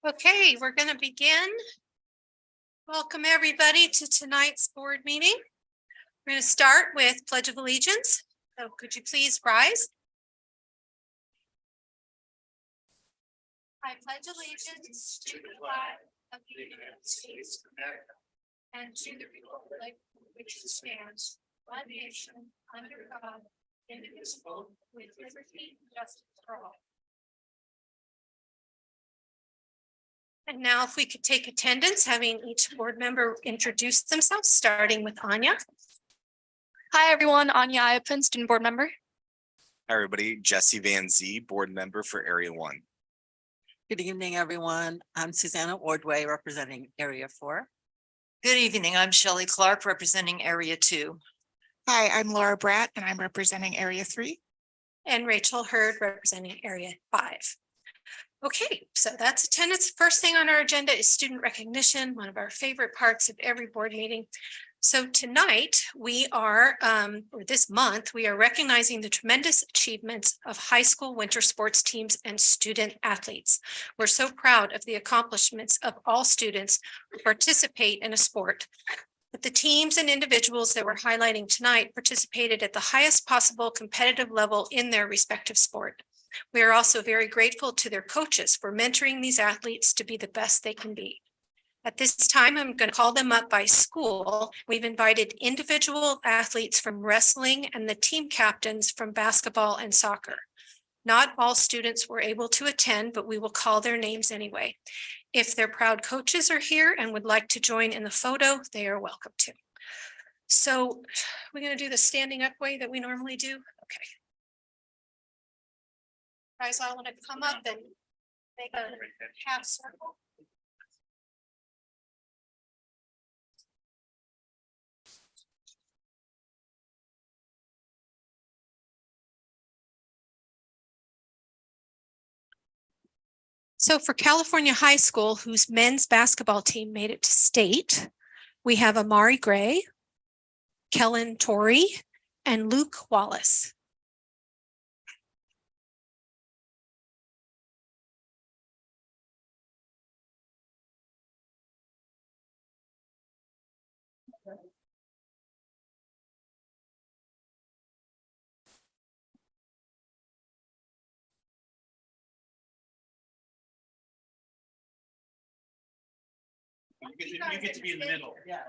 Okay, we're going to begin. Welcome everybody to tonight's board meeting. We're going to start with Pledge of Allegiance. So could you please rise? I pledge allegiance to the flag of the United States of America and to the republic which stands one nation under God, indivisible, with liberty and justice for all. And now if we could take attendance, having each board member introduce themselves, starting with Anya. Hi, everyone. Anya Iapin, student board member. Hi, everybody. Jesse Van Zee, board member for Area 1. Good evening, everyone. I'm Susanna Ordway, representing Area 4. Good evening. I'm Shelley Clark, representing Area 2. Hi, I'm Laura Bratt, and I'm representing Area 3. And Rachel Hurd, representing Area 5. Okay, so that's attendance. First thing on our agenda is student recognition, one of our favorite parts of every board meeting. So tonight we are, or this month, we are recognizing the tremendous achievements of high school winter sports teams and student athletes. We're so proud of the accomplishments of all students who participate in a sport. But the teams and individuals that we're highlighting tonight participated at the highest possible competitive level in their respective sport. We are also very grateful to their coaches for mentoring these athletes to be the best they can be. At this time, I'm going to call them up by school. We've invited individual athletes from wrestling and the team captains from basketball and soccer. Not all students were able to attend, but we will call their names anyway. If their proud coaches are here and would like to join in the photo, they are welcome to. So we're going to do the standing up way that we normally do. Okay. Guys, I want to come up and make a half circle. So for California High School, whose men's basketball team made it to state, we have Amari Gray, Kellen Torrey, and Luke Wallace. You get to be in the middle. Yeah.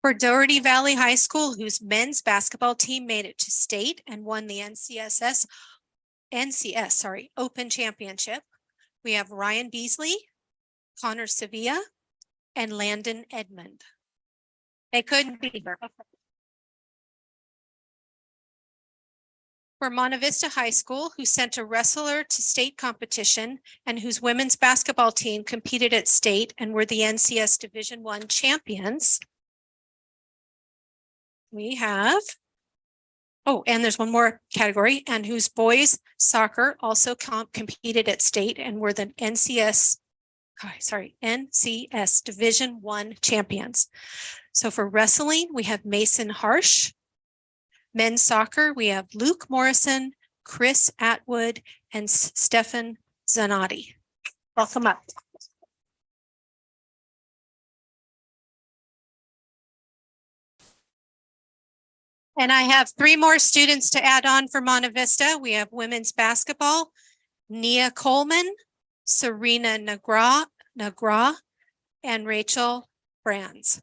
For Doherty Valley High School, whose men's basketball team made it to state and won the NCS Open Championship, we have Ryan Beasley, Connor Sevilla, and Landon Edmond. They couldn't be here. For Monte Vista High School, who sent a wrestler to state competition and whose women's basketball team competed at state and were the NCS Division I champions, we have, oh, and there's one more category, and whose boys soccer also competed at state and were the NCS Division I champions. So for wrestling, we have Mason Harsh. Men's soccer, we have Luke Morrison, Chris Atwood, and Stefan Zanotti. Welcome up. And I have 3 more students to add on for Monte Vista. We have women's basketball, Nia Coleman, Serena Nagra, and Rachel Brands.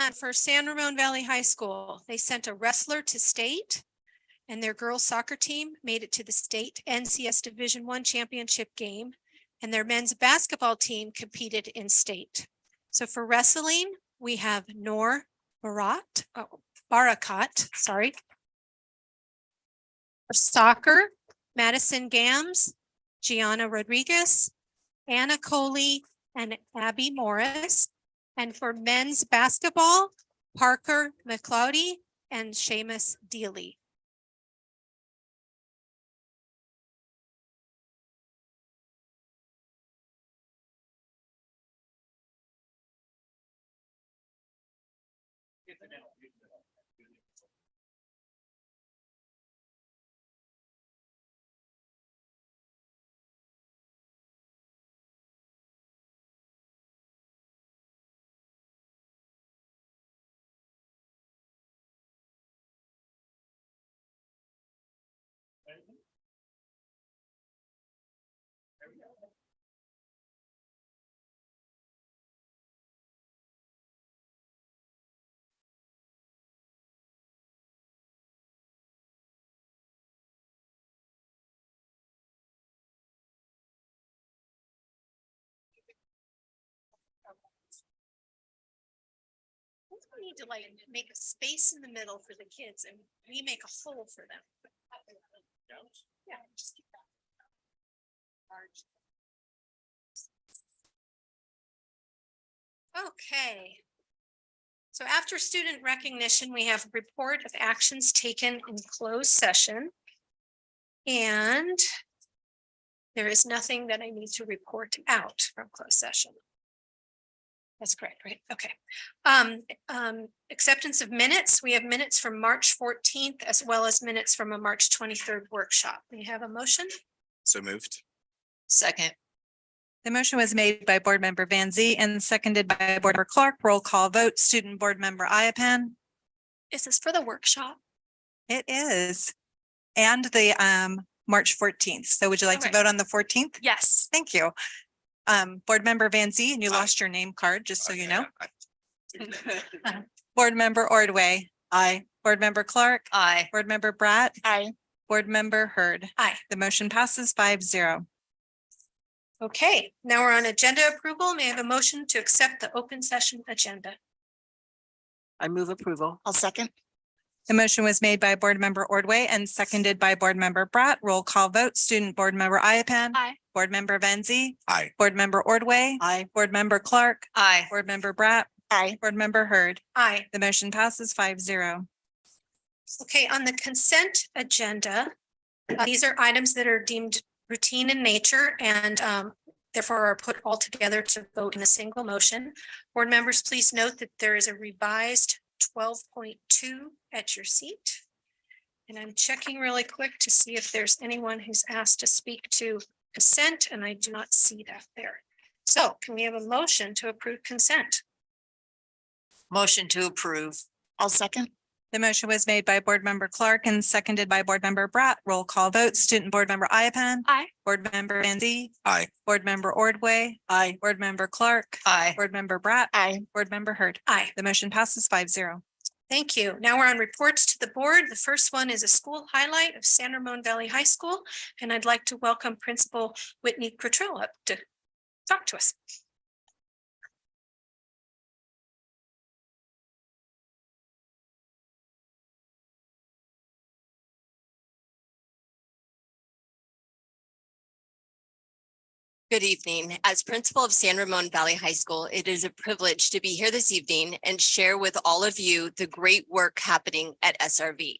And for San Ramon Valley High School, they sent a wrestler to state. And their girls soccer team made it to the state NCS Division I championship game. And their men's basketball team competed in state. So for wrestling, we have Noor Barakat, sorry. For soccer, Madison Gams, Gianna Rodriguez, Anna Coley, and Abby Morris. And for men's basketball, Parker McLeody and Seamus Dealey. We need to like make a space in the middle for the kids and we make a hole for them. Yeah, just keep that. Okay. So after student recognition, we have a report of actions taken in closed session. And there is nothing that I need to report out from closed session. That's correct, right? Okay. Acceptance of minutes. We have minutes from March 14th as well as minutes from a March 23rd workshop. We have a motion. So moved. Second. The motion was made by Board Member Van Zee and seconded by Board Member Clark. Roll call vote. Student Board Member Iapan. Is this for the workshop? It is. And the March 14th. So would you like to Okay. vote on the 14th? Yes. Thank you. Board Member Van Zee, and you lost your name card, just so you know. Board Member Ordway. Aye. Board Member Clark. Aye. Board Member Bratt. Aye. Board Member Hurd. Aye. The motion passes 5-0. Okay, now we're on agenda approval. May I have a motion to accept the open session agenda? I move approval. I'll second. The motion was made by Board Member Ordway and seconded by Board Member Bratt. Roll call vote. Student Board Member Iapan. Aye. Board Member Van Zee. Aye. Board Member Ordway. Aye. Board Member Clark. Aye. Board Member Bratt. Aye. Board Member Hurd. Aye. The motion passes 5-0. Okay, on the consent agenda, these are items that are deemed routine in nature and therefore are put all together to vote in a single motion. Board members, please note that there is a revised 12.2 at your seat. And I'm checking really quick to see if there's anyone who's asked to speak to consent, and I do not see that there. So can we have a motion to approve consent? Motion to approve. I'll second. The motion was made by Board Member Clark and seconded by Board Member Bratt. Roll call vote. Student Board Member Iapan. Aye. Board Member Van Zee. Aye. Board Member Ordway. Aye. Board Member Clark. Aye. Board Member Bratt. Aye. Board Member Hurd. Aye. The motion passes 5-0. Thank you. Now we're on reports to the board. The first one is a school highlight of San Ramon Valley High School. And I'd like to welcome Principal Whitney Cottrell up to talk to us. Good evening. As principal of San Ramon Valley High School, it is a privilege to be here this evening and share with all of you the great work happening at SRV.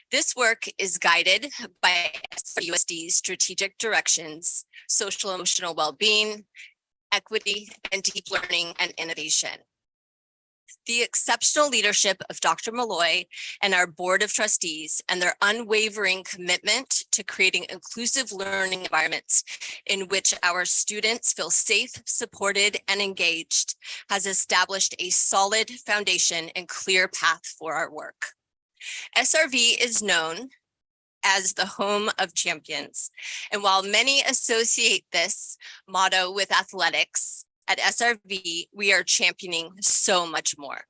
This work is guided by SRVUSD's strategic directions, social emotional well-being, equity, and deep learning and innovation. The exceptional leadership of Dr. Malloy and our board of trustees and their unwavering commitment to creating inclusive learning environments in which our students feel safe, supported, and engaged has established a solid foundation and clear path for our work. SRV is known as the home of champions. And while many associate this motto with athletics, at SRV, we are championing so much more.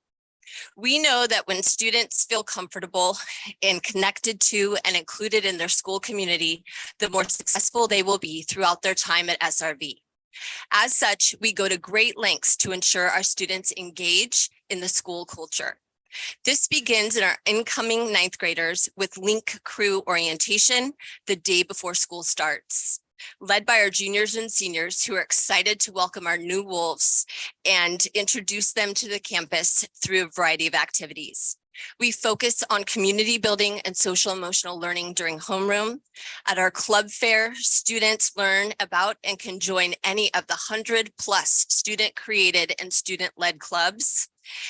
We know that when students feel comfortable and connected to and included in their school community, the more successful they will be throughout their time at SRV. As such, we go to great lengths to ensure our students engage in the school culture. This begins in our incoming ninth graders with Link Crew orientation the day before school starts, led by our juniors and seniors who are excited to welcome our new wolves and introduce them to the campus through a variety of activities. We focus on community building and social emotional learning during homeroom. At our club fair, students learn about and can join any of the 100+ student created and student led clubs.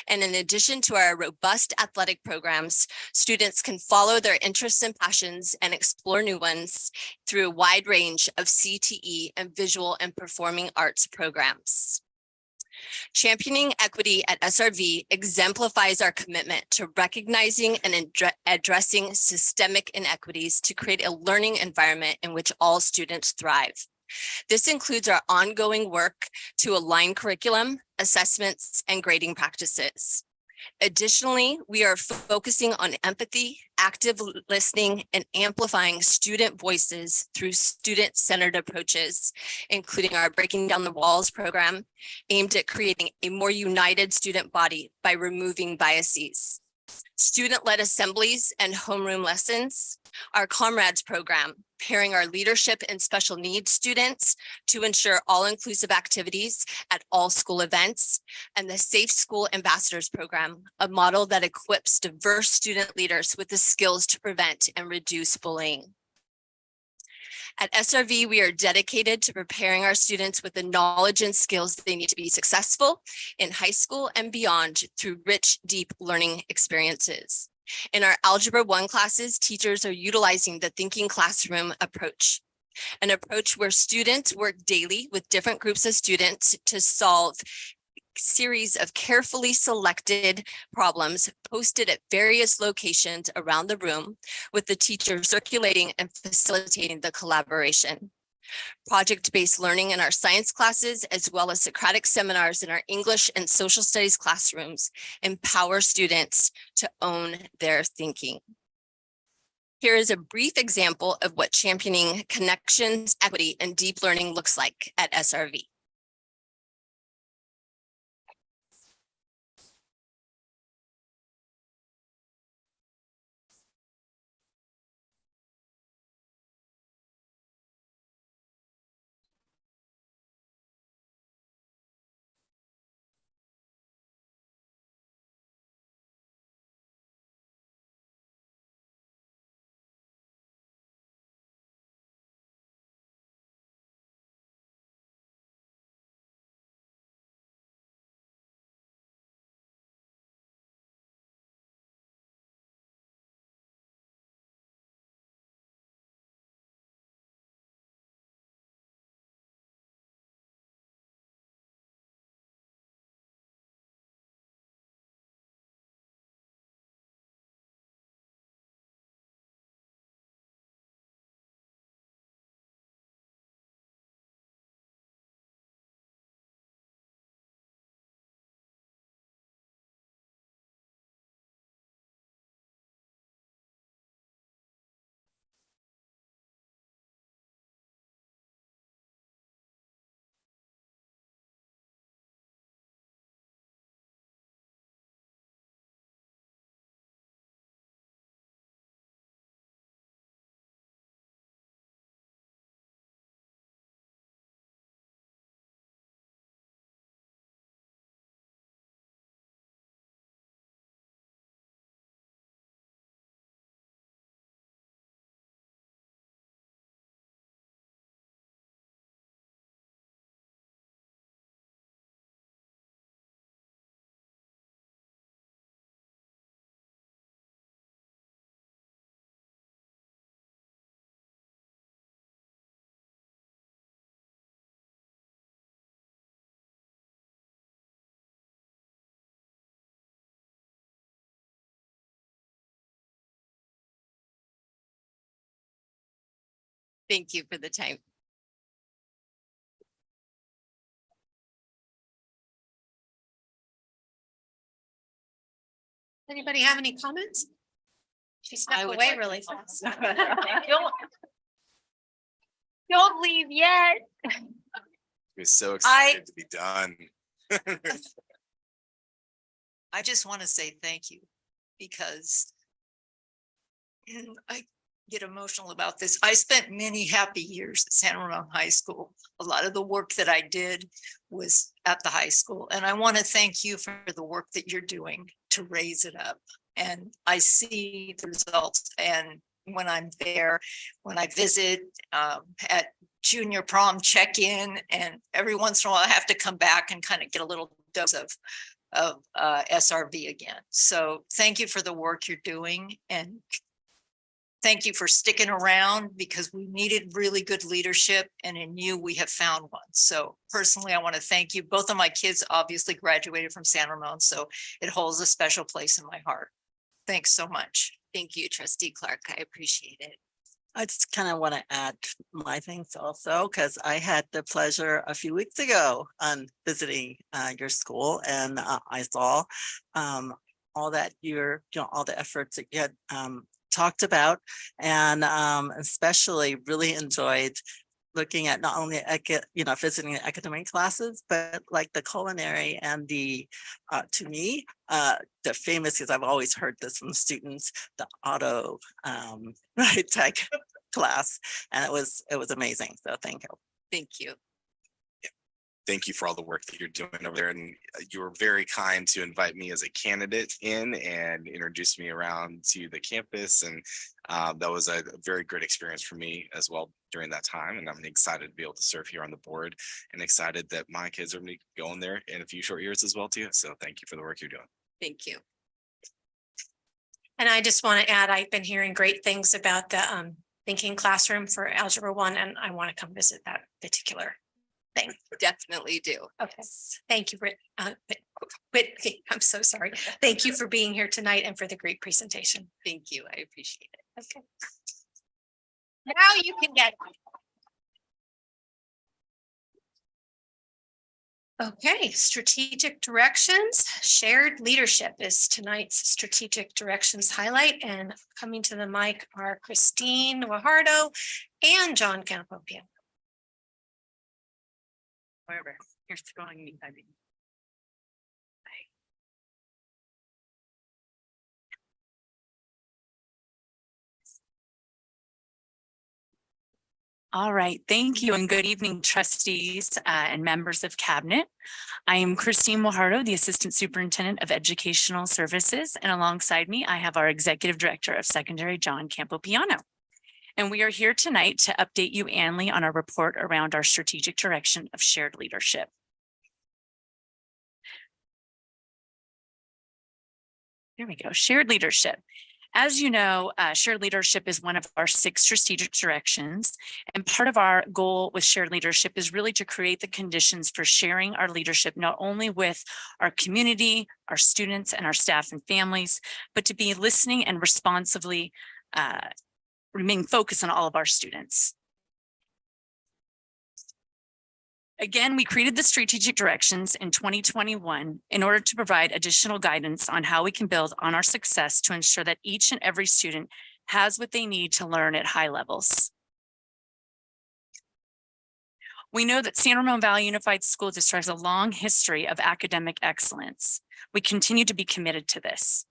And in addition to our robust athletic programs, students can follow their interests and passions and explore new ones through a wide range of CTE and visual and performing arts programs. Championing equity at SRV exemplifies our commitment to recognizing and addressing systemic inequities to create a learning environment in which all students thrive. This includes our ongoing work to align curriculum, assessments, and grading practices. Additionally, we are focusing on empathy, active listening, and amplifying student voices through student-centered approaches, including our Breaking Down the Walls program, aimed at creating a more united student body by removing biases. Student-led assemblies and homeroom lessons, our Comrades program, pairing our leadership and special needs students to ensure all-inclusive activities at all school events, and the Safe School Ambassadors program, a model that equips diverse student leaders with the skills to prevent and reduce bullying. At SRV, we are dedicated to preparing our students with the knowledge and skills they need to be successful in high school and beyond through rich, deep learning experiences. In our Algebra 1 classes, teachers are utilizing the thinking classroom approach, an approach where students work daily with different groups of students to solve series of carefully selected problems posted at various locations around the room, with the teacher circulating and facilitating the collaboration. Project-based learning in our science classes, as well as Socratic seminars in our English and social studies classrooms, empower students to own their thinking. Here is a brief example of what championing connections, equity, and deep learning looks like at SRV. Thank you for the time. Anybody have any comments? She I snuck would away like- really fast. Don't leave yet. We're so excited to be done. I just want to say thank you because and I get emotional about this. I spent many happy years at San Ramon High School. A lot of the work that I did was at the high school. And I want to thank you for the work that you're doing to raise it up. And I see the results. And when I'm there, when I visit at junior prom check-in, and every once in a while I have to come back and kind of get a little dose of SRV again. So thank you for the work you're doing, and thank you for sticking around because we needed really good leadership, and in you we have found one. So personally, I want to thank you. Both of my kids obviously graduated from San Ramon, so it holds a special place in my heart. Thanks so much. Thank you, trustee Clark. I appreciate it. I just kind of want to add my things also, because I had the pleasure a few weeks ago on visiting your school, and I saw all that all the efforts that you had talked about, and especially really enjoyed looking at not only visiting the academic classes, but like the culinary and the to me the famous, because I've always heard this from students, the auto tech class, and it was amazing. So thank you. Thank you. Thank you for all the work that you're doing over there. And you were very kind to invite me as a candidate in and introduce me around to the campus. And that was a very great experience for me as well during that time. And I'm excited to be able to serve here on the board, and excited that my kids are going to be going there in a few short years as well too. So thank you for the work you're doing. Thank you. And I just want to add, I've been hearing great things about the thinking classroom for Algebra 1, and I want to come visit that particular thing. Definitely do. Okay, thank you, Whitney. I'm so sorry. Thank you for being here tonight and for the great presentation. Thank you. I appreciate it. Okay. Now you can get. Okay, strategic directions. Shared leadership is tonight's strategic directions highlight, and coming to the mic are Christine Guajardo and John Campopian. Wherever you're throwing me, I mean. All right, thank you and good evening, trustees and members of cabinet. I am Christine Guajardo, the Assistant Superintendent of Educational Services, and alongside me, I have our Executive Director of Secondary, John Campopiano. And we are here tonight to update you annually on our report around our strategic direction of shared leadership. There we go, shared leadership. As you know, shared leadership is one of our 6 strategic directions. And part of our goal with shared leadership is really to create the conditions for sharing our leadership, not only with our community, our students, and our staff and families, but to be listening and responsively remain focused on all of our students. Again, we created the strategic directions in 2021 in order to provide additional guidance on how we can build on our success to ensure that each and every student has what they need to learn at high levels. We know that San Ramon Valley Unified School District has a long history of academic excellence. We continue to be committed to this.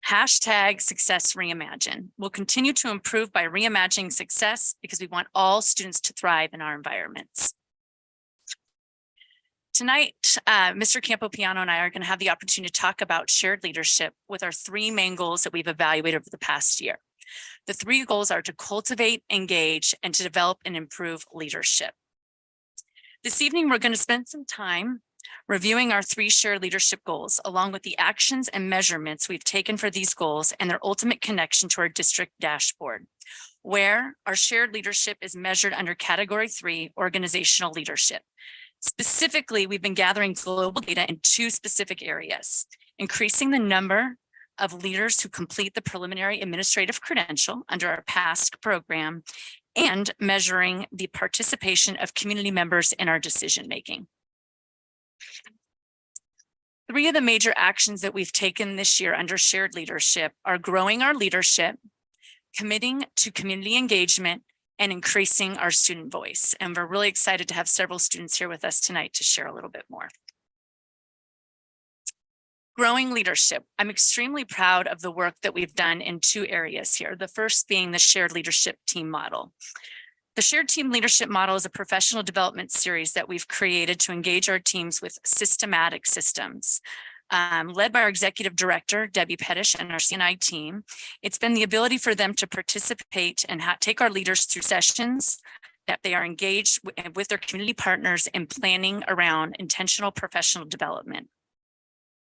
Hashtag success reimagine. We'll continue to improve by reimagining success because we want all students to thrive in our environments. Tonight, Mr. Campopiano and I are going to have the opportunity to talk about shared leadership with our 3 main goals that we've evaluated over the past year. The 3 goals are to cultivate, engage, and to develop and improve leadership. This evening, we're going to spend some time reviewing our 3 shared leadership goals, along with the actions and measurements we've taken for these goals and their ultimate connection to our district dashboard, where our shared leadership is measured under category 3, organizational leadership. Specifically, we've been gathering global data in 2 specific areas: increasing the number of leaders who complete the preliminary administrative credential under our PASC program, and measuring the participation of community members in our decision-making. Three of the major actions that we've taken this year under shared leadership are growing our leadership, committing to community engagement, and increasing our student voice. And we're really excited to have several students here with us tonight to share a little bit more. Growing leadership. I'm extremely proud of the work that we've done in two areas here. The first being the shared leadership team model. The shared team leadership model is a professional development series that we've created to engage our teams with systematic systems. Led by our executive director, Debbie Pettish, and our CNI team. It's been the ability for them to participate and take our leaders through sessions that they are engaged with their community partners in planning around intentional professional development.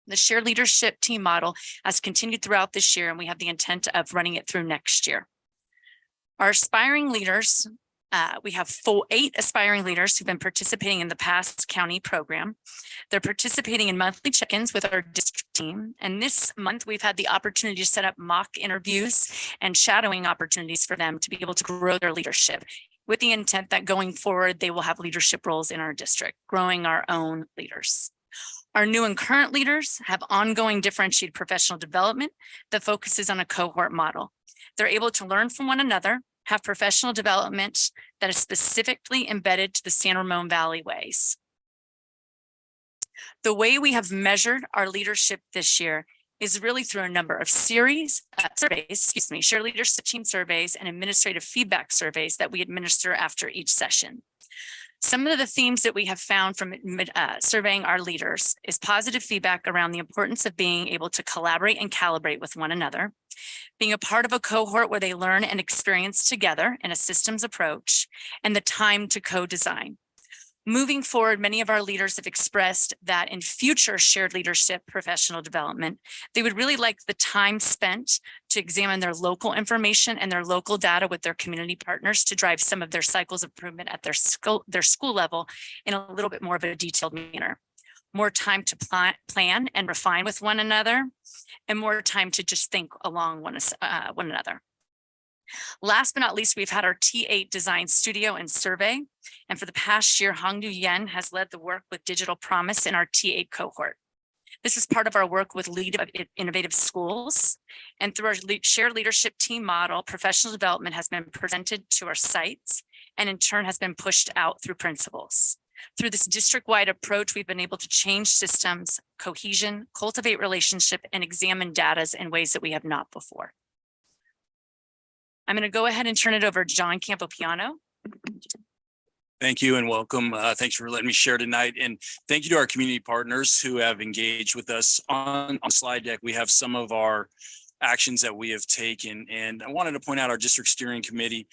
The shared leadership team model has continued throughout this year, and we have the intent of running it through next year. Our aspiring leaders, we have 8 aspiring leaders who've been participating in the past county program. They're participating in monthly check-ins with our district team. And this month, we've had the opportunity to set up mock interviews and shadowing opportunities for them to be able to grow their leadership with the intent that going forward, they will have leadership roles in our district, growing our own leaders. Our new and current leaders have ongoing differentiated professional development that focuses on a cohort model. They're able to learn from one another, have professional development that is specifically embedded to the San Ramon Valley ways. The way we have measured our leadership this year is really through a number of surveys, shared leadership team surveys and administrative feedback surveys that we administer after each session. Some of the themes that we have found from surveying our leaders is positive feedback around the importance of being able to collaborate and calibrate with one another, being a part of a cohort where they learn and experience together in a systems approach, and the time to co-design. Moving forward, many of our leaders have expressed that in future shared leadership professional development, they would really like the time spent to examine their local information and their local data with their community partners to drive some of their cycles of improvement at their school level in a little bit more of a detailed manner. More time to plan and refine with one another, and more time to just think along one another. Last but not least, we've had our T8 design studio and survey. And for the past year, Hongdu Yen has led the work with Digital Promise in our T8 cohort. This is part of our work with Lead Innovative Schools. And through our shared leadership team model, professional development has been presented to our sites and in turn has been pushed out through principals. Through this district-wide approach, we've been able to change systems, cohesion, cultivate relationship, and examine data in ways that we have not before. I'm going to go ahead and turn it over to John Campopiano. Thank you and welcome. Thanks for letting me share tonight. And thank you to our community partners who have engaged with us. On slide deck, we have some of our actions that we have taken. And I wanted to point out our district steering committee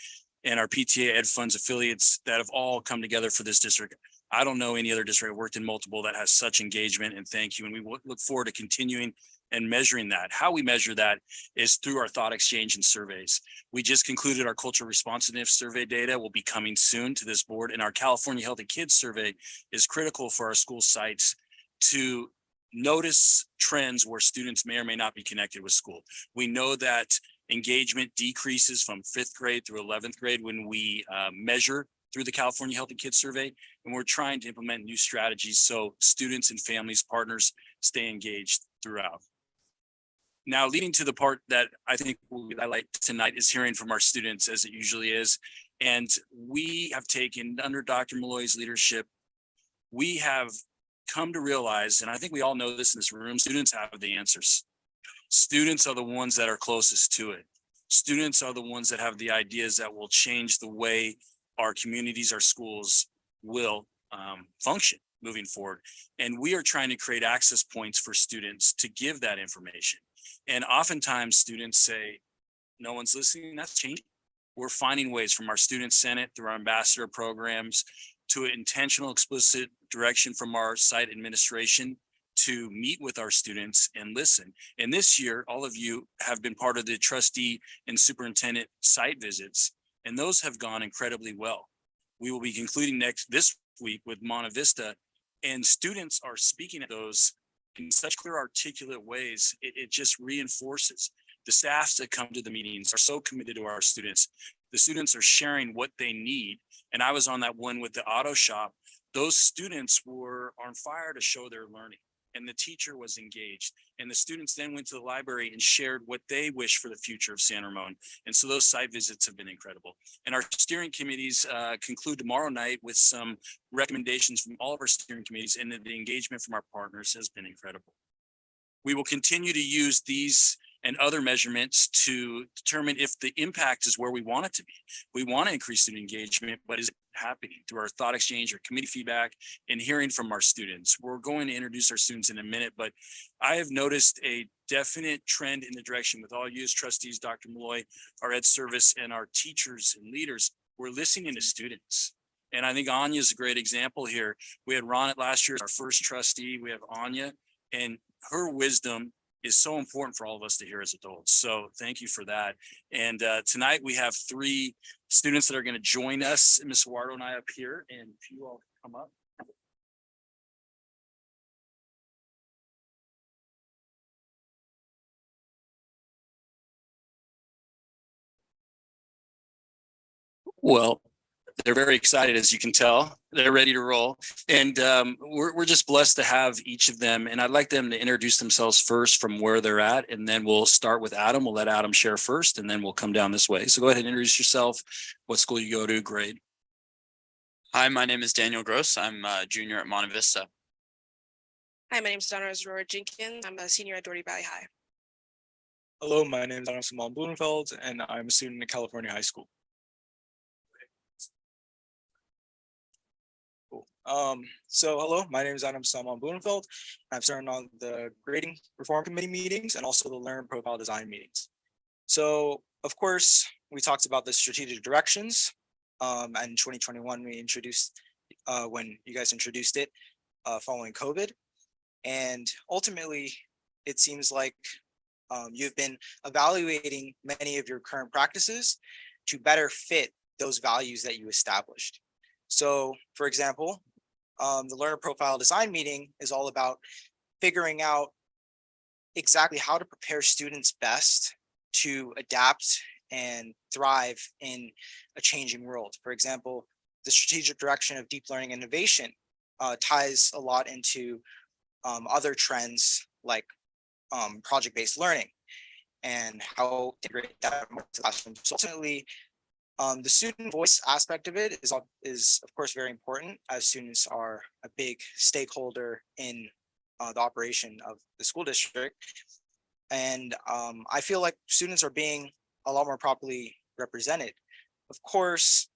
and our PTA Ed Funds affiliates that have all come together for this district. I don't know any other district I've worked in multiple that has such engagement, and thank you. And we look forward to continuing and measuring that. How we measure that is through our thought exchange and surveys. We just concluded our cultural responsiveness survey data will be coming soon to this board, and our California Healthy Kids survey is critical for our school sites to notice trends where students may or may not be connected with school. We know that engagement decreases from 5th grade through 11th grade when we measure through the California Healthy Kids survey, and we're trying to implement new strategies so students and families, partners stay engaged throughout. Now, leading to the part that I think I like tonight is hearing from our students, as it usually is. And we have taken, under Dr. Malloy's leadership, we have come to realize, and I think we all know this in this room, students have the answers. Students are the ones that are closest to it. Students are the ones that have the ideas that will change the way our communities, our schools will function moving forward. And we are trying to create access points for students to give that information. And oftentimes students say, no one's listening, that's changing. We're finding ways from our student senate through our ambassador programs to an intentional explicit direction from our site administration to meet with our students and listen. And this year, all of you have been part of the trustee and superintendent site visits, and those have gone incredibly well. We will be concluding this week with Monte Vista, and students are speaking at those in such clear, articulate ways. It just reinforces. The staffs that come to the meetings are so committed to our students. The students are sharing what they need. And I was on that one with the auto shop. Those students were on fire to show their learning. and the teacher was engaged. And the students then went to the library and shared what they wish for the future of San Ramon. And so those site visits have been incredible. And our steering committees conclude tomorrow night with some recommendations from all of our steering committees, and the engagement from our partners has been incredible. We will continue to use these and other measurements to determine if the impact is where we want it to be. We want to increase student engagement, but is it happening through our thought exchange or committee feedback and hearing from our students? We're going to introduce our students in a minute, but I have noticed a definite trend in the direction with all you as trustees, Dr. Malloy, our ed service, and our teachers and leaders. We're listening to students. And I think Anya is a great example here. We had Ron last year, our first trustee. We have Anya, and her wisdom is so important for all of us to hear as adults. So thank you for that. And tonight we have 3 students that are going to join us, Ms. Eduardo and I up here, and if you all come up. Well, they're very excited, as you can tell. They're ready to roll. And we're just blessed to have each of them. And I'd like them to introduce themselves first from where they're at. And then we'll start with Adam. We'll let Adam share first, and then we'll come down this way. So go ahead and introduce yourself, what school you go to, grade. Hi, my name is Daniel Gross. I'm a junior at Monte Vista. Hi, my name is Donna Aurora Jenkins. I'm a senior at Doherty Valley High. Hello, my name is Donald Simon Blumenfeld, and I'm a student at California High School. So hello, my name is Adam Salmon Blumenfeld. I'm serving on the grading reform committee meetings and also the learn profile design meetings. So of course, we talked about the strategic directions. And in 2021, we introduced when you guys introduced it following COVID. And ultimately, it seems like you've been evaluating many of your current practices to better fit those values that you established. So for example, the learner profile design meeting is all about figuring out exactly how to prepare students best to adapt and thrive in a changing world. For example, the strategic direction of deep learning innovation ties a lot into other trends like project-based learning and how to integrate that into the classroom. So ultimately, the student voice aspect of it is of course very important, as students are a big stakeholder in the operation of the school district. And I feel like students are being a lot more properly represented. Of course,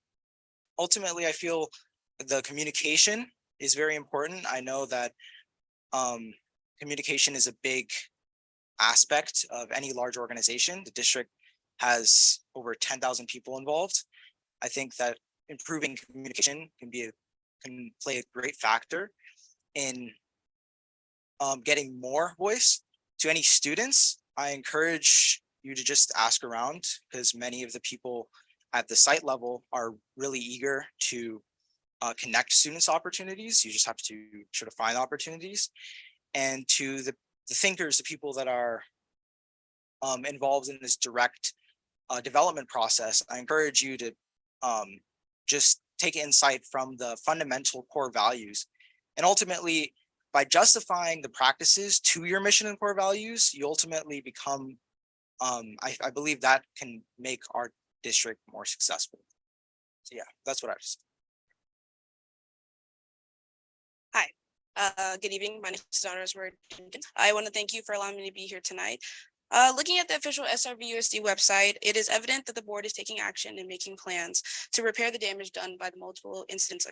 ultimately, I feel the communication is very important. I know that communication is a big aspect of any large organization. The district has over 10,000 people involved. I think that improving communication can play a great factor in getting more voice to any students. I encourage you to just ask around, because many of the people at the site level are really eager to connect students' opportunities. You just have to try to find opportunities. And to the thinkers, the people that are involved in this direct development process, I encourage you to just take insight from the fundamental core values. And ultimately, by justifying the practices to your mission and core values, you ultimately become, I believe that can make our district more successful. So yeah, that's what I just. Hi, good evening. My name is Donna Aurora Jenkins. I want to thank you for allowing me to be here tonight. Looking at the official SRVUSD website, it is evident that the board is taking action and making plans to repair the damage done by the multiple incidents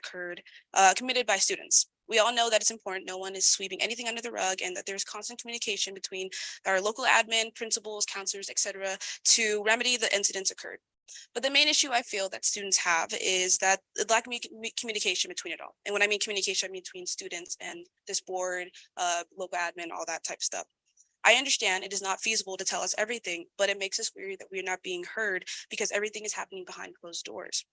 committed by students. We all know that it's important. No one is sweeping anything under the rug, and that there's constant communication between our local admin, principals, counselors, etc., to remedy the incidents occurred. But the main issue I feel that students have is that the lack of communication between it all. And when I mean communication, I mean between students and this board, local admin, all that type of stuff. I understand it is not feasible to tell us everything, but it makes us worry that we are not being heard because everything is happening behind closed doors.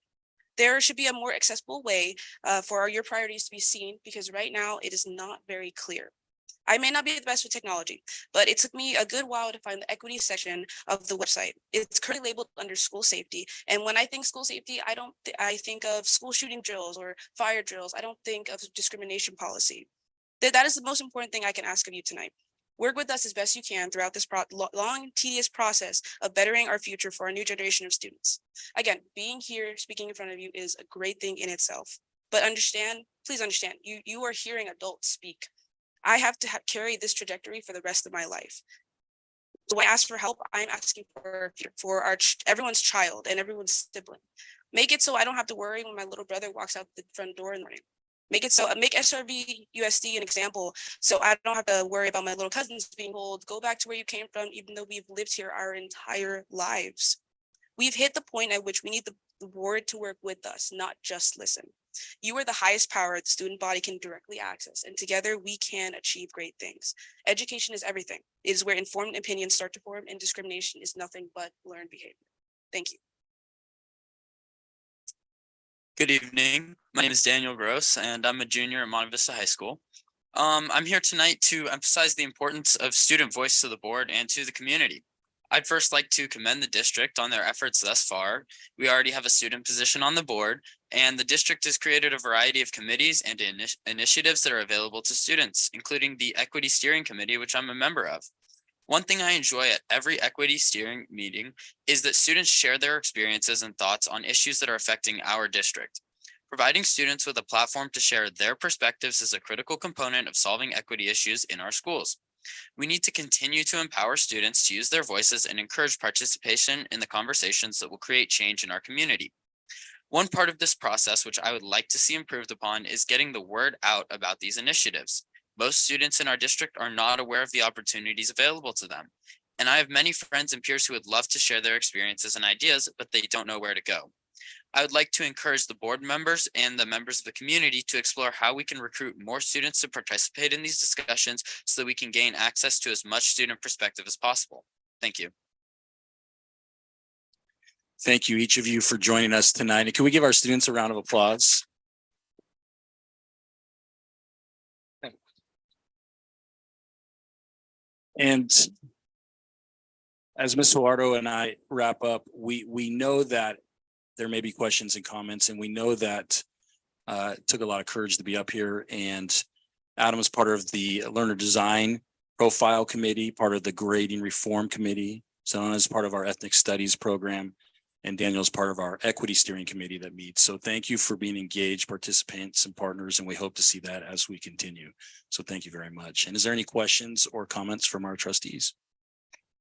There should be a more accessible way for your priorities to be seen, because right now it is not very clear. I may not be the best with technology, but it took me a good while to find the equity section of the website. It's currently labeled under school safety. And when I think school safety, I think of school shooting drills or fire drills. I don't think of discrimination policy. That is the most important thing I can ask of you tonight. Work with us as best you can throughout this long, tedious process of bettering our future for our new generation of students. Again, being here, speaking in front of you is a great thing in itself. But please understand, you are hearing adults speak. I have to carry this trajectory for the rest of my life. So when I ask for help, I'm asking for everyone's child and everyone's sibling. Make it so I don't have to worry when my little brother walks out the front door in the morning. Make SRVUSD an example, so I don't have to worry about my little cousins being told, go back to where you came from, even though we've lived here our entire lives. We've hit the point at which we need the board to work with us, not just listen. You are the highest power the student body can directly access, and together we can achieve great things. Education is everything. It is where informed opinions start to form, and discrimination is nothing but learned behavior. Thank you. Good evening. My name is Daniel Gross, and I'm a junior at Monte Vista High School. I'm here tonight to emphasize the importance of student voice to the board and to the community. I'd first like to commend the district on their efforts thus far. We already have a student position on the board, and the district has created a variety of committees and initiatives that are available to students, including the Equity Steering Committee, which I'm a member of. One thing I enjoy at every equity steering meeting is that students share their experiences and thoughts on issues that are affecting our district. Providing students with a platform to share their perspectives is a critical component of solving equity issues in our schools. We need to continue to empower students to use their voices and encourage participation in the conversations that will create change in our community. One part of this process, which I would like to see improved upon, is getting the word out about these initiatives. Most students in our district are not aware of the opportunities available to them. And I have many friends and peers who would love to share their experiences and ideas, but they don't know where to go. I would like to encourage the board members and the members of the community to explore how we can recruit more students to participate in these discussions so that we can gain access to as much student perspective as possible. Thank you. Thank you, each of you, for joining us tonight. And can we give our students a round of applause? And as Ms. Huardo and I wrap up, we know that there may be questions and comments, and we know that it took a lot of courage to be up here. And Adam is part of the Learner Design Profile Committee, part of the Grading Reform Committee, Zelena is part of our Ethnic Studies program, and Daniel is part of our Equity Steering Committee that meets. So thank you for being engaged participants and partners, and we hope to see that as we continue. So thank you very much. And is there any questions or comments from our trustees?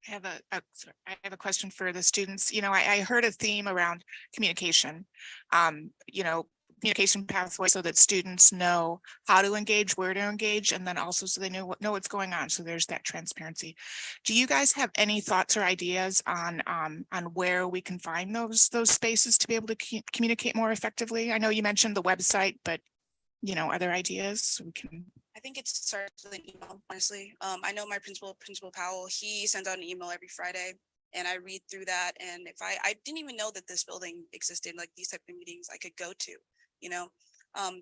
I have a question for the students. You know, I heard a theme around communication, communication pathway so that students know how to engage, where to engage, and then also so they know what's going on. So there's that transparency. Do you guys have any thoughts or ideas on where we can find those spaces to be able to communicate more effectively? I know you mentioned the website, but other ideas so we can. I think it starts with an email, honestly. I know my Principal Powell, he sends out an email every Friday and I read through that. And if I didn't even know that this building existed, like these type of meetings I could go to,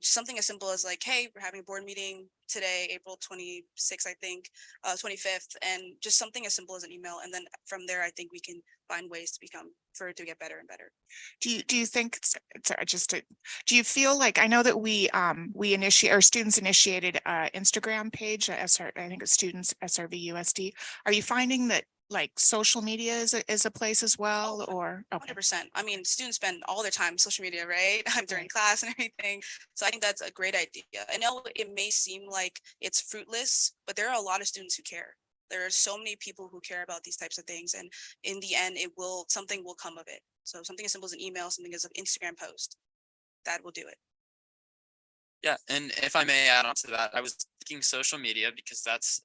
something as simple as like, hey, we're having a board meeting today, April 26th, I think, 25th, and just something as simple as an email. And then from there, I think we can find ways to get better and better. Do you think, do you feel like, I know that our students initiated an Instagram page, I think it's students SRVUSD. Are you finding that like social media is a place as well, or? 100%. I mean, students spend all their time on social media, right? During class and everything. So I think that's a great idea. I know it may seem like it's fruitless, but there are a lot of students who care. There are so many people who care about these types of things. And in the end, something will come of it. So something as simple as an email, something as an Instagram post, that will do it. Yeah, and if I may add on to that, I was thinking social media because that's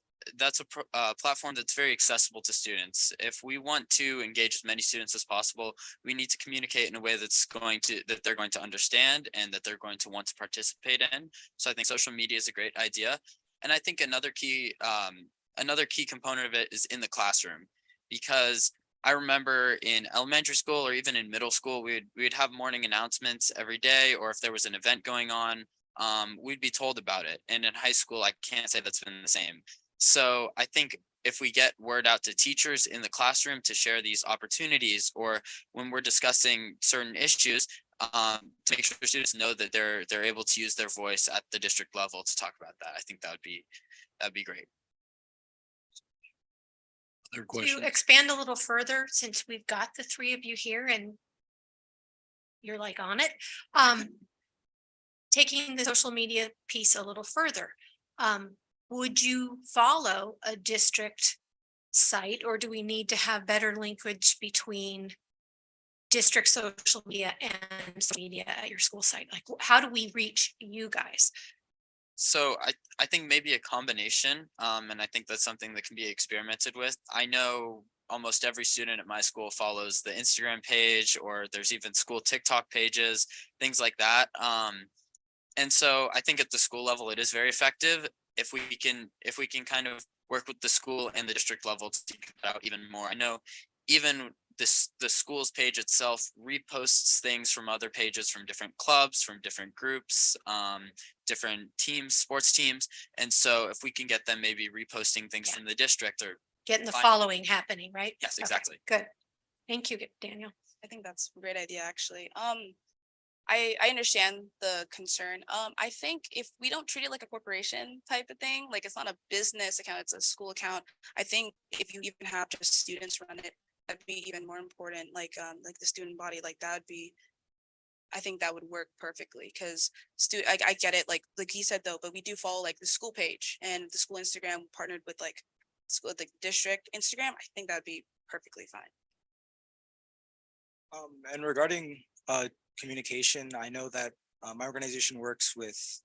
a platform that's very accessible to students. If we want to engage as many students as possible, we need to communicate in a way that they're going to understand and that they're going to want to participate in. So I think social media is a great idea. And I think another key component of it is in the classroom, because I remember in elementary school or even in middle school, we'd have morning announcements every day, or if there was an event going on, we'd be told about it. And in high school, I can't say that's been the same. So I think if we get word out to teachers in the classroom to share these opportunities, or when we're discussing certain issues, to make sure students know that they're able to use their voice at the district level to talk about that. I think that'd be great. Other To questions? expand a little further, since we've got the three of you here and you're like on it, taking the social media piece a little further, would you follow a district site, or do we need to have better linkage between district social media and social media at your school site? Like, how do we reach you guys? So I think maybe a combination, and I think that's something that can be experimented with. I know almost every student at my school follows the Instagram page, or there's even school TikTok pages, things like that. And so I think at the school level, it is very effective if we can kind of work with the school and the district level to get out even more. I know even the school's page itself reposts things from other pages, from different clubs, from different groups, different teams, sports teams. And so if we can get them maybe reposting things from the district, or Getting the Fine. following happening, right? yes, Okay, exactly. good. Thank you, Daniel. I think that's a great idea, actually. I understand the concern. I think if we don't treat it like a corporation type of thing, like it's not a business account, it's a school account. I think if you even have just students run it, that'd be even more important. Like the student body, like that would be, I think that would work perfectly, because I get it, like he said though, but we do follow like the school page and the school Instagram partnered with like school, like district Instagram. I think that'd be perfectly fine. And regarding communication, I know that my organization works with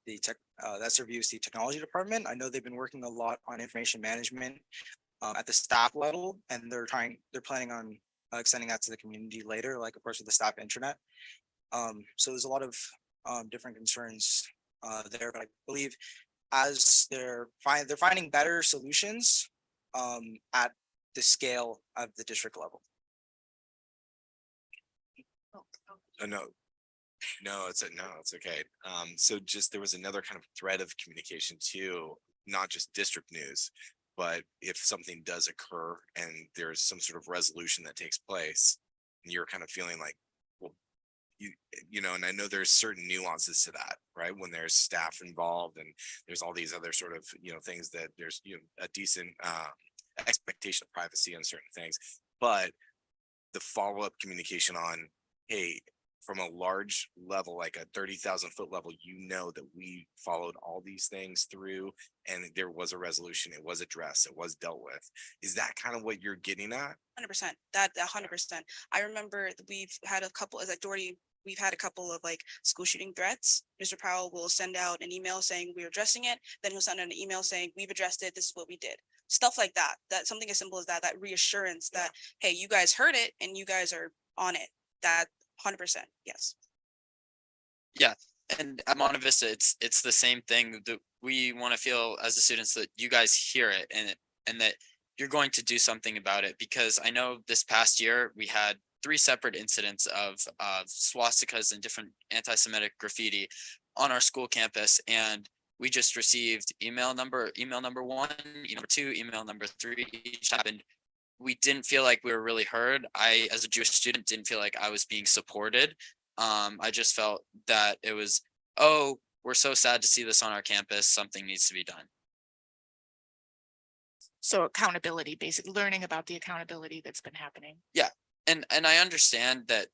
the SRVUSD technology department. I know they've been working a lot on information management at the staff level, and they're planning on extending that to the community later, like of course with the staff intranet. So there's a lot of different concerns there, but I believe as they're finding better solutions at the scale of the district level. Oh, no, it's okay. So just there was another kind of thread of communication too, not just district news, but if something does occur and there's some sort of resolution that takes place, and you're kind of feeling like, well, you know, and I know there's certain nuances to that, right? When there's staff involved and there's all these other sort of, you know, things that there's, you know, a decent expectation of privacy on certain things, but the follow-up communication on, hey, from a large level, like a 30,000 foot level, you know that we followed all these things through and there was a resolution, it was addressed, it was dealt with. Is that kind of what you're getting at? 100%. That 100%. I remember we've had a couple, as like Doherty, we've had a couple of like school shooting threats. Mr. Powell will send out an email saying we're addressing it. Then he'll send out an email saying we've addressed it. This is what we did. Stuff like that. That something as simple as that, that reassurance that, hey, you guys heard it and you guys are on it. That 100%. Yes. Yeah. And at Monte Vista, it's the same thing that we want to feel as the students, that you guys hear it and that you're going to do something about it. Because I know this past year we had 3 separate incidents of swastikas and different anti-Semitic graffiti on our school campus, and we just received email number 1, email number 2, email number 3 each happened. We didn't feel like we were really heard. I, as a Jewish student, didn't feel like I was being supported. I just felt that it was, oh, we're so sad to see this on our campus. Something needs to be done. So accountability, basically learning about the accountability that's been happening. Yeah. And I understand that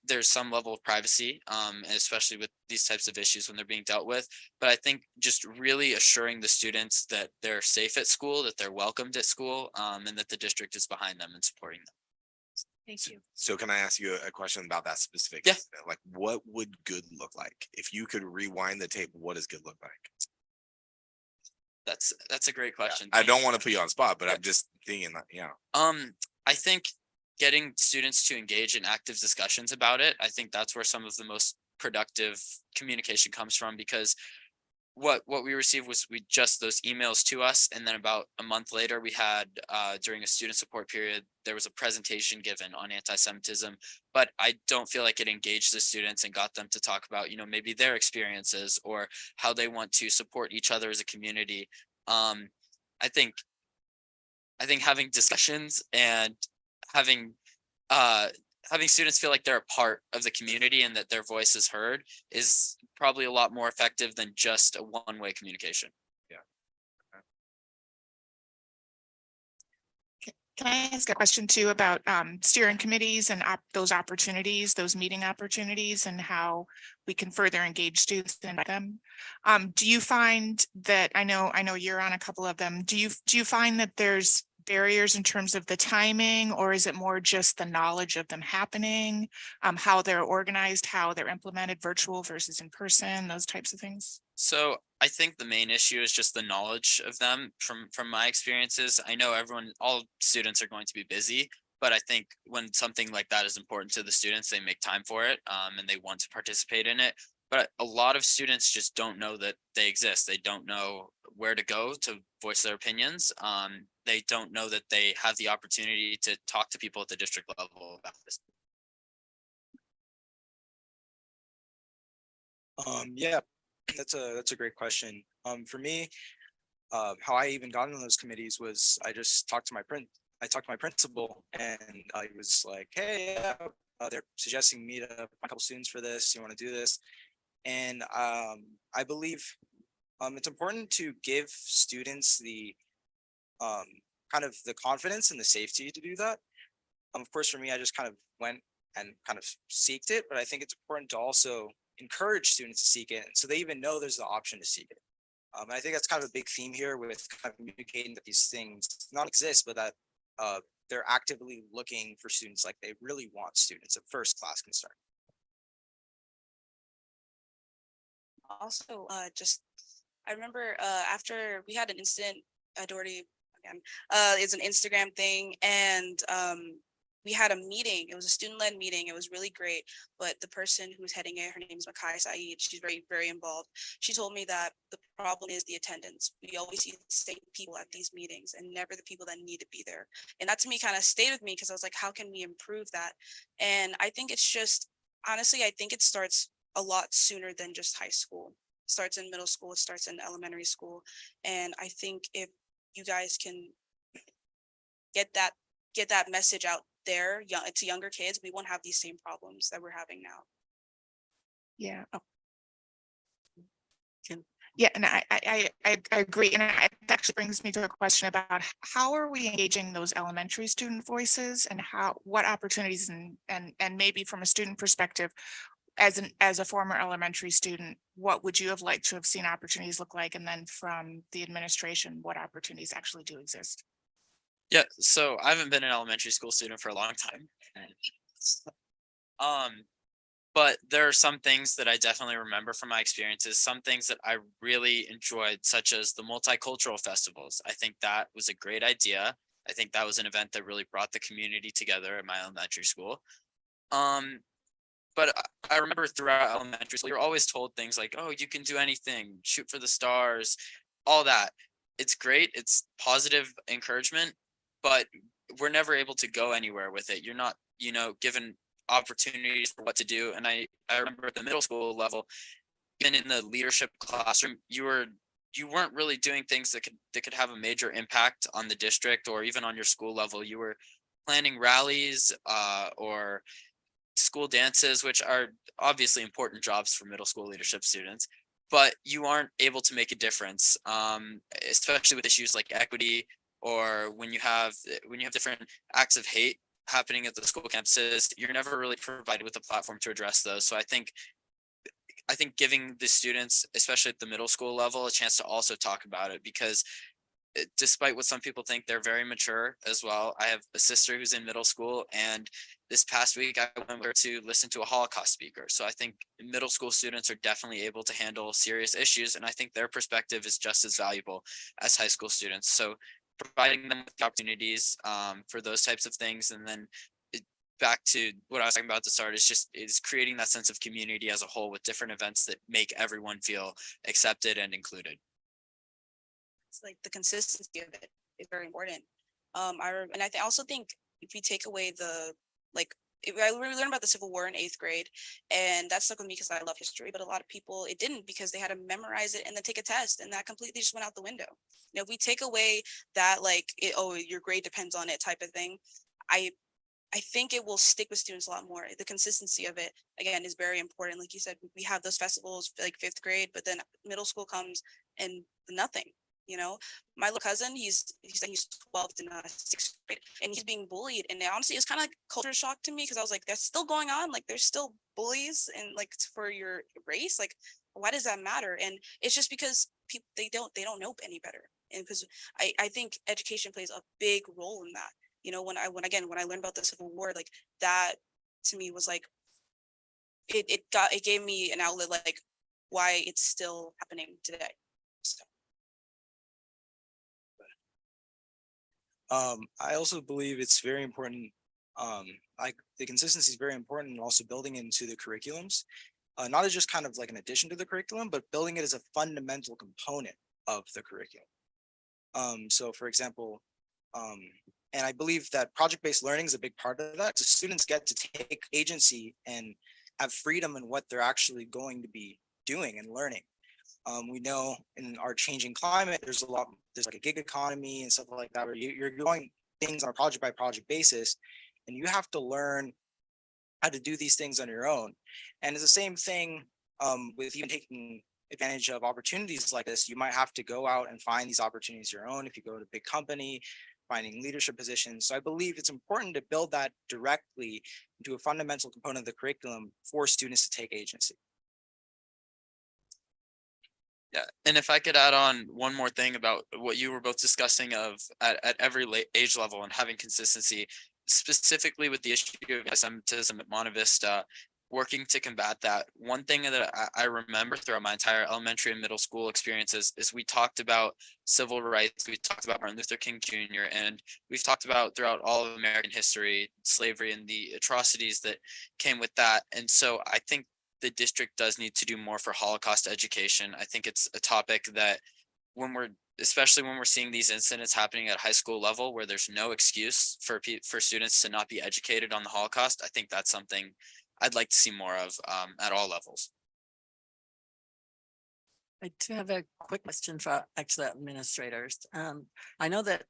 there's some level of privacy, especially with these types of issues when they're being dealt with. But I think just really assuring the students that they're safe at school, that they're welcomed at school, and that the district is behind them and supporting them. Thank you. So can I ask you a question about that specific? Yeah. incident? Like, what would good look like? If you could rewind the tape, what does good look like? That's a great question. I don't want to put you on spot, but I'm just thinking that, yeah. I think getting students to engage in active discussions about it, I think that's where some of the most productive communication comes from, because what we received was just those emails to us, and then about a month later we had during a student support period, there was a presentation given on anti-Semitism, but I don't feel like it engaged the students and got them to talk about, you know, maybe their experiences or how they want to support each other as a community. I think having discussions and having having students feel like they're a part of the community and that their voice is heard is probably a lot more effective than just a one-way communication. Can I ask a question too about steering committees and those opportunities, those meeting opportunities, and how we can further engage students and invite them? Do you find that, I know you're on a couple of them, do you find that there's barriers in terms of the timing, or is it more just the knowledge of them happening, how they're organized, how they're implemented, virtual versus in person, those types of things? So I think the main issue is just the knowledge of them from my experiences. I know all students are going to be busy, but I think when something like that is important to the students, they make time for it, and they want to participate in it. But a lot of students just don't know that they exist. They don't know where to go to voice their opinions. They don't know that they have the opportunity to talk to people at the district level about this. Yeah, that's a great question. For me, how I even got into those committees was I just talked to I talked to my principal, and he was like, "Hey, yeah, they're suggesting me to find a couple students for this. You want to do this?" And I believe it's important to give students the kind of the confidence and the safety to do that. Of course, for me, I just kind of went and kind of seeked it, but I think it's important to also encourage students to seek it, so they even know there's the option to seek it. And I think that's kind of a big theme here with kind of communicating that these things not exist, but that they're actively looking for students, like they really want students at first class can start. Also, I remember after we had an incident, Doherty again, it's an Instagram thing, and we had a meeting. It was a student-led meeting. It was really great. But the person who was heading it, her name is Makai Saeed. She's very, very involved. She told me that the problem is the attendance. We always see the same people at these meetings and never the people that need to be there. And that to me kind of stayed with me, because I was like, how can we improve that? And I think it's just, honestly, I think it starts a lot sooner than just high school. It starts in middle school. It starts in elementary school. And I think if you guys can get that message out there to younger kids, we won't have these same problems that we're having now. Yeah. Oh. Yeah, and I agree. And that actually brings me to a question about how are we engaging those elementary student voices, and what opportunities and maybe from a student perspective, as a former elementary student, what would you have liked to have seen opportunities look like? And then from the administration, what opportunities actually do exist? Yeah, so I haven't been an elementary school student for a long time. But there are some things that I definitely remember from my experiences, some things that I really enjoyed, such as the multicultural festivals. I think that was a great idea. I think that was an event that really brought the community together at my elementary school. But I remember throughout elementary school, you're always told things like, oh, you can do anything, shoot for the stars, all that. It's great. It's positive encouragement, but we're never able to go anywhere with it. You're not, given opportunities for what to do. And I remember at the middle school level, even in the leadership classroom, you weren't really doing things that could have a major impact on the district or even on your school level. You were planning rallies or school dances, which are obviously important jobs for middle school leadership students, but you aren't able to make a difference, especially with issues like equity, or when you have different acts of hate happening at the school campuses. You're never really provided with a platform to address those. So I think giving the students, especially at the middle school level, a chance to also talk about it, because despite what some people think, they're very mature as well. I have a sister who's in middle school, and this past week I went with her to listen to a Holocaust speaker. So I think middle school students are definitely able to handle serious issues, and I think their perspective is just as valuable as high school students. So providing them with the opportunities for those types of things, and then back to what I was talking about at the start, is creating that sense of community as a whole with different events that make everyone feel accepted and included. It's like the consistency of it is very important. And I also think if we take away I learned about the Civil War in 8th grade, and that stuck with me because I love history, but a lot of people, it didn't, because they had to memorize it and then take a test, and that completely just went out the window. If we take away that, your grade depends on it type of thing, I think it will stick with students a lot more. The consistency of it, again, is very important. Like you said, we have those festivals like 5th grade, but then middle school comes and nothing, you know? My little cousin, he's 12 in 6th grade, and he's being bullied. And honestly, it was kind of like culture shock to me, because I was like, that's still going on. Like, there's still bullies and like for your race. Like, why does that matter? And it's just because people, they don't know any better. And because I think education plays a big role in that. You know, when I learned about the Civil War, like that to me was like, it gave me an outlet, like why it's still happening today. So. I also believe it's very important. Like the consistency is very important, and also building into the curriculums, not as just kind of like an addition to the curriculum, but building it as a fundamental component of the curriculum. So for example, and I believe that project-based learning is a big part of that. So students get to take agency and have freedom in what they're actually going to be doing and learning. We know in our changing climate, there's like a gig economy and stuff like that, where you're doing things on a project by project basis, and you have to learn how to do these things on your own. And it's the same thing with even taking advantage of opportunities like this. You might have to go out and find these opportunities your own if you go to a big company, finding leadership positions. So I believe it's important to build that directly into a fundamental component of the curriculum for students to take agency. Yeah, and if I could add on one more thing about what you were both discussing of at every age level and having consistency, specifically with the issue of anti-Semitism at Monte Vista, working to combat that. One thing that I remember throughout my entire elementary and middle school experiences is we talked about civil rights, we talked about Martin Luther King Jr., and we've talked about throughout all of American history, slavery and the atrocities that came with that. And so I think the district does need to do more for Holocaust education. I think it's a topic that especially when we're seeing these incidents happening at high school level, where there's no excuse for students to not be educated on the Holocaust, I think that's something I'd like to see more of at all levels. I do have a quick question for actually administrators. I know that,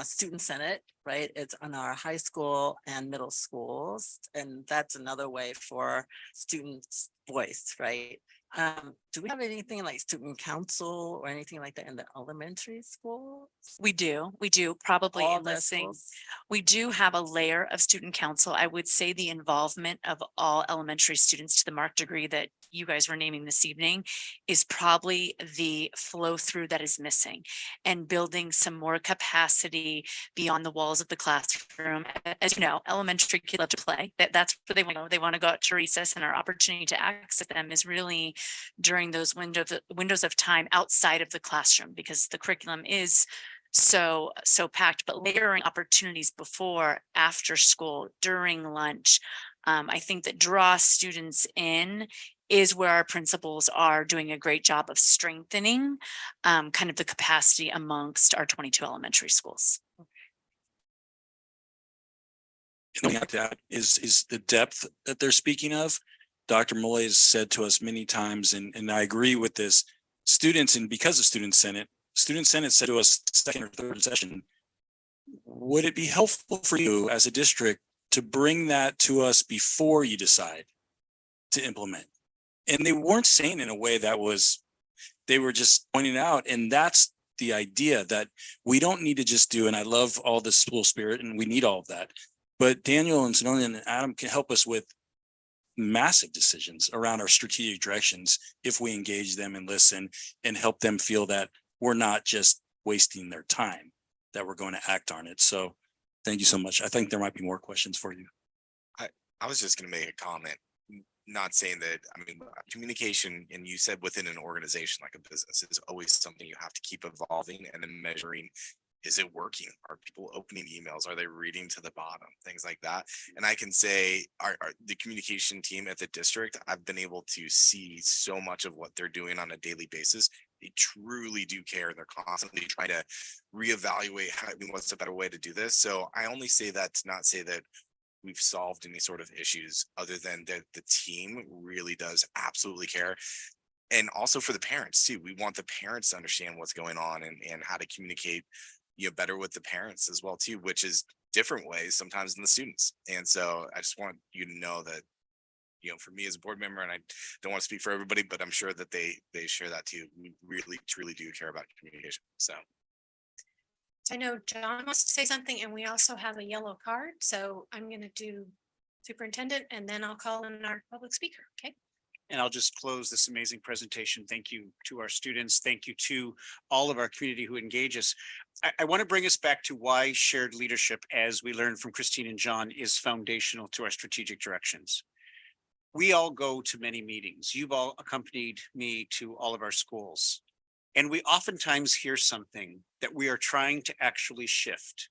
Student Senate, right? It's on our high school and middle schools, and that's another way for students' voice, right? Do we have anything like student council or anything like that in the elementary school? We do probably All in the listening. schools? We do have a layer of student council. I would say the involvement of all elementary students to the marked degree that you guys were naming this evening is probably the flow through that is missing, and building some more capacity beyond the walls of the classroom. As you know, elementary kids love to play. That's where they want to go. They want to go out to recess, and our opportunity to access them is really during those windows of time outside of the classroom, because the curriculum is so packed. But layering opportunities before, after school, during lunch, I think that draw students in is where our principals are doing a great job of strengthening kind of the capacity amongst our 22 elementary schools. And that is the depth that they're speaking of. Dr. Molay has said to us many times, and I agree with this, students, and because of Student Senate said to us second or third session, would it be helpful for you as a district to bring that to us before you decide to implement? And they weren't saying in a way that they were just pointing out, and that's the idea, that we don't need to just do, and I love all the school spirit and we need all of that, but Daniel and Sononia and Adam can help us with massive decisions around our strategic directions if we engage them and listen and help them feel that we're not just wasting their time, that we're going to act on it. So thank you so much. I think there might be more questions for you. I was just going to make a comment, not saying that, communication, and you said within an organization like a business, is always something you have to keep evolving and then measuring. Is it working? Are people opening emails? Are they reading to the bottom? Things like that. And I can say the communication team at the district, I've been able to see so much of what they're doing on a daily basis. They truly do care. They're constantly trying to reevaluate what's a better way to do this. So I only say that to not say that we've solved any sort of issues, other than that the team really does absolutely care. And also for the parents too. We want the parents to understand what's going on and how to communicate better with the parents as well too, which is different ways sometimes than the students. And so I just want you to know that, you know, for me as a board member, and I don't want to speak for everybody, but I'm sure that they share that too. We really, truly do care about communication. So. I know John wants to say something and we also have a yellow card. So I'm going to do superintendent and then I'll call in our public speaker. Okay. And I'll just close this amazing presentation. Thank you to our students. Thank you to all of our community who engage us. I want to bring us back to why shared leadership, as we learned from Christine and John, is foundational to our strategic directions. We all go to many meetings. You've all accompanied me to all of our schools. And we oftentimes hear something that we are trying to actually shift.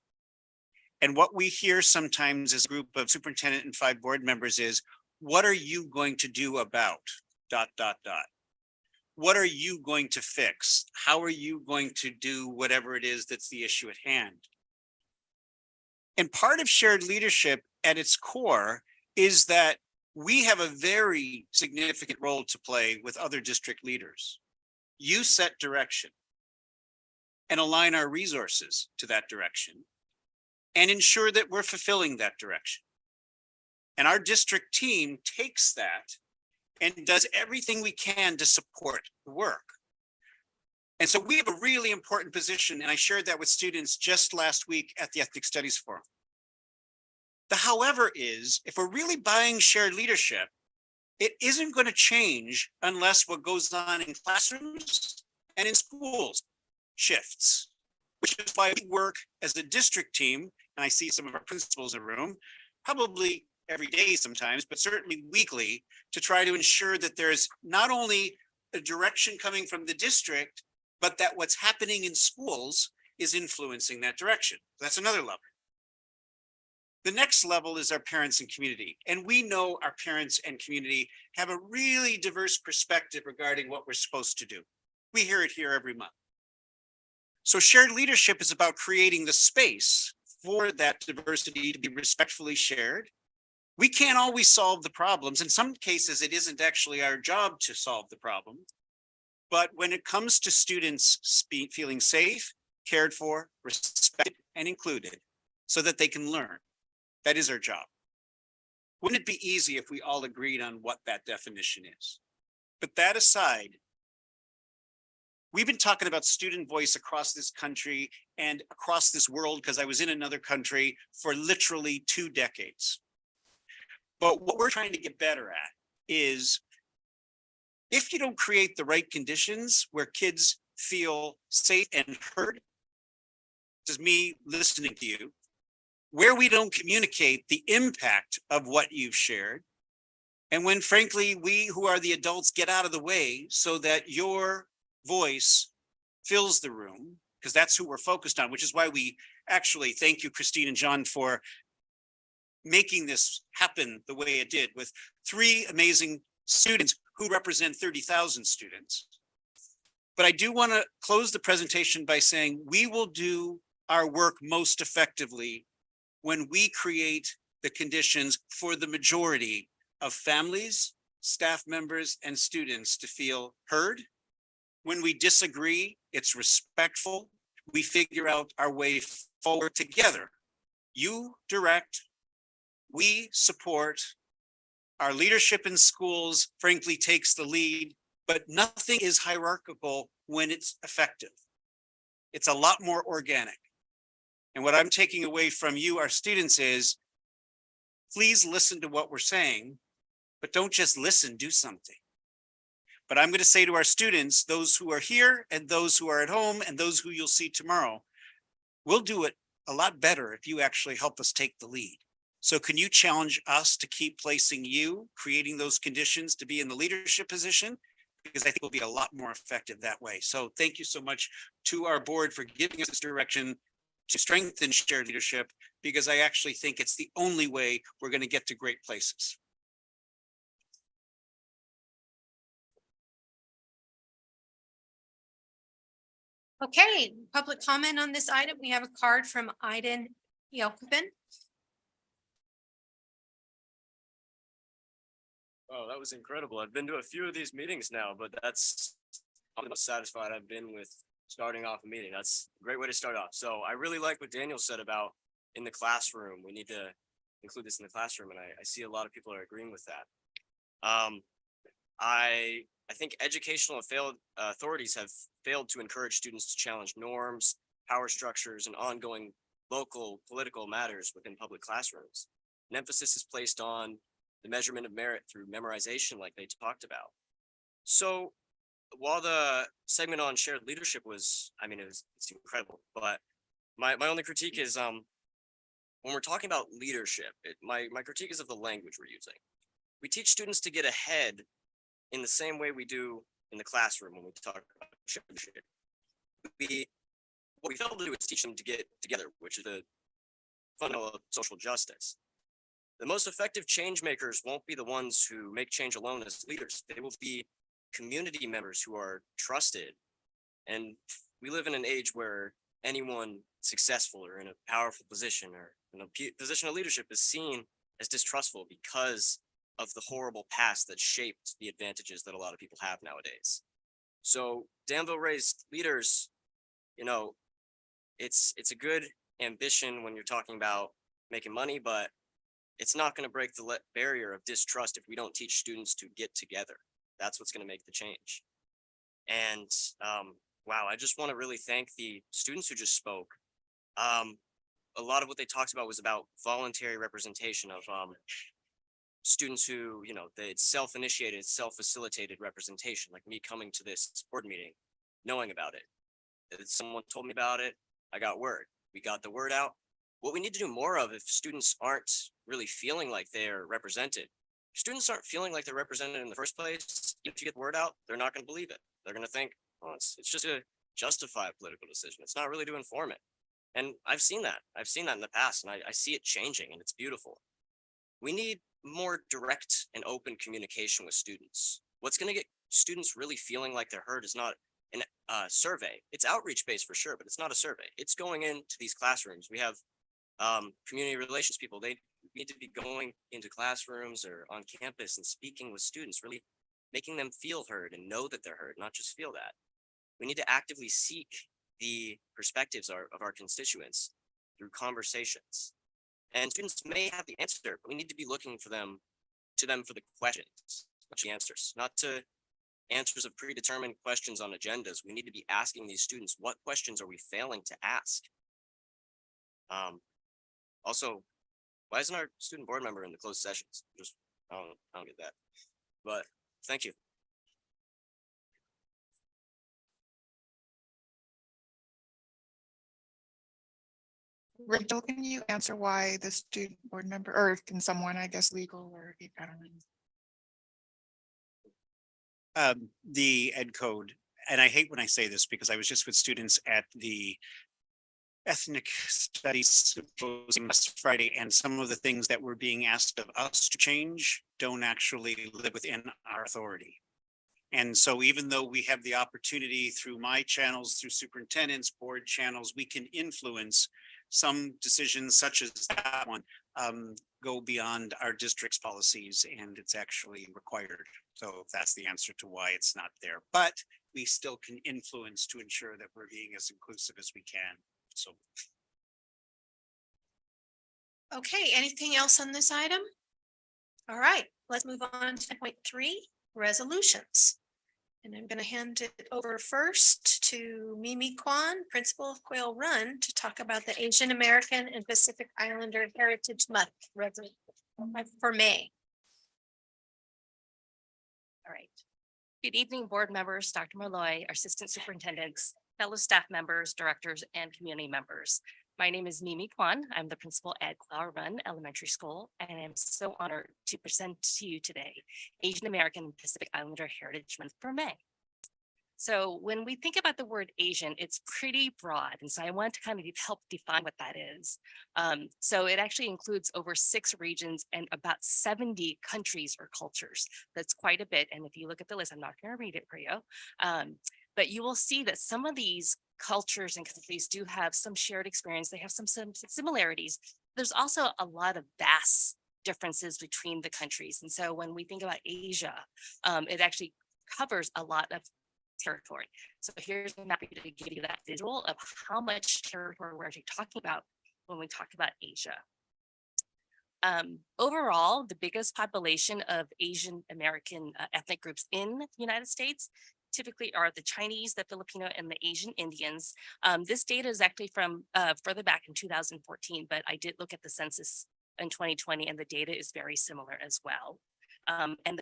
And what we hear sometimes as a group of superintendent and 5 board members is, what are you going to do about ... What are you going to fix? How are you going to do whatever it is that's the issue at hand? And part of shared leadership at its core is that we have a very significant role to play with other district leaders. You set direction and align our resources to that direction and ensure that we're fulfilling that direction. And our district team takes that and does everything we can to support the work. And so we have a really important position, and I shared that with students just last week at the Ethnic Studies Forum. The however is, if we're really buying shared leadership, it isn't going to change unless what goes on in classrooms and in schools shifts, which is why we work as a district team, and I see some of our principals in the room, probably every day sometimes, but certainly weekly, to try to ensure that there's not only a direction coming from the district, but that what's happening in schools is influencing that direction. That's another level. The next level is our parents and community. And we know our parents and community have a really diverse perspective regarding what we're supposed to do. We hear it here every month. So shared leadership is about creating the space for that diversity to be respectfully shared. We can't always solve the problems. In some cases, it isn't actually our job to solve the problem. But when it comes to students feeling safe, cared for, respected, and included so that they can learn, that is our job. Wouldn't it be easy if we all agreed on what that definition is? But that aside, we've been talking about student voice across this country and across this world, because I was in another country for literally 2 decades. But what we're trying to get better at is, if you don't create the right conditions where kids feel safe and heard, this is me listening to you, where we don't communicate the impact of what you've shared, and when frankly, we who are the adults get out of the way so that your voice fills the room, because that's who we're focused on, which is why we actually thank you, Christine and John, for making this happen the way it did, with 3 amazing students who represent 30,000 students. But I do want to close the presentation by saying we will do our work most effectively when we create the conditions for the majority of families, staff members, and students to feel heard. When we disagree, it's respectful. We figure out our way forward together. You direct, we support. Our leadership in schools, frankly, takes the lead, but nothing is hierarchical when it's effective. It's a lot more organic. And what I'm taking away from you, our students, is please listen to what we're saying, but don't just listen, do something. But I'm going to say to our students, those who are here and those who are at home and those who you'll see tomorrow, we'll do it a lot better if you actually help us take the lead. So can you challenge us to keep placing you, creating those conditions to be in the leadership position? Because I think we'll be a lot more effective that way. So thank you so much to our board for giving us this direction to strengthen shared leadership, because I actually think it's the only way we're going to get to great places. Okay, public comment on this item. We have a card from Aiden Yelkubin. Oh, that was incredible. I've been to a few of these meetings now, but that's the most satisfied I've been with starting off a meeting. That's a great way to start off. So I really like what Daniel said about in the classroom. We need to include this in the classroom, and I see a lot of people are agreeing with that. I think educational authorities have failed to encourage students to challenge norms, power structures, and ongoing local political matters within public classrooms. An emphasis is placed on the measurement of merit through memorization, like they talked about. So while the segment on shared leadership was, I mean, it's incredible, but my only critique is when we're talking about leadership, my critique is of the language we're using. We teach students to get ahead in the same way we do in the classroom when we talk about shared leadership. What we fail to do is teach them to get together, which is the fundamental of social justice. The most effective change makers won't be the ones who make change alone as leaders. They will be community members who are trusted. And we live in an age where anyone successful or in a powerful position or in a position of leadership is seen as distrustful because of the horrible past that shaped the advantages that a lot of people have nowadays. So Danville raised leaders, you know, it's a good ambition when you're talking about making money, but it's not going to break the barrier of distrust if we don't teach students to get together. That's what's going to make the change. And wow, I just want to really thank the students who just spoke. A lot of what they talked about was about voluntary representation of students who, you know, it's self-initiated, self-facilitated representation, like me coming to this board meeting, knowing about it. Someone told me about it, I got word. We got the word out. What we need to do more of if students aren't really feeling like they're represented, if students aren't feeling like they're represented in the first place, if you get the word out, they're not going to believe it. They're going to think, oh, it's just to justify a political decision. It's not really to inform it. And I've seen that. I've seen that in the past, and I see it changing, and it's beautiful. We need more direct and open communication with students. What's going to get students really feeling like they're heard is not a survey. It's outreach based for sure, but it's not a survey. It's going into these classrooms. We have community relations people. They need to be going into classrooms or on campus and speaking with students, really making them feel heard and know that they're heard, not just feel that. We need to actively seek the perspectives of our constituents through conversations. And students may have the answer, but we need to be looking for them for the questions, not the answers, not to answers of predetermined questions on agendas. We need to be asking these students, what questions are we failing to ask? Also, why isn't our student board member in the closed sessions? I don't get that, but thank you. Rachel, can you answer why the student board member, or can someone, I guess, legal or I don't know. The ed code, and I hate when I say this because I was just with students at the ethnic studies symposium last Friday, and some of the things that were being asked of us to change don't actually live within our authority. And so even though we have the opportunity through my channels, through superintendent's board channels, we can influence some decisions such as that one go beyond our district's policies, and it's actually required. So that's the answer to why it's not there, but we still can influence to ensure that we're being as inclusive as we can. So. Okay, anything else on this item? All right, let's move on to 10.3, resolutions. And I'm going to hand it over first to Mimi Kwan, Principal of Quail Run, to talk about the Asian American and Pacific Islander Heritage Month resolution for May. All right. Good evening, board members, Dr. Malloy, our assistant superintendents, fellow staff members, directors, and community members. My name is Mimi Kwan. I'm the principal at Quail Run Elementary School, and I'm so honored to present to you today Asian American and Pacific Islander Heritage Month for May. So when we think about the word Asian, it's pretty broad. And so I want to kind of help define what that is. So it actually includes over 6 regions and about 70 countries or cultures. That's quite a bit. And if you look at the list, I'm not going to read it for you. But you will see that some of these cultures and countries do have some shared experience. They have some similarities. There's also a lot of vast differences between the countries. And so when we think about Asia, it actually covers a lot of territory. So here's a map to give you that visual of how much territory we're actually talking about when we talk about Asia. Overall, the biggest population of Asian American ethnic groups in the United States typically are the Chinese, the Filipino, and the Asian Indians. This data is actually from further back in 2014, but I did look at the census in 2020, and the data is very similar as well. And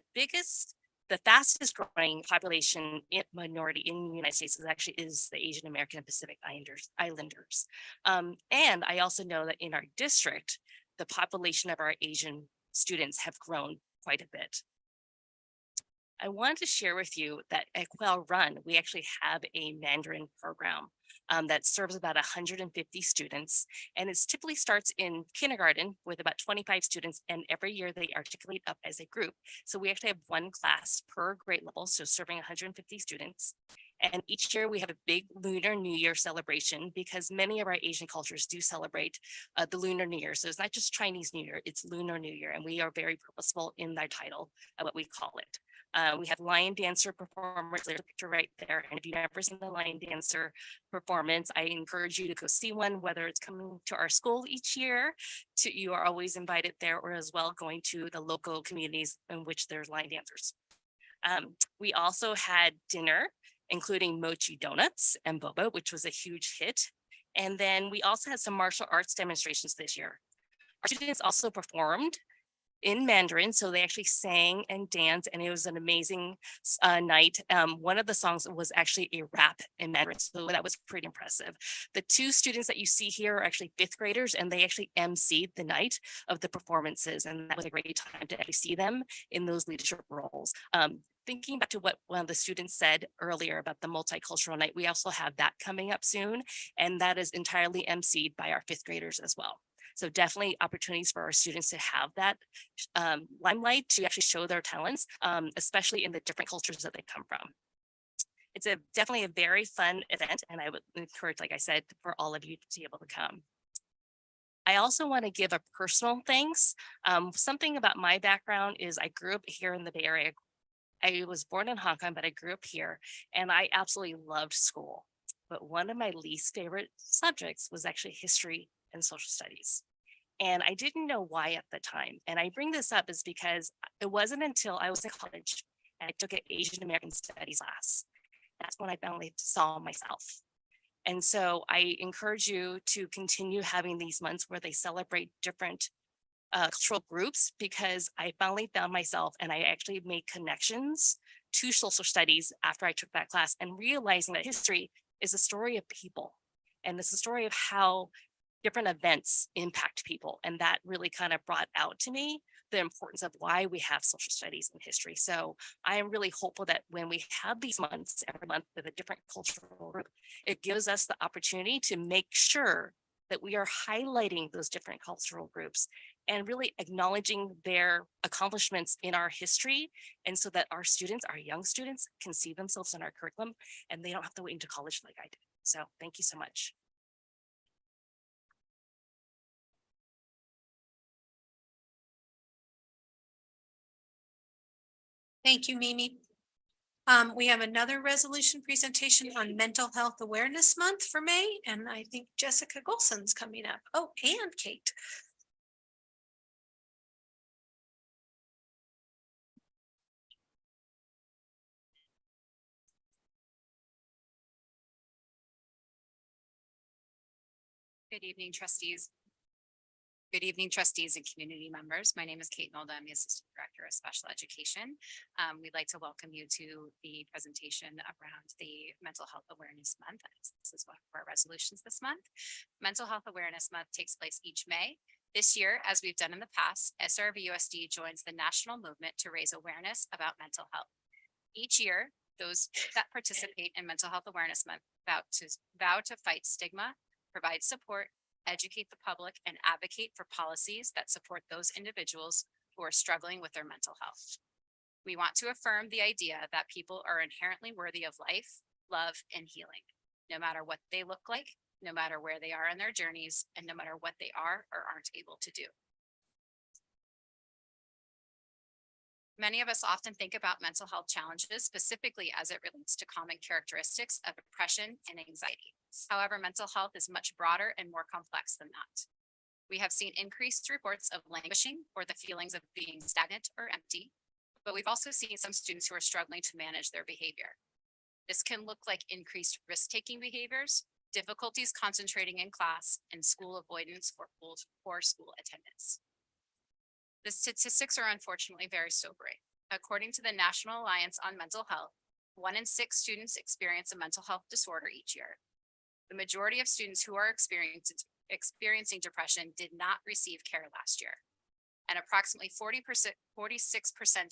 the fastest growing population minority in the United States is the Asian American and Pacific Islanders. And I also know that in our district, the population of our Asian students have grown quite a bit. I wanted to share with you that at Quail Run, we actually have a Mandarin program that serves about 150 students. And it typically starts in kindergarten with about 25 students. And every year they articulate up as a group. So we actually have one class per grade level, so serving 150 students. And each year we have a big Lunar New Year celebration because many of our Asian cultures do celebrate the Lunar New Year. So it's not just Chinese New Year, it's Lunar New Year. And we are very purposeful in our title of what we call it. We have lion dancer performers. There's a picture right there. And if you've never seen the lion dancer performance, I encourage you to go see one, whether it's coming to our school each year, you are always invited there, or as well going to the local communities in which there's lion dancers. We also had dinner, including mochi donuts and boba, which was a huge hit. And then we also had some martial arts demonstrations this year. Our students also performed in Mandarin, so they actually sang and danced, and it was an amazing night. One of the songs was actually a rap in Mandarin, so that was pretty impressive. The two students that you see here are actually fifth graders, and they actually emceed the night of the performances, and that was a great time to actually see them in those leadership roles. Thinking back to what one of the students said earlier about the multicultural night, we also have that coming up soon, and that is entirely emceed by our fifth graders as well. So definitely opportunities for our students to have that limelight to actually show their talents, especially in the different cultures that they come from. It's definitely a very fun event, and I would encourage, like I said, for all of you to be able to come. I also want to give a personal thanks. Something about my background is I grew up here in the Bay Area. I was born in Hong Kong, but I grew up here, and I absolutely loved school. But one of my least favorite subjects was actually history and social studies. And I didn't know why at the time. And I bring this up is because it wasn't until I was in college and I took an Asian American studies class. That's when I finally saw myself. And so I encourage you to continue having these months where they celebrate different cultural groups, because I finally found myself and I actually made connections to social studies after I took that class, and realizing that history is a story of people. And it's a story of how different events impact people. And that really kind of brought out to me the importance of why we have social studies and history. So I am really hopeful that when we have these months every month with a different cultural group, it gives us the opportunity to make sure that we are highlighting those different cultural groups and really acknowledging their accomplishments in our history. And so that our students, our young students, can see themselves in our curriculum and they don't have to wait into college like I did. So thank you so much. Thank you, Mimi. We have another resolution presentation on Mental Health Awareness Month for May, and I think Jessica Golson's coming up. Oh, and Kate. Good evening, trustees. Good evening, trustees and community members. My name is Kate Nolda. I'm the Assistant Director of Special Education. We'd like to welcome you to the presentation around the Mental Health Awareness Month. This is one of our resolutions this month. Mental Health Awareness Month takes place each May. This year, as we've done in the past, SRVUSD joins the national movement to raise awareness about mental health. Each year, those that participate in Mental Health Awareness Month vow to fight stigma, provide support, educate the public, and advocate for policies that support those individuals who are struggling with their mental health. We want to affirm the idea that people are inherently worthy of life, love, and healing, no matter what they look like, no matter where they are in their journeys, and no matter what they are or aren't able to do. Many of us often think about mental health challenges specifically as it relates to common characteristics of depression and anxiety. However, mental health is much broader and more complex than that. We have seen increased reports of languishing or the feelings of being stagnant or empty, but we've also seen some students who are struggling to manage their behavior. This can look like increased risk-taking behaviors, difficulties concentrating in class, and school avoidance or poor school attendance. The statistics are unfortunately very sobering. According to the National Alliance on Mental Health, 1 in 6 students experience a mental health disorder each year. The majority of students who are experiencing depression did not receive care last year. And approximately 46%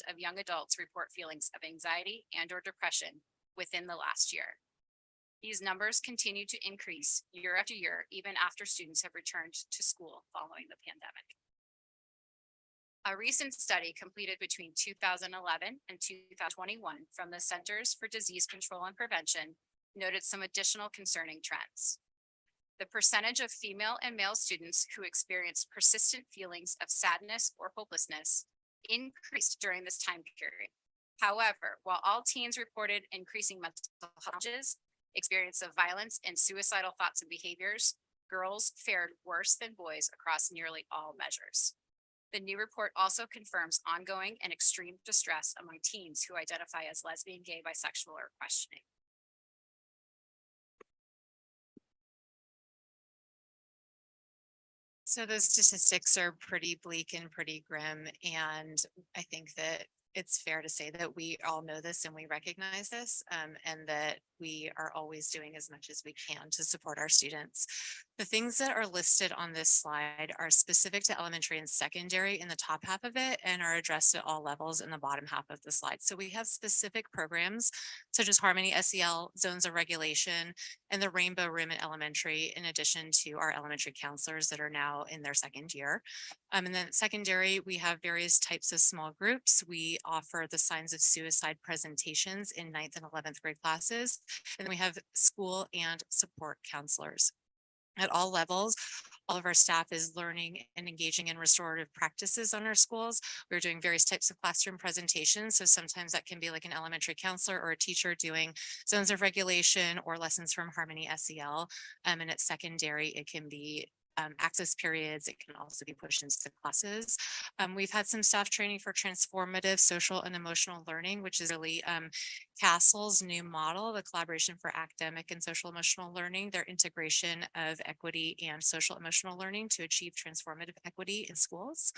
of young adults report feelings of anxiety and/or depression within the last year. These numbers continue to increase year after year, even after students have returned to school following the pandemic. A recent study completed between 2011 and 2021 from the Centers for Disease Control and Prevention noted some additional concerning trends. The percentage of female and male students who experienced persistent feelings of sadness or hopelessness increased during this time period. However, while all teens reported increasing mental health challenges, experience of violence and suicidal thoughts and behaviors, girls fared worse than boys across nearly all measures. The new report also confirms ongoing and extreme distress among teens who identify as lesbian, gay, bisexual, or questioning. So those statistics are pretty bleak and pretty grim. And I think that it's fair to say that we all know this and we recognize this, and that we are always doing as much as we can to support our students. The things that are listed on this slide are specific to elementary and secondary in the top half of it and are addressed at all levels in the bottom half of the slide. So we have specific programs such as Harmony SEL, Zones of Regulation, and the Rainbow Room in elementary, in addition to our elementary counselors that are now in their second year. And then secondary, we have various types of small groups. We offer the signs of suicide presentations in 9th and 11th grade classes. And then we have school and support counselors. At all levels, all of our staff is learning and engaging in restorative practices on our schools. We're doing various types of classroom presentations. So sometimes that can be like an elementary counselor or a teacher doing zones of regulation or lessons from Harmony SEL. And at secondary, it can be access periods. It can also be pushed into the classes. We've had some staff training for transformative social and emotional learning, which is really CASTLE's new model, the collaboration for academic and social emotional learning, their integration of equity and social emotional learning to achieve transformative equity in schools.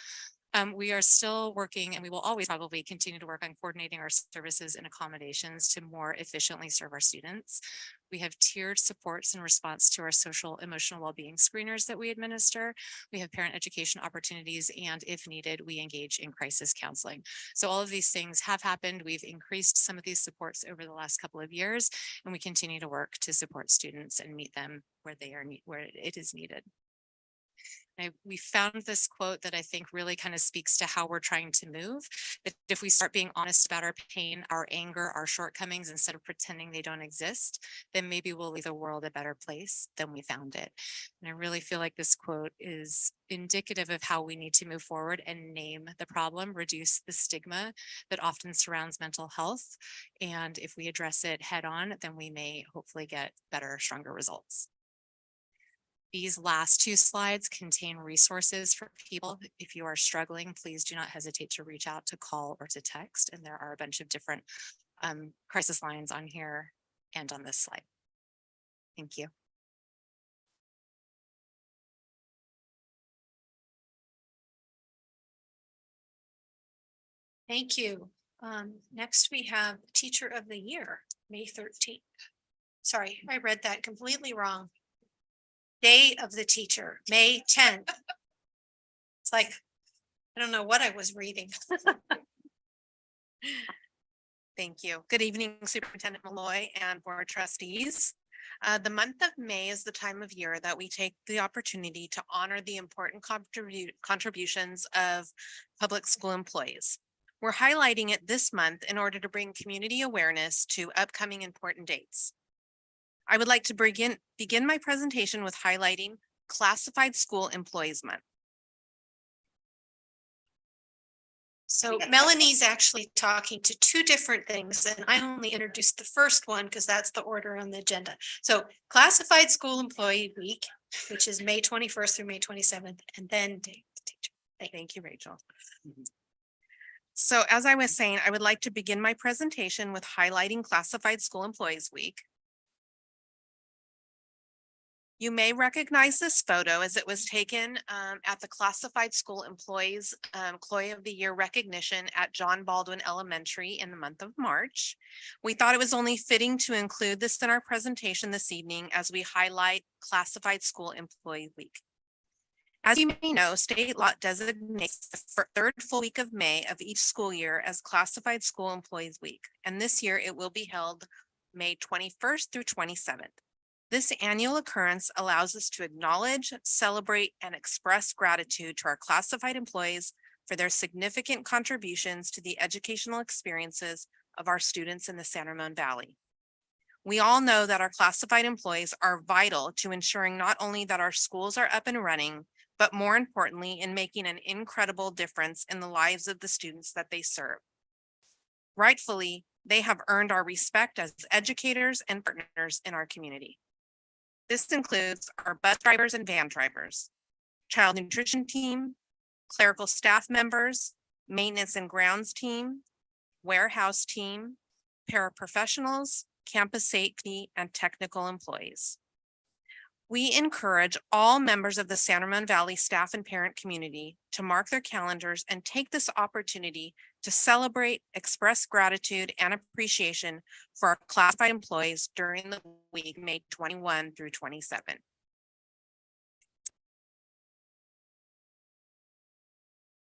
We are still working, and we will always probably continue to work on coordinating our services and accommodations to more efficiently serve our students. We have tiered supports in response to our social emotional well-being screeners that we administer. We have parent education opportunities, and if needed, we engage in crisis counseling. So all of these things have happened. We've increased some of these supports over the last couple of years, and we continue to work to support students and meet them where they are, where it is needed. We found this quote that I think really kind of speaks to how we're trying to move. That if we start being honest about our pain, our anger, our shortcomings, instead of pretending they don't exist, then maybe we'll leave the world a better place than we found it. And I really feel like this quote is indicative of how we need to move forward and name the problem, reduce the stigma that often surrounds mental health. And if we address it head on, then we may hopefully get better, stronger results. These last 2 slides contain resources for people. If you are struggling, please do not hesitate to reach out, to call, or to text. And there are a bunch of different crisis lines on here and on this slide. Thank you. Thank you. Next, we have Teacher of the Year, May 13th. Sorry, I read that completely wrong. Day of the Teacher, May 10th. It's like, I don't know what I was reading. Thank you. Good evening, Superintendent Malloy and Board Trustees. The month of May is the time of year that we take the opportunity to honor the important contributions of public school employees. We're highlighting it this month in order to bring community awareness to upcoming important dates. I would like to begin my presentation with highlighting Classified School Employees Month. So Melanie's actually talking to two different things, and I only introduced the first one because that's the order on the agenda. So Classified School Employee Week, which is May 21st through May 27th, and then Day of the Teacher. Thank you, Rachel. So as I was saying, I would like to begin my presentation with highlighting Classified School Employees Week. You may recognize this photo as it was taken at the Classified School Employees Employee of the Year recognition at John Baldwin Elementary in the month of March. We thought it was only fitting to include this in our presentation this evening as we highlight Classified School Employee Week. As you may know, state law designates the third full week of May of each school year as Classified School Employees Week, and this year it will be held May 21st through 27th. This annual occurrence allows us to acknowledge, celebrate, and express gratitude to our classified employees for their significant contributions to the educational experiences of our students in the San Ramon Valley. We all know that our classified employees are vital to ensuring not only that our schools are up and running, but more importantly, in making an incredible difference in the lives of the students that they serve. Rightfully, they have earned our respect as educators and partners in our community. This includes our bus drivers and van drivers, child nutrition team, clerical staff members, maintenance and grounds team, warehouse team, paraprofessionals, campus safety, and technical employees. We encourage all members of the San Ramon Valley staff and parent community to mark their calendars and take this opportunity to celebrate, express gratitude and appreciation for our classified employees during the week, May 21 through 27.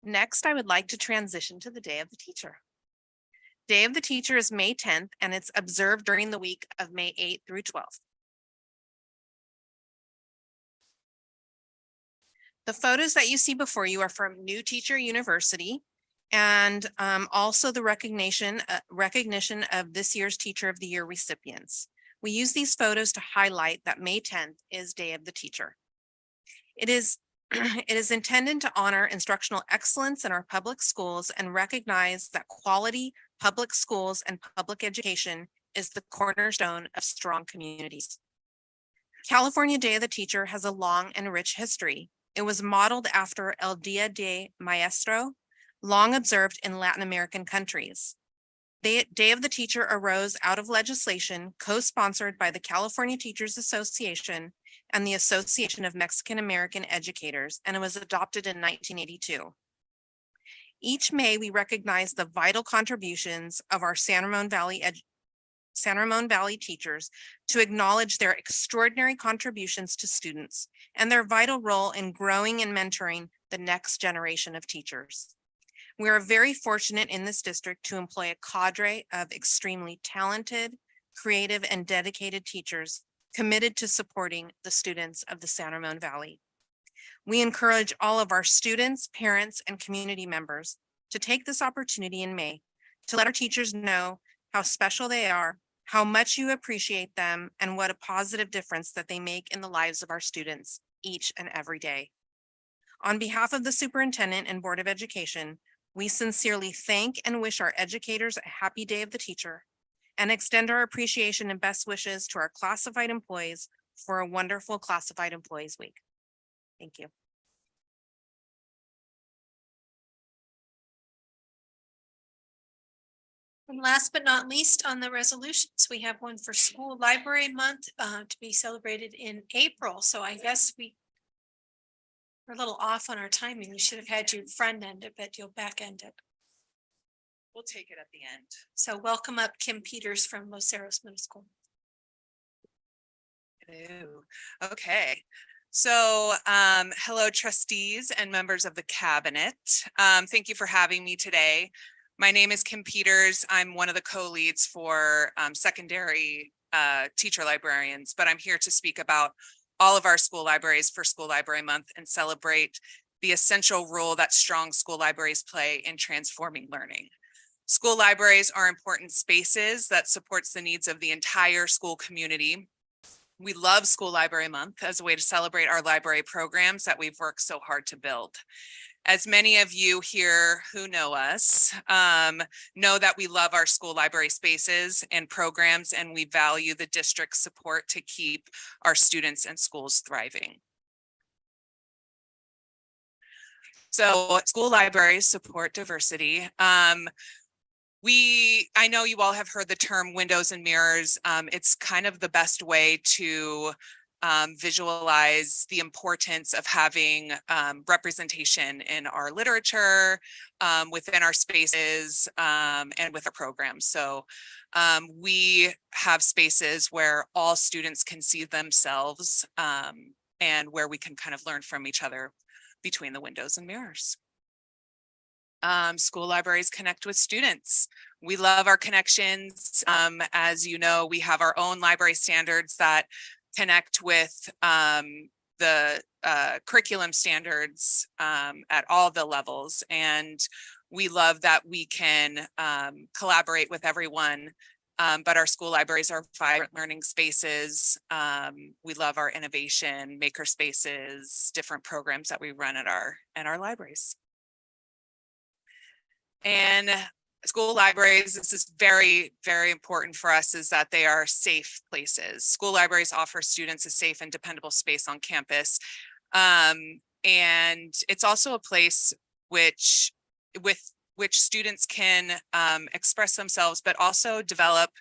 Next, I would like to transition to the Day of the Teacher. Day of the Teacher is May 10th, and it's observed during the week of May 8th through 12th. The photos that you see before you are from New Teacher University and also the recognition of this year's Teacher of the Year recipients. We use these photos to highlight that May 10th is Day of the Teacher. It is intended to honor instructional excellence in our public schools and recognize that quality public schools and public education is the cornerstone of strong communities. California Day of the Teacher has a long and rich history. It was modeled after El Día de Maestro, long observed in Latin American countries. The Day of the Teacher arose out of legislation co-sponsored by the California Teachers Association and the Association of Mexican American Educators, and it was adopted in 1982. Each May, we recognize the vital contributions of our San Ramon Valley teachers to acknowledge their extraordinary contributions to students and their vital role in growing and mentoring the next generation of teachers. We are very fortunate in this district to employ a cadre of extremely talented, creative, and dedicated teachers committed to supporting the students of the San Ramon Valley. We encourage all of our students, parents, and community members to take this opportunity in May to let our teachers know how special they are, how much you appreciate them, and what a positive difference that they make in the lives of our students each and every day. On behalf of the Superintendent and Board of Education, we sincerely thank and wish our educators a happy Day of the Teacher and extend our appreciation and best wishes to our classified employees for a wonderful Classified Employees Week. Thank you. And last but not least, on the resolutions, we have one for School Library Month to be celebrated in April. So I guess we're a little off on our timing. We should have had you front end it, but you'll back end it. We'll take it at the end. So welcome up Kim Peters from Los Cerros Middle School. Hello. Okay. So hello, trustees and members of the cabinet. Thank you for having me today. My name is Kim Peters. I'm one of the co-leads for secondary teacher librarians, but I'm here to speak about all of our school libraries for School Library Month and celebrate the essential role that strong school libraries play in transforming learning. School libraries are important spaces that supports the needs of the entire school community. We love School Library Month as a way to celebrate our library programs that we've worked so hard to build. As many of you here who know us know that we love our school library spaces and programs, and we value the district's support to keep our students and schools thriving. So school libraries support diversity. I know you all have heard the term windows and mirrors. It's kind of the best way to visualize the importance of having representation in our literature, within our spaces, and with our programs. So we have spaces where all students can see themselves, and where we can kind of learn from each other between the windows and mirrors. School libraries connect with students. We love our connections. As you know, we have our own library standards that connect with the curriculum standards at all the levels. And we love that we can collaborate with everyone. But our school libraries are vibrant learning spaces. We love our innovation maker spaces, different programs that we run at our libraries. And school libraries, this is very, very important for us, is that they are safe places. School libraries offer students a safe and dependable space on campus. And it's also a place with which students can express themselves, but also develop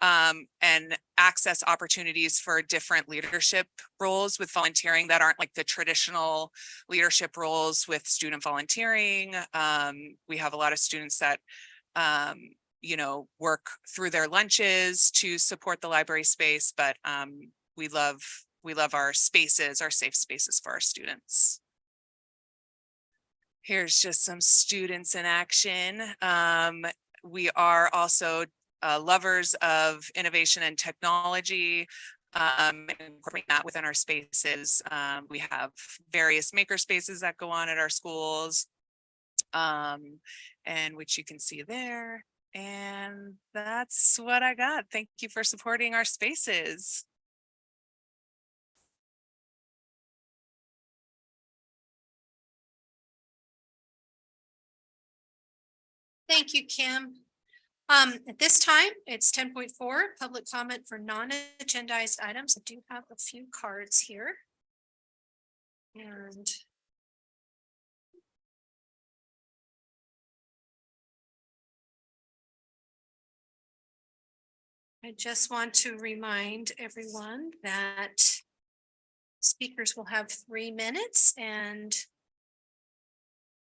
and access opportunities for different leadership roles with volunteering that aren't like the traditional leadership roles with student volunteering. We have a lot of students that work through their lunches to support the library space, but we love our spaces, our safe spaces for our students. Here's just some students in action. We are also lovers of innovation and technology, incorporating that within our spaces. We have various maker spaces that go on at our schools, and which you can see there. And that's what I got. Thank you for supporting our spaces. Thank you, Kim. At this time, it's 10.4, public comment for non-agendized items. I do have a few cards here. And I just want to remind everyone that speakers will have 3 minutes, and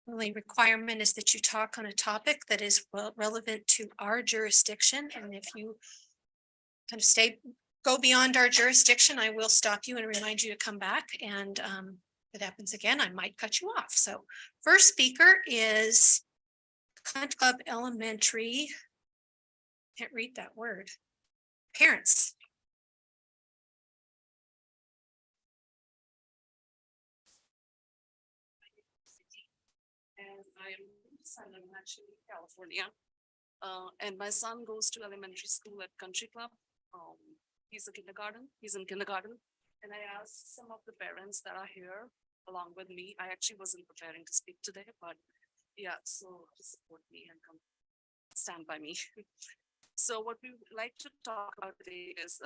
the only requirement is that you talk on a topic that is relevant to our jurisdiction. And if you kind of go beyond our jurisdiction, I will stop you and remind you to come back. And if it happens again, I might cut you off. So first speaker is Country Club Elementary. Can't read that word. Parents. And I'm actually in California. And my son goes to elementary school at Country Club. He's in kindergarten. And I asked some of the parents that are here along with me. I actually wasn't preparing to speak today, but yeah, so just support me and come stand by me. So what we would like to talk about today is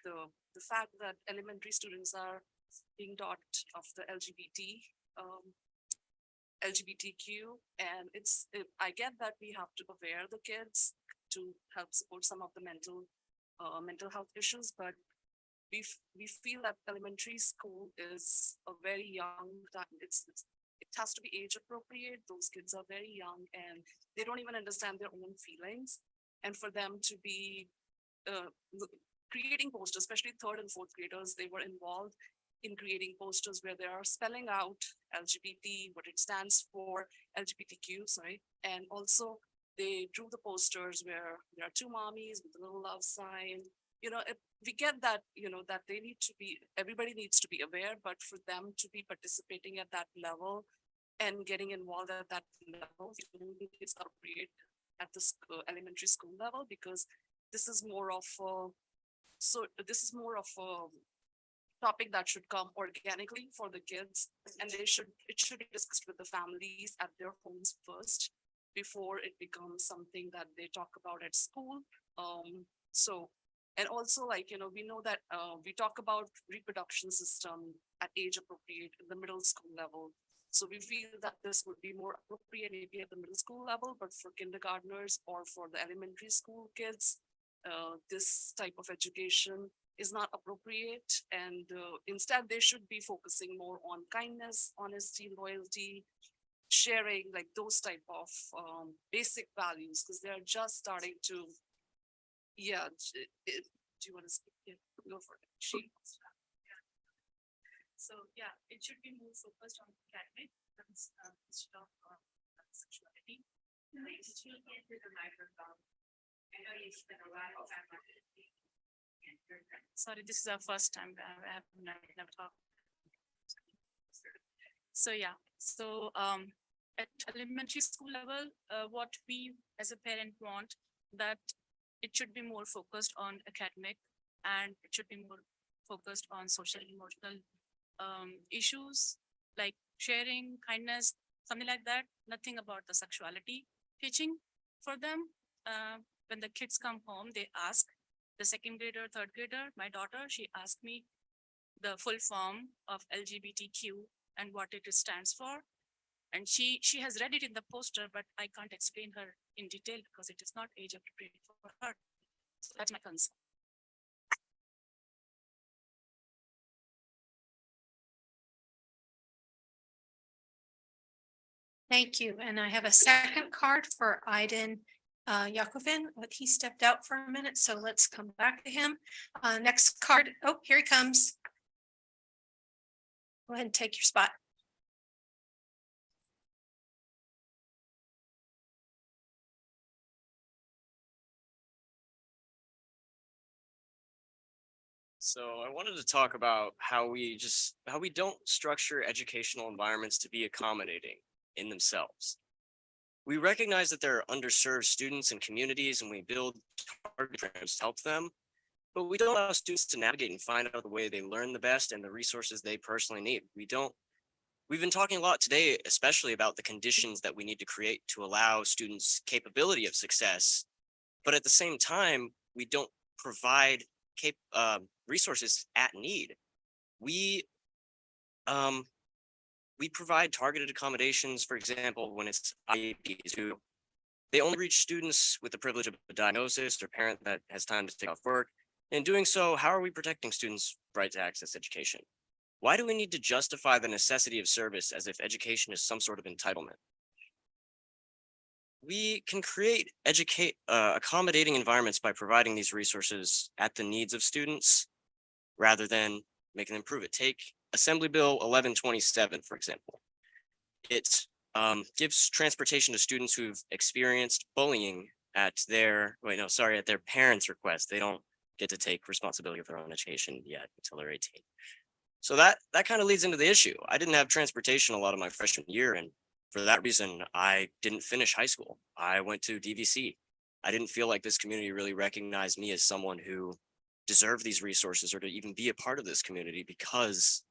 the fact that elementary students are being taught of the LGBTQ, and I get that we have to aware the kids to help support some of the mental health issues, but we feel that elementary school is a very young time. It has to be age appropriate. Those kids are very young and they don't even understand their own feelings. And for them to be creating posters, especially 3rd and 4th graders, they were involved in creating posters where they are spelling out LGBT, what it stands for, LGBTQ, sorry. And also they drew the posters where there are 2 mommies with a little love sign. We get that, that everybody needs to be aware, but for them to be participating at that level and getting involved at that level, it's appropriate at the elementary school level, because this is more of a topic that should come organically for the kids, and it should be discussed with the families at their homes first before it becomes something that they talk about at school. So, and also, like, we know that we talk about reproduction system at age appropriate in the middle school level. So we feel that this would be more appropriate maybe at the middle school level, but for kindergartners or for the elementary school kids, this type of education is not appropriate. And instead, they should be focusing more on kindness, honesty, loyalty, sharing, like those type of basic values, because they're just starting to, yeah. Do you want to speak? Yeah, go for it. So yeah, it should be more focused on academic instead of sexuality. Sorry, this is our first time. I have never talked. So yeah, so at elementary school level, what we as a parent want that it should be more focused on academic, and it should be more focused on social emotional issues like sharing, kindness, something like that. Nothing about the sexuality teaching for them. When the kids come home, they ask the second grader, third grader, my daughter, she asked me the full form of LGBTQ and what it stands for. And she has read it in the poster, but I can't explain her in detail because it is not age appropriate for her. So that's my concern. Thank you. And I have a second card for Aiden Yakovin, but he stepped out for a minute, so let's come back to him. Next card. Oh, here he comes. Go ahead and take your spot. So I wanted to talk about how we don't structure educational environments to be accommodating in themselves. We recognize that there are underserved students and communities, and we build target programs to help them, but we don't allow students to navigate and find out the way they learn the best and the resources they personally need. We've been talking a lot today, especially about the conditions that we need to create to allow students capability of success, but at the same time, we don't provide resources at need. We provide targeted accommodations, for example, when it's IEPs, they only reach students with the privilege of a diagnosis or parent that has time to take off work. In doing so, how are we protecting students' right to access education? Why do we need to justify the necessity of service as if education is some sort of entitlement? We can create accommodating environments by providing these resources at the needs of students rather than making them prove it. Take Assembly Bill 1127, for example. It gives transportation to students who've experienced bullying at their parents' request. They don't get to take responsibility for their own education yet until they're 18. So that kind of leads into the issue. I didn't have transportation a lot of my freshman year, and for that reason, I didn't finish high school. I went to DVC. I didn't feel like this community really recognized me as someone who deserved these resources or to even be a part of this community because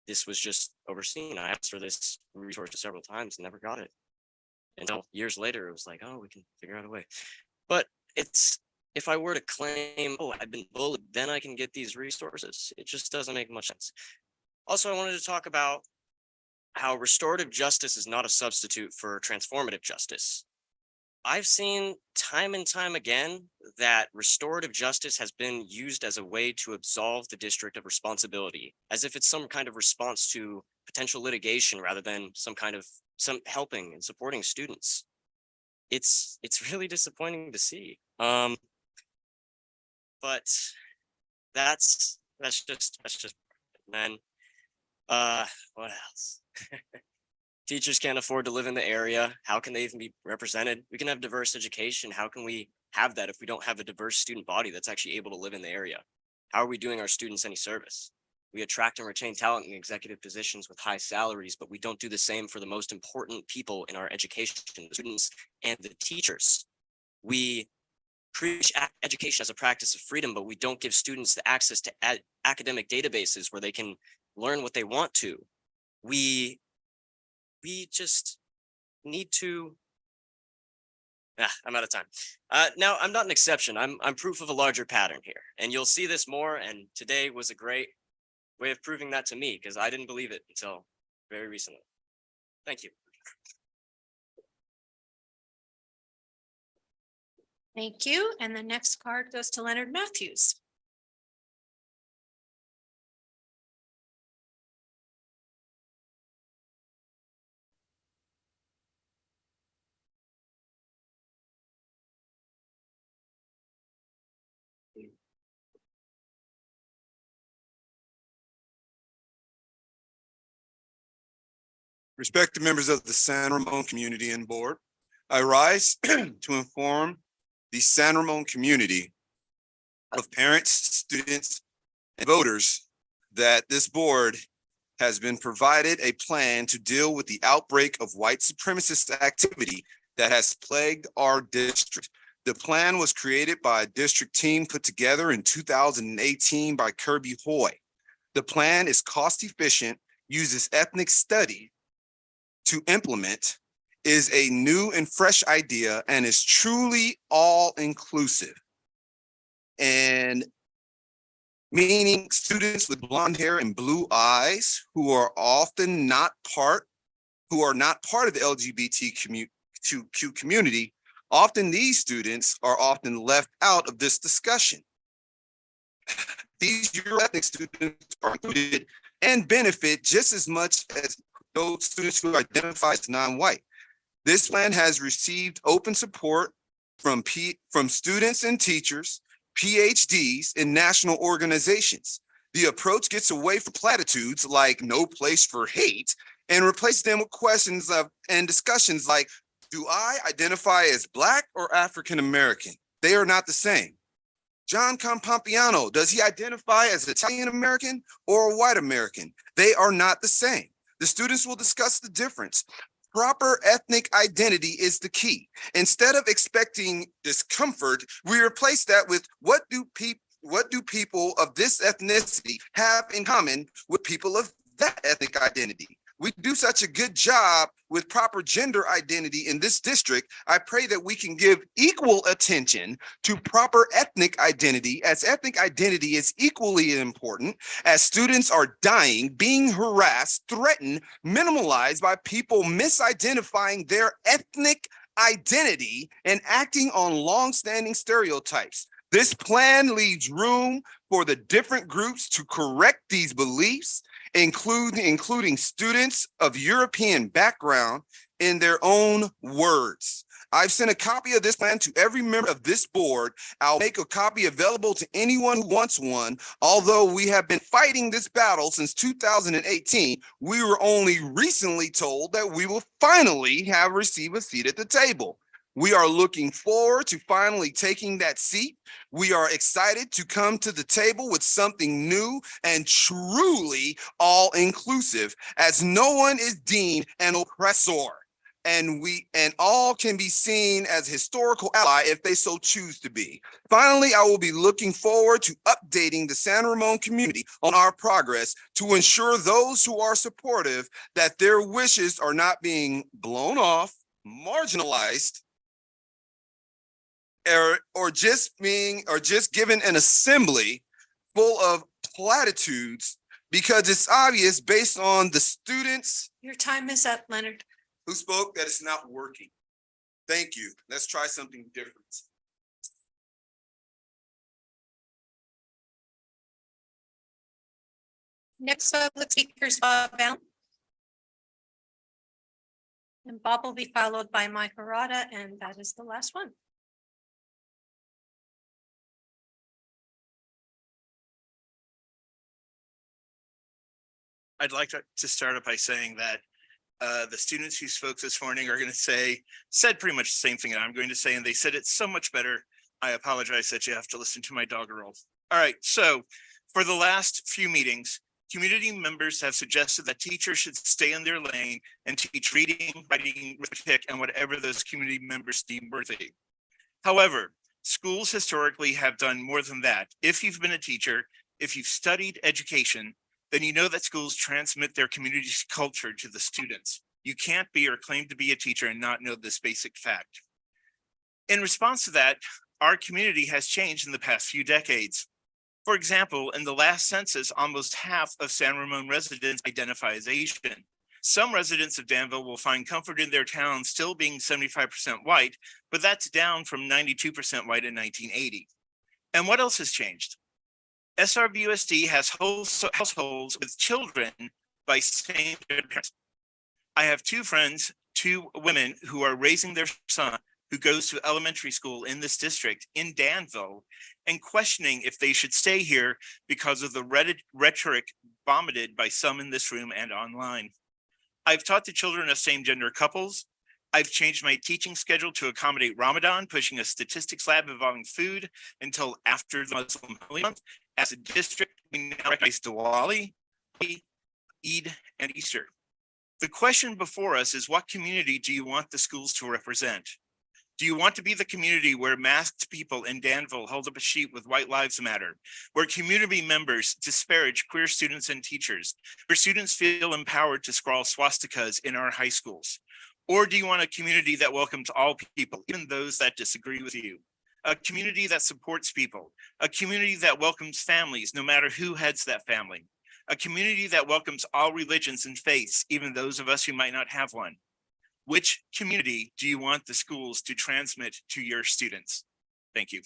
this was just overseen. I asked for this resource several times and never got it. Until years later, it was like, oh, we can figure out a way. But if I were to claim, oh, I've been bullied, then I can get these resources. It just doesn't make much sense. Also, I wanted to talk about how restorative justice is not a substitute for transformative justice. I've seen time and time again that restorative justice has been used as a way to absolve the district of responsibility, as if it's some kind of response to potential litigation rather than some helping and supporting students. It's really disappointing to see. But that's just then what else? Teachers can't afford to live in the area. How can they even be represented? We can have diverse education. How can we have that if we don't have a diverse student body that's actually able to live in the area? How are we doing our students any service? We attract and retain talent in executive positions with high salaries, but we don't do the same for the most important people in our education, the students and the teachers. We preach education as a practice of freedom, but we don't give students the access to academic databases where they can learn what they want to. We just need to. I'm out of time. Now, I'm not an exception. I'm proof of a larger pattern here, and you'll see this more. And today was a great way of proving that to me, because I didn't believe it until very recently. Thank you. Thank you. And the next card goes to Leonard Matthews. Respected members of the San Ramon Community and Board, I rise to inform the San Ramon community of parents, students, and voters that this board has been provided a plan to deal with the outbreak of white supremacist activity that has plagued our district. The plan was created by a district team put together in 2018 by Kirby Hoy. The plan is cost efficient, uses ethnic study to implement, is a new and fresh idea, and is truly all inclusive. And meaning students with blonde hair and blue eyes who are often not part of the LGBTQ community, often these students are often left out of this discussion. These Euro-ethnic students are included and benefit just as much as those students who identify as non-white. This plan has received open support from students and teachers, PhDs, and national organizations. The approach gets away from platitudes like no place for hate and replaces them with questions and discussions like, do I identify as Black or African American? They are not the same. John Campampiano, does he identify as Italian American or white American? They are not the same. The students will discuss the difference. Proper ethnic identity is the key. Instead of expecting discomfort, we replace that with what do people of this ethnicity have in common with people of that ethnic identity? We do such a good job with proper gender identity in this district. I pray that we can give equal attention to proper ethnic identity, as ethnic identity is equally important, as students are dying, being harassed, threatened, minimalized by people misidentifying their ethnic identity and acting on longstanding stereotypes. This plan leaves room for the different groups to correct these beliefs, including students of European background, in their own words. I've sent a copy of this plan to every member of this board. I'll make a copy available to anyone who wants one. Although we have been fighting this battle since 2018, we were only recently told that we will finally have received a seat at the table. We are looking forward to finally taking that seat. We are excited to come to the table with something new and truly all-inclusive, as no one is deemed an oppressor, and all can be seen as historical ally if they so choose to be. Finally, I will be looking forward to updating the San Ramon community on our progress to ensure those who are supportive that their wishes are not being blown off, marginalized, or just given an assembly full of platitudes, because it's obvious based on the students. Your time is up, Leonard. Who spoke that it's not working. Thank you. Let's try something different. Next public speaker is Bob Allen. And Bob will be followed by Mike Harada, and that is the last one. I'd like to start up by saying that the students who spoke this morning are going to said pretty much the same thing that I'm going to say, and they said it so much better. I apologize that you have to listen to my doggerel. All right, so for the last few meetings, community members have suggested that teachers should stay in their lane and teach reading, writing, arithmetic, and whatever those community members deem worthy. However, Schools historically have done more than that. If you've been a teacher, if you've studied education, then you know that schools transmit their community's culture to the students. You can't be or claim to be a teacher and not know this basic fact. In response to that, our community has changed in the past few decades. For example, in the last census, almost half of San Ramon residents identify as Asian. Some residents of Danville will find comfort in their town still being 75% white, but that's down from 92% white in 1980. And what else has changed? SRVUSD has households with children by same-gender parents. I have two friends, two women who are raising their son who goes to elementary school in this district in Danville and questioning if they should stay here because of the rhetoric vomited by some in this room and online. I've taught the children of same-gender couples. I've changed my teaching schedule to accommodate Ramadan, pushing a statistics lab involving food until after the Muslim Holy Month. As a district, we now recognize Diwali, Eid, and Easter. The question before us is, what community do you want the schools to represent? Do you want to be the community where masked people in Danville hold up a sheet with White Lives Matter, where community members disparage queer students and teachers, where students feel empowered to scrawl swastikas in our high schools? Or do you want a community that welcomes all people, even those that disagree with you? A community that supports people, a community that welcomes families, no matter who heads that family, a community that welcomes all religions and faiths, even those of us who might not have one. Which community do you want the schools to transmit to your students? Thank you.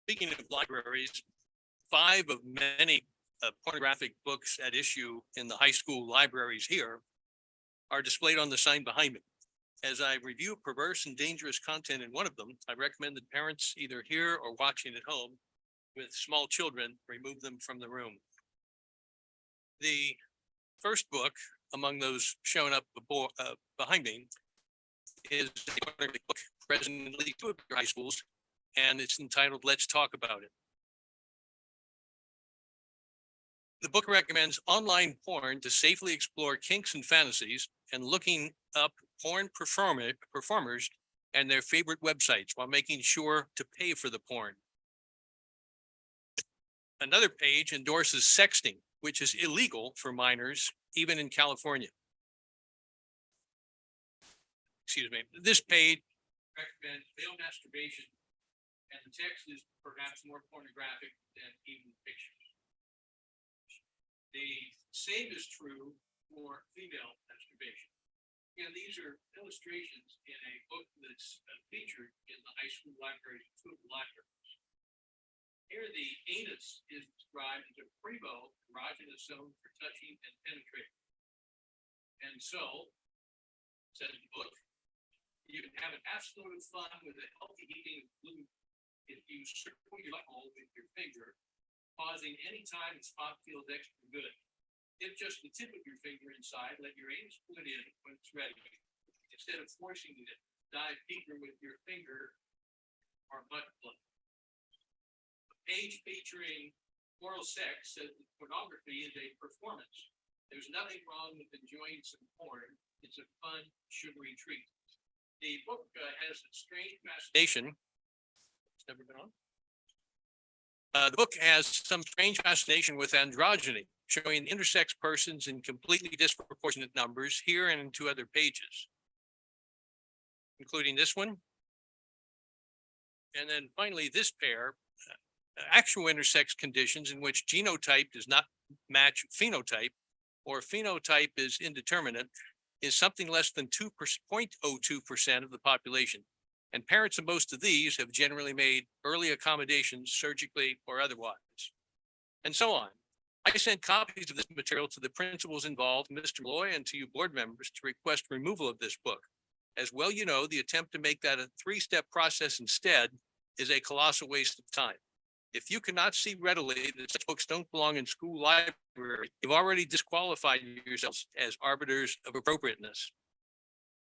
Speaking of libraries, 5 of many pornographic books at issue in the high school libraries here are displayed on the sign behind me. As I review perverse and dangerous content in one of them, I recommend that parents either here or watching at home with small children remove them from the room. The first book among those shown up behind me is a book present in at least 2 of your high schools, and it's entitled Let's Talk About It. The book recommends online porn to safely explore kinks and fantasies and looking up porn performers and their favorite websites while making sure to pay for the porn. Another page endorses sexting, which is illegal for minors, even in California. Excuse me. This page recommends male masturbation, and the text is perhaps more pornographic than even pictures. The same is true for female masturbation. And these are illustrations in a book that's featured in the high school libraries and food libraries. Here, the anus is described as a primo erogenous zone for touching and penetrating. And so, says the book, you can have an absolute fun with a healthy eating of gluten if you circle your butthole with your finger, pausing any time the spot feels extra good. Dip just the tip of your finger inside, let your anus put in when it's ready, instead of forcing it, dive deeper with your finger or butt plug. A page featuring oral sex says that pornography is a performance. There's nothing wrong with enjoying some porn. It's a fun, sugary treat. The book has a strange fascination. It's never been on. The book has some strange fascination with androgyny, showing intersex persons in completely disproportionate numbers here and in 2 other pages, including this one. And then finally, this pair, actual intersex conditions in which genotype does not match phenotype or phenotype is indeterminate, is something less than 2.02% of the population. And parents of most of these have generally made early accommodations surgically or otherwise, and so on. I sent copies of this material to the principals involved, Mr. Malloy, and to you board members to request removal of this book. As well, you know, the attempt to make that a three-step process instead is a colossal waste of time. If you cannot see readily that such books don't belong in school library, you've already disqualified yourselves as arbiters of appropriateness.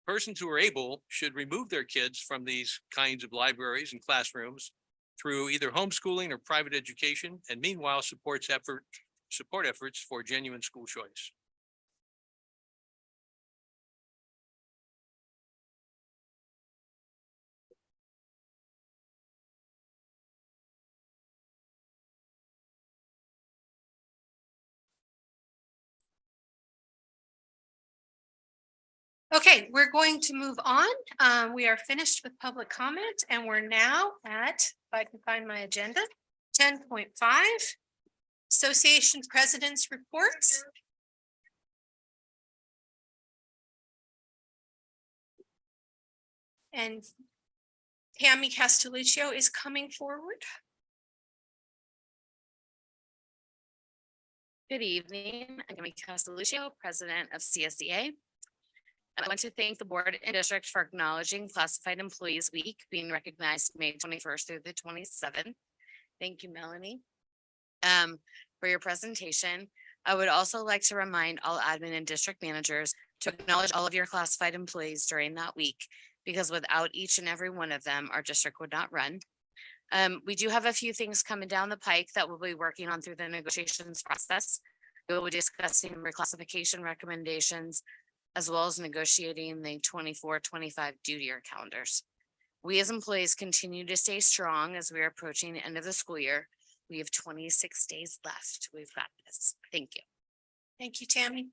Persons who are able should remove their kids from these kinds of libraries and classrooms through either homeschooling or private education, and meanwhile support efforts for genuine school choice. Okay, we're going to move on. We are finished with public comment and we're now at, if I can find my agenda, 10.5. Association President's Reports. And Tammy Castelluccio is coming forward. Good evening. I'm Tammy Castelluccio, President of CSEA. I want to thank the board and district for acknowledging Classified Employees Week being recognized May 21st through the 27th. Thank you, Melanie, for your presentation. I would also like to remind all admin and district managers to acknowledge all of your classified employees during that week, because without each and every one of them, our district would not run. We do have a few things coming down the pike that we'll be working on through the negotiations process. We will be discussing reclassification recommendations, as well as negotiating the 24-25 due year calendars. We as employees continue to stay strong as we are approaching the end of the school year. We have 26 days left. We've got this. Thank you. Thank you, Tammy.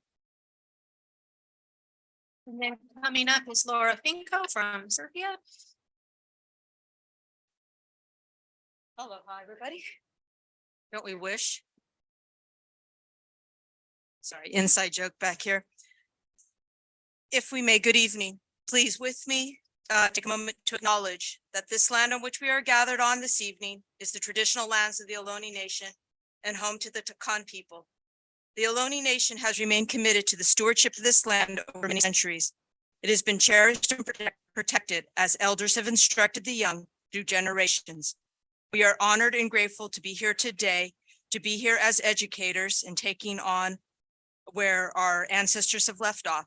And then coming up is Laura Finko from Serbia. Hello, hi, everybody. Don't we wish? Sorry, inside joke back here. If we may, good evening. Please with me, take a moment to acknowledge that this land on which we are gathered on this evening is the traditional lands of the Ohlone Nation and home to the Takan people. The Ohlone Nation has remained committed to the stewardship of this land over many centuries. It has been cherished and protected as elders have instructed the young through generations. We are honored and grateful to be here today, to be here as educators and taking on where our ancestors have left off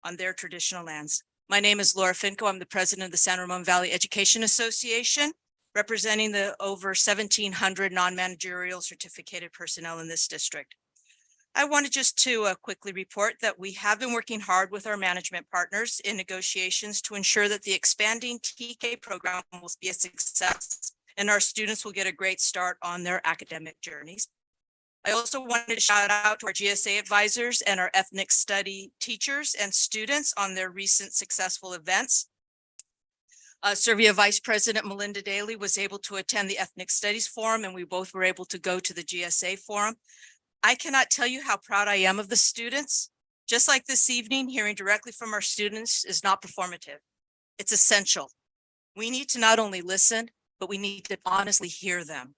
on their traditional lands. My name is Laura Finko. I'm the president of the San Ramon Valley Education Association, representing the over 1,700 non-managerial certificated personnel in this district. I wanted just to quickly report that we have been working hard with our management partners in negotiations to ensure that the expanding TK program will be a success and our students will get a great start on their academic journeys. I also wanted to shout out to our GSA advisors and our ethnic study teachers and students on their recent successful events. Servia Vice President Melinda Daly was able to attend the Ethnic Studies Forum, and we both were able to go to the GSA Forum. I cannot tell you how proud I am of the students. Just like this evening, hearing directly from our students is not performative. It's essential. We need to not only listen, but we need to honestly hear them.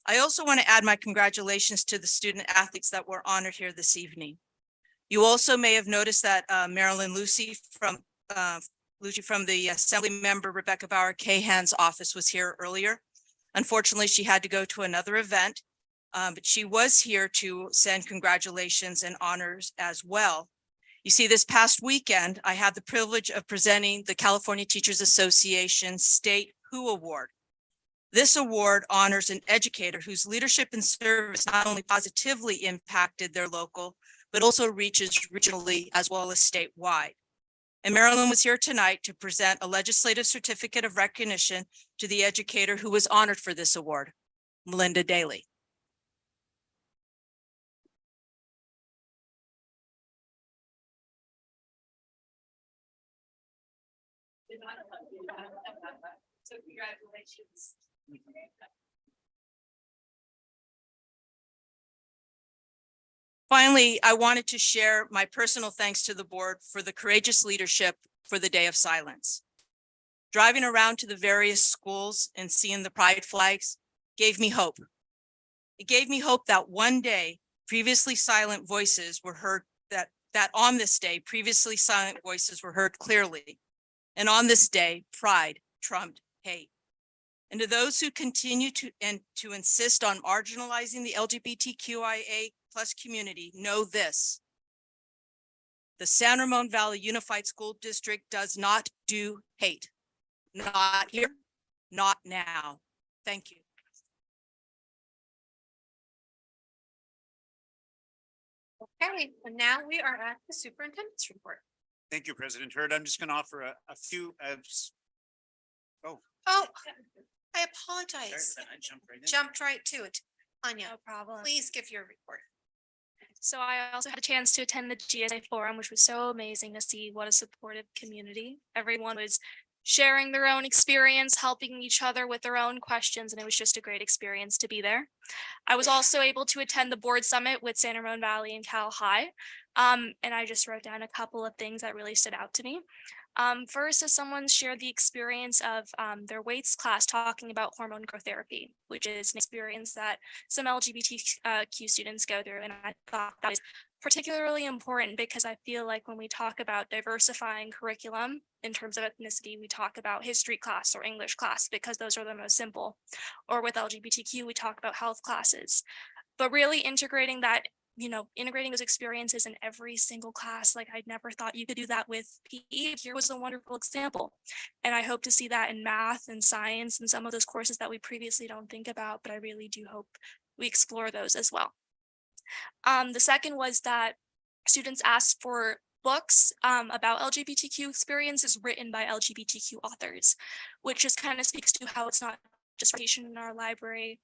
I also want to add my congratulations to the student athletes that were honored here this evening. You also may have noticed that Marilyn Lucy from the Assembly Member Rebecca Bauer Cahan's office was here earlier. Unfortunately, she had to go to another event, but she was here to send congratulations and honors as well. You see, this past weekend, I had the privilege of presenting the California Teachers Association State WHO Award. This award honors an educator whose leadership and service not only positively impacted their local, but also reaches regionally as well as statewide. And Marilyn was here tonight to present a legislative certificate of recognition to the educator who was honored for this award, Melinda Daly. So congratulations. Finally, I wanted to share my personal thanks to the board for the courageous leadership for the Day of Silence. Driving around to the various schools and seeing the pride flags gave me hope. It gave me hope that one day previously silent voices were heard, that on this day, previously silent voices were heard clearly. And on this day, pride trumped hate. And to those who continue to insist on marginalizing the LGBTQIA+ community, know this. The San Ramon Valley Unified School District does not do hate. Not here, not now. Thank you. Okay, and now we are at the superintendent's report. Thank you, President Hurd. I'm just going to offer a few. Oh, I apologize. I jumped right in. Jumped right to it. Anya, no problem. Please give your report. So I also had a chance to attend the GSA forum, which was so amazing to see what a supportive community. Everyone was sharing their own experience, helping each other with their own questions, and it was just a great experience to be there. I was also able to attend the board summit with San Ramon Valley and Cal High, and I just wrote down a couple of things that really stood out to me. First, as someone shared the experience of their weights class talking about hormone growth therapy, which is an experience that some LGBTQ students go through. And I thought that was particularly important because I feel like when we talk about diversifying curriculum in terms of ethnicity, we talk about history class or English class because those are the most simple. Or with LGBTQ, we talk about health classes. But really integrating that, integrating those experiences in every single class. Like I never thought you could do that with PE. Here was a wonderful example. And I hope to see that in math and science and some of those courses that we previously don't think about, but I really do hope we explore those as well. The second was that students asked for books about LGBTQ experiences written by LGBTQ authors, which just kind of speaks to how it's not just in our library,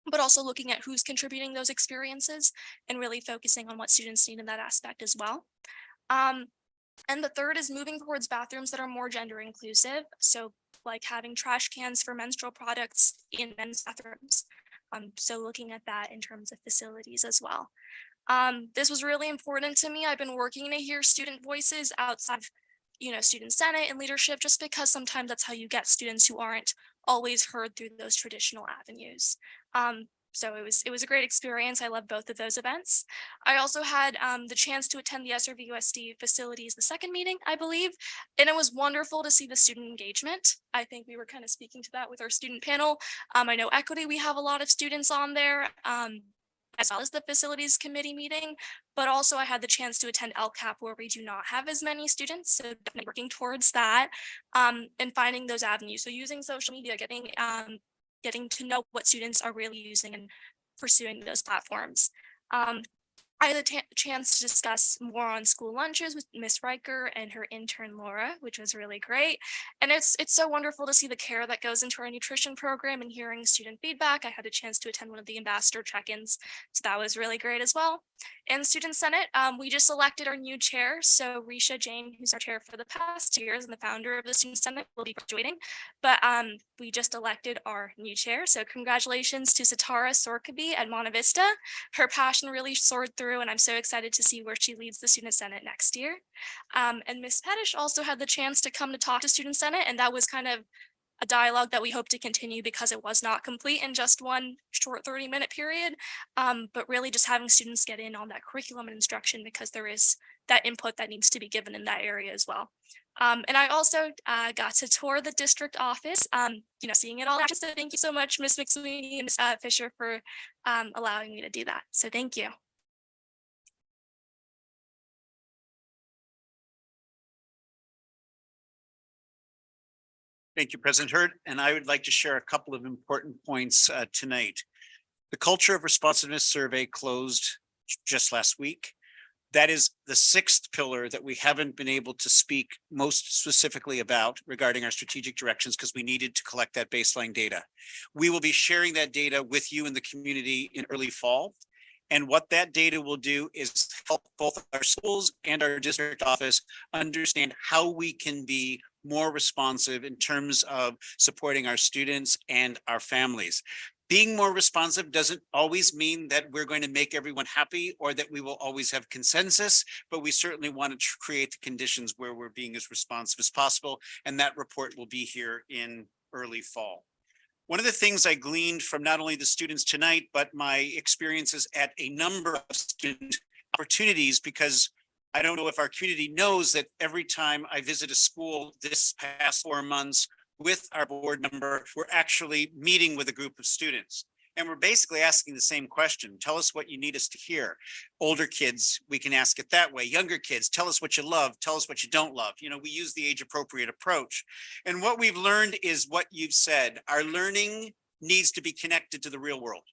but also looking at who's contributing those experiences and really focusing on what students need in that aspect as well. And the third is moving towards bathrooms that are more gender inclusive. So like having trash cans for menstrual products in men's bathrooms. So looking at that in terms of facilities as well. This was really important to me. I've been working to hear student voices outside of, student senate and leadership, just because sometimes that's how you get students who aren't always heard through those traditional avenues. So it was a great experience. I love both of those events. I also had the chance to attend the SRVUSD facilities, the second meeting, I believe, and it was wonderful to see the student engagement. I think we were kind of speaking to that with our student panel. I know equity, we have a lot of students on there, as well as the facilities committee meeting, but also I had the chance to attend LCAP where we do not have as many students. So definitely working towards that and finding those avenues. So using social media, getting to know what students are really using and pursuing those platforms. I had a chance to discuss more on school lunches with Miss Riker and her intern Laura, which was really great. And it's so wonderful to see the care that goes into our nutrition program and hearing student feedback. I had a chance to attend one of the ambassador check-ins, so that was really great as well. In Student Senate, we just elected our new chair. So Risha Jain, who's our chair for the past 2 years and the founder of the Student Senate, will be graduating. But we just elected our new chair. So congratulations to Satara Sorkabi at Monte Vista. Her passion really soared through, and I'm so excited to see where she leads the Student Senate next year. And Ms. Pettish also had the chance to come to talk to Student Senate, and that was kind of a dialogue that we hope to continue because it was not complete in just one short 30-minute period, but really just having students get in on that curriculum and instruction because there is that input that needs to be given in that area as well. And I also got to tour the district office, seeing it all. So thank you so much, Ms. McSweeney and Ms. Fisher for allowing me to do that. So thank you. Thank you, President Hurd. And I would like to share a couple of important points tonight. The Culture of Responsiveness Survey closed just last week. That is the 6th pillar that we haven't been able to speak most specifically about regarding our strategic directions because we needed to collect that baseline data. We will be sharing that data with you in the community in early fall. And what that data will do is help both our schools and our district office understand how we can be more responsive in terms of supporting our students and our families. Being more responsive doesn't always mean that we're going to make everyone happy or that we will always have consensus, but we certainly want to create the conditions where we're being as responsive as possible. And that report will be here in early fall. One of the things I gleaned from not only the students tonight, but my experiences at a number of student opportunities, because I don't know if our community knows that every time I visit a school this past 4 months with our board member, we're actually meeting with a group of students. And we're basically asking the same question. Tell us what you need us to hear. Older kids, we can ask it that way. Younger kids, tell us what you love. Tell us what you don't love. You know, we use the age appropriate approach. And what we've learned is what you've said. Our learning needs to be connected to the real world.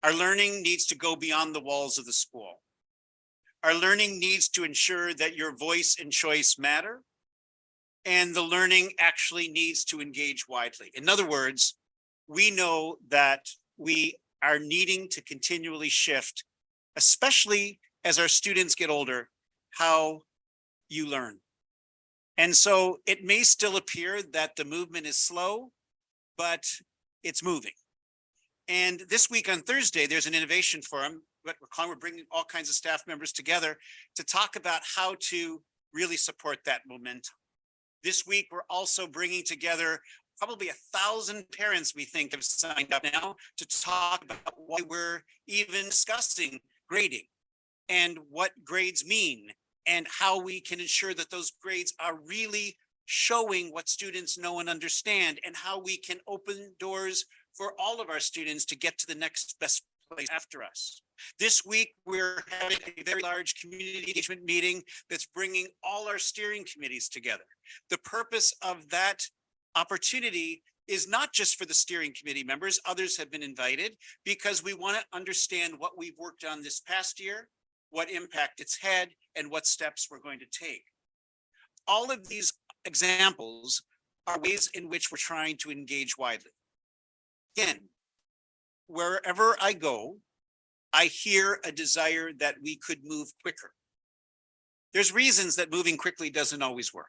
Our learning needs to go beyond the walls of the school. Our learning needs to ensure that your voice and choice matter. And the learning actually needs to engage widely. In other words, we know that we are needing to continually shift, especially as our students get older, how you learn. And so it may still appear that the movement is slow, but it's moving. And this week on Thursday, there's an innovation forum, but we're bringing all kinds of staff members together to talk about how to really support that momentum. This week, we're also bringing together probably 1,000 parents, we think, have signed up now to talk about why we're even discussing grading and what grades mean and how we can ensure that those grades are really showing what students know and understand, and how we can open doors for all of our students to get to the next best place after us. This week, we're having a very large community engagement meeting that's bringing all our steering committees together. The purpose of that opportunity is not just for the steering committee members. Others have been invited because we want to understand what we've worked on this past year, what impact it's had, and what steps we're going to take. All of these examples are ways in which we're trying to engage widely. Again, wherever I go, I hear a desire that we could move quicker. There's reasons that moving quickly doesn't always work.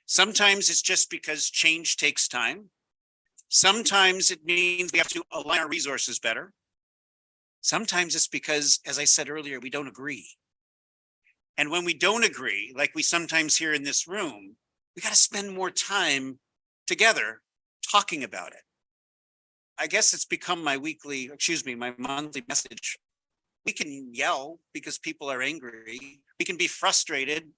Sometimes it's just because change takes time. Sometimes it means we have to align our resources better. Sometimes it's because, as I said earlier, we don't agree. And when we don't agree, like we sometimes hear in this room, we got to spend more time together talking about it. I guess it's become my monthly message. We can yell because people are angry. We can be frustrated.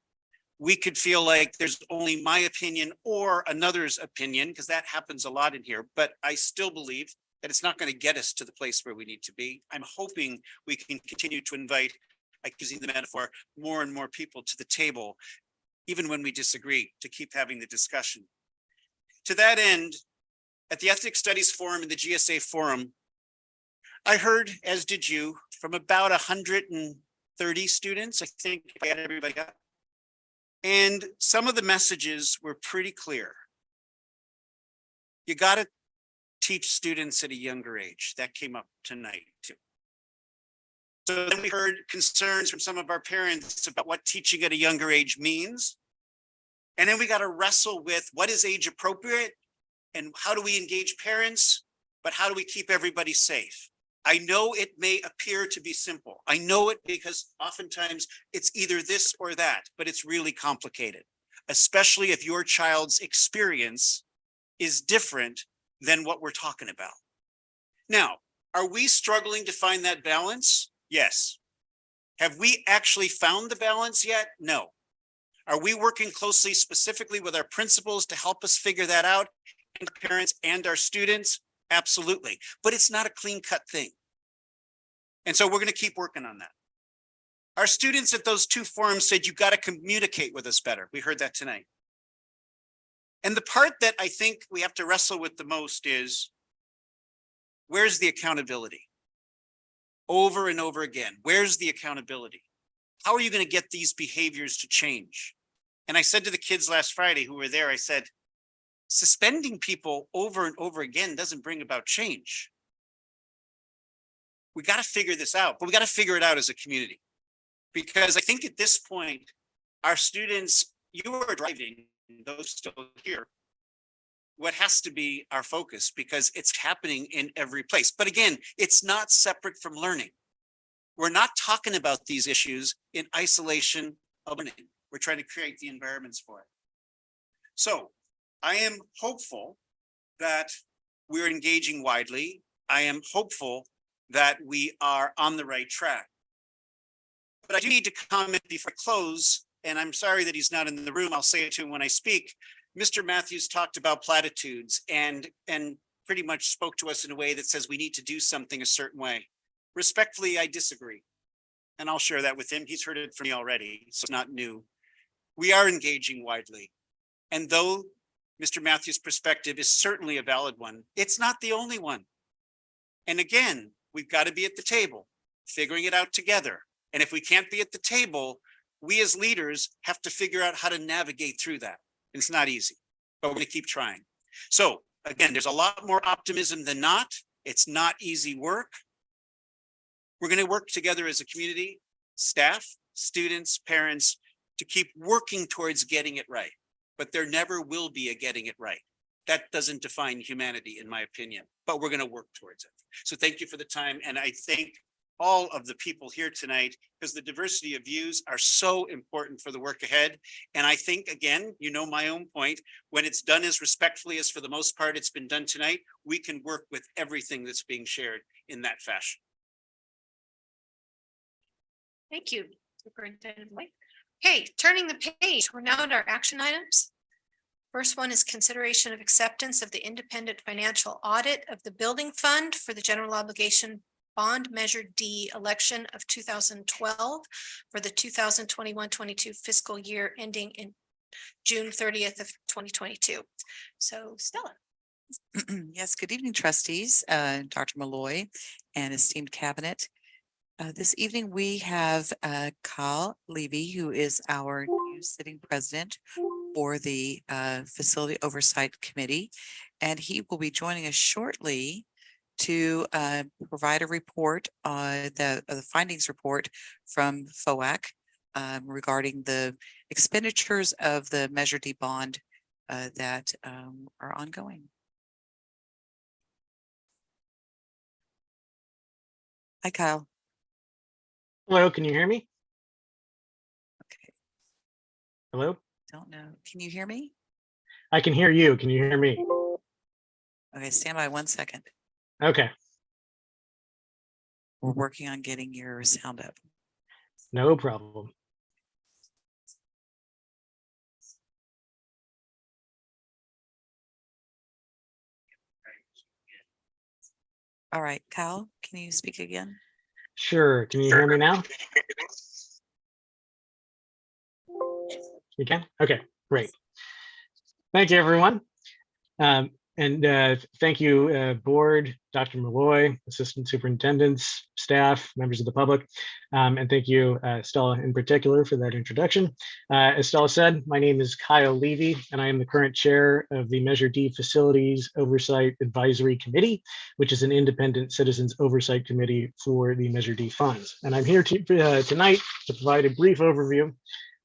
We could feel like there's only my opinion or another's opinion, because that happens a lot in here. But I still believe that it's not going to get us to the place where we need to be. I'm hoping we can continue to invite, like using the metaphor, more and more people to the table, even when we disagree, to keep having the discussion. To that end, at the Ethnic Studies Forum and the GSA Forum, I heard, as did you, from about 130 students, I think, if I had everybody up. And some of the messages were pretty clear. You got to teach students at a younger age. That came up tonight too. So then we heard concerns from some of our parents about what teaching at a younger age means. And then we got to wrestle with what is age appropriate and how do we engage parents, but how do we keep everybody safe? I know it may appear to be simple. I know it because oftentimes it's either this or that, but it's really complicated, especially if your child's experience is different than what we're talking about. Now, are we struggling to find that balance? Yes. Have we actually found the balance yet? No. Are we working closely, specifically with our principals, to help us figure that out, and our parents and our students? Absolutely. But it's not a clean-cut thing. And so we're going to keep working on that. Our students at those two forums said, you've got to communicate with us better. We heard that tonight. And the part that I think we have to wrestle with the most is, where's the accountability? Over and over again, where's the accountability? How are you going to get these behaviors to change? And I said to the kids last Friday who were there, I said, suspending people over and over again doesn't bring about change. We got to figure this out, but we got to figure it out as a community. Because I think at this point, our students, you are driving, those still here, what has to be our focus, because it's happening in every place. But again, it's not separate from learning. We're not talking about these issues in isolation of learning. We're trying to create the environments for it. So I am hopeful that we're engaging widely. I am hopeful that we are on the right track. But I do need to comment before I close, and I'm sorry that he's not in the room. I'll say it to him when I speak. Mr. Matthews talked about platitudes and pretty much spoke to us in a way that says we need to do something a certain way. Respectfully, I disagree. And I'll share that with him. He's heard it from me already, so it's not new. We are engaging widely. And though Mr. Matthews' perspective is certainly a valid one, it's not the only one. And again, we've got to be at the table, figuring it out together. And if we can't be at the table, we as leaders have to figure out how to navigate through that. It's not easy, but we're going to keep trying. So again, there's a lot more optimism than not. It's not easy work. We're going to work together as a community, staff, students, parents, to keep working towards getting it right. But there never will be a getting it right. That doesn't define humanity, in my opinion, but we're going to work towards it. So thank you for the time. And I thank all of the people here tonight, because the diversity of views are so important for the work ahead. And I think, again, you know my own point, when it's done as respectfully as for the most part it's been done tonight, we can work with everything that's being shared in that fashion. Thank you, Superintendent White. Okay, turning the page, we're now at our action items. First one is consideration of acceptance of the independent financial audit of the building fund for the general obligation bond measure D election of 2012 for the 2021-22 fiscal year ending in June 30th of 2022. So Stella. Yes, good evening, trustees, Dr. Malloy and esteemed cabinet. This evening, we have Kyle Levy, who is our new sitting president for the Facility Oversight Committee, and he will be joining us shortly to provide a report on the findings report from FOAC regarding the expenditures of the Measure D bond that are ongoing. Hi, Kyle. Hello, can you hear me? Okay. Hello? Don't know. Can you hear me? I can hear you. Can you hear me? Okay, stand by 1 second. Okay, We're working on getting your sound up. no problem. All right, Kyle, can you speak again? Sure. Can you hear me now? You can? Okay, great. Thank you, everyone. Thank you, board, Dr. Malloy, assistant superintendents, staff, members of the public, and thank you, Stella, in particular, for that introduction. As Stella said, my name is Kyle Levy, and I am the current chair of the Measure D Facilities Oversight Advisory Committee, which is an independent citizens oversight committee for the Measure D funds. And I'm here tonight to provide a brief overview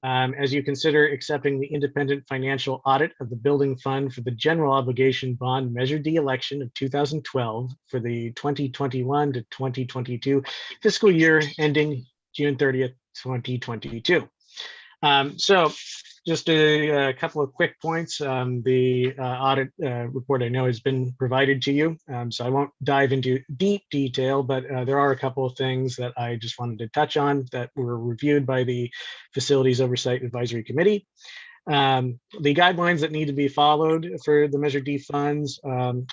as you consider accepting the independent financial audit of the building fund for the general obligation bond Measure D election of 2012 for the 2021 to 2022 fiscal year ending June 30th, 2022. So just a couple of quick points. The audit report I know has been provided to you, so I won't dive into deep detail, but there are a couple of things that I just wanted to touch on that were reviewed by the Facilities Oversight Advisory Committee. The guidelines that need to be followed for the Measure D funds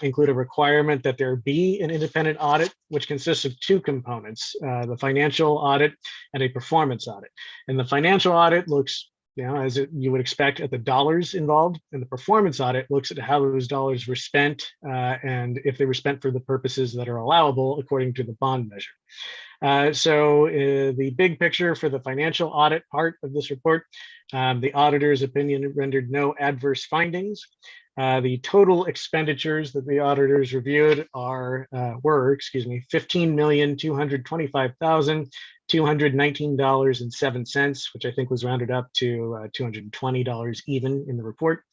include a requirement that there be an independent audit, which consists of two components, the financial audit and a performance audit. And the financial audit looks, as you would expect, at the dollars involved, and the performance audit looks at how those dollars were spent and if they were spent for the purposes that are allowable according to the bond measure. So the big picture for the financial audit part of this report, the auditor's opinion rendered no adverse findings. The total expenditures that the auditors reviewed were $15,225,219.07, which I think was rounded up to $220 even in the report.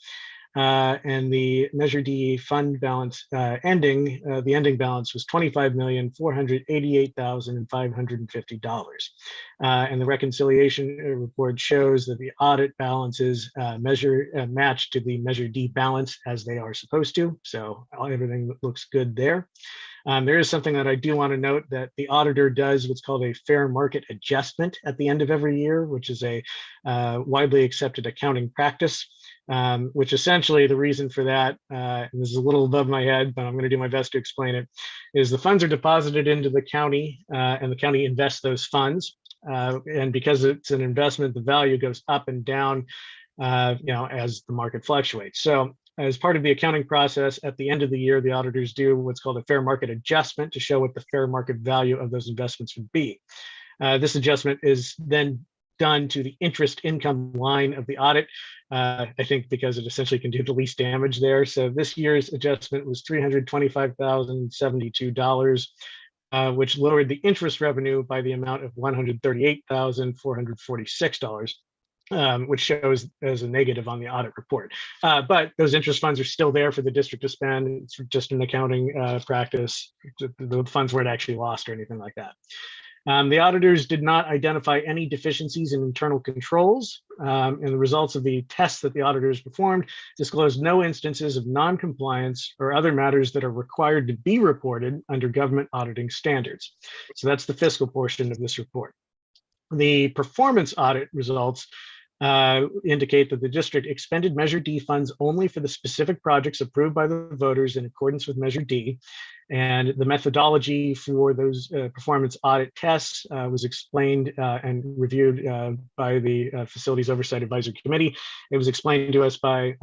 And the Measure D fund balance the ending balance was $25,488,550. And the reconciliation report shows that the audit balances match to the Measure D balance as they are supposed to. So everything looks good there. There is something that I do want to note, that the auditor does what's called a fair market adjustment at the end of every year, which is a widely accepted accounting practice, which essentially the reason for that, and this is a little above my head, but I'm going to do my best to explain it, is the funds are deposited into the county and the county invests those funds. And because it's an investment, the value goes up and down, as the market fluctuates. So as part of the accounting process, at the end of the year, the auditors do what's called a fair market adjustment to show what the fair market value of those investments would be. This adjustment is then done to the interest income line of the audit, I think because it essentially can do the least damage there. So this year's adjustment was $325,072, which lowered the interest revenue by the amount of $138,446. Which shows as a negative on the audit report. But those interest funds are still there for the district to spend. It's just an accounting practice. The funds weren't actually lost or anything like that. The auditors did not identify any deficiencies in internal controls, and the results of the tests that the auditors performed disclosed no instances of non-compliance or other matters that are required to be reported under government auditing standards. So that's the fiscal portion of this report. The performance audit results indicate that the district expended Measure D funds only for the specific projects approved by the voters in accordance with Measure D. And the methodology for those performance audit tests was explained and reviewed by the Facilities Oversight Advisory Committee. It was explained to us by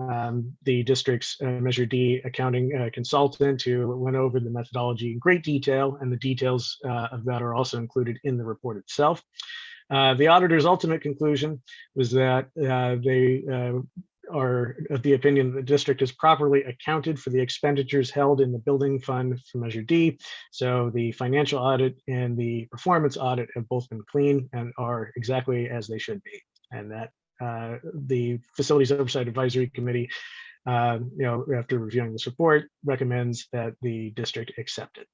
the district's Measure D accounting consultant, who went over the methodology in great detail, and the details of that are also included in the report itself. The auditor's ultimate conclusion was that they are of the opinion that the district has properly accounted for the expenditures held in the building fund for Measure D. So the financial audit and the performance audit have both been clean and are exactly as they should be. And that the Facilities Oversight Advisory Committee, after reviewing this report, recommends that the district accept it.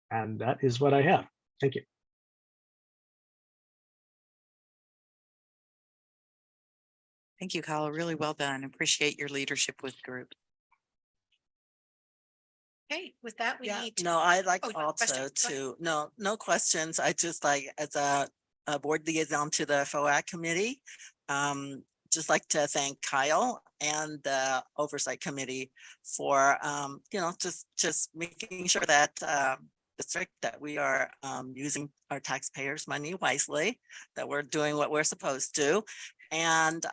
And that is what I have. Thank you. Thank you, Kyle. Really well done. Appreciate your leadership with the group. Okay, with that, we need to. No, I'd like Oh, also question. to, no questions. I just like, as a board liaison to the FOAC committee, just like to thank Kyle and the oversight committee for, just making sure that district that we are using our taxpayers' money wisely, that we're doing what we're supposed to. And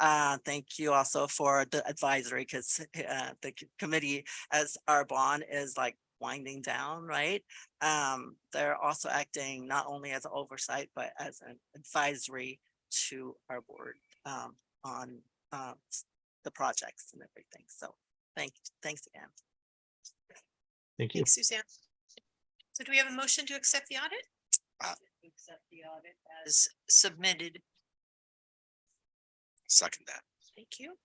thank you also for the advisory, because the committee, as our bond is like winding down, right? They're also acting not only as oversight, but as an advisory to our board on the projects and everything. So thanks again. Thank you. Thanks, Suzanne. So do we have a motion to accept the audit? Accept the audit as submitted. Second that. Thank you.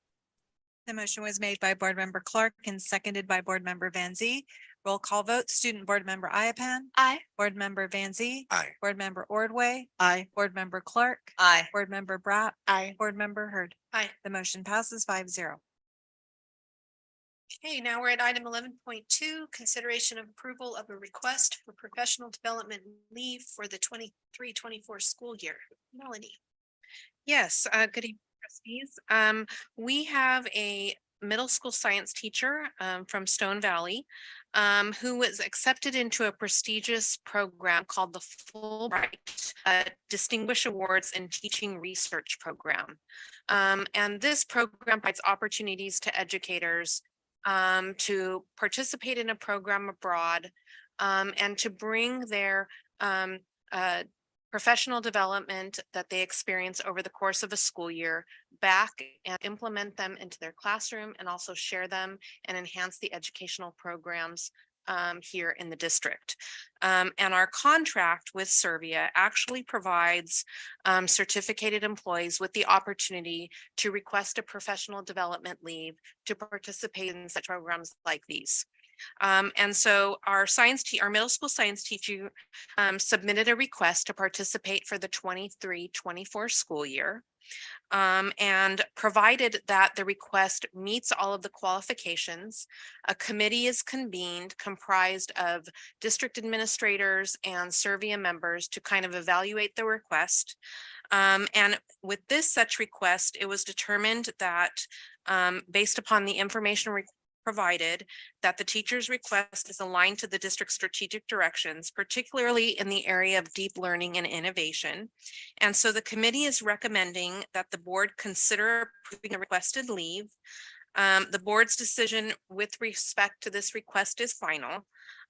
The motion was made by Board Member Clark and seconded by Board Member Van Zee. Roll call vote, Student Board Member Iapan. Aye. Board Member Van Zee. Aye. Board Member Ordway. Aye. Board Member Clark. Aye. Board Member Bratt. Aye. Board Member Hurd. Aye. The motion passes 5-0. Okay, now we're at item 11.2, consideration of approval of a request for professional development leave for the 23-24 school year. Melanie. Yes, good evening, trustees. We have a middle school science teacher from Stone Valley who was accepted into a prestigious program called the Fulbright Distinguished Awards in Teaching Research Program. And this program provides opportunities to educators to participate in a program abroad and to bring their professional development that they experience over the course of a school year back and implement them into their classroom, and also share them and enhance the educational programs here in the district. And our contract with Servia actually provides certificated employees with the opportunity to request a professional development leave to participate in such programs like these. And so our middle school science teacher submitted a request to participate for the 23-24 school year. And provided that the request meets all of the qualifications, a committee is convened comprised of district administrators and Servia members to kind of evaluate the request. And with such request, it was determined that based upon the information provided, that the teacher's request is aligned to the district's strategic directions, particularly in the area of deep learning and innovation. And so the committee is recommending that the board consider approving a requested leave. The board's decision with respect to this request is final.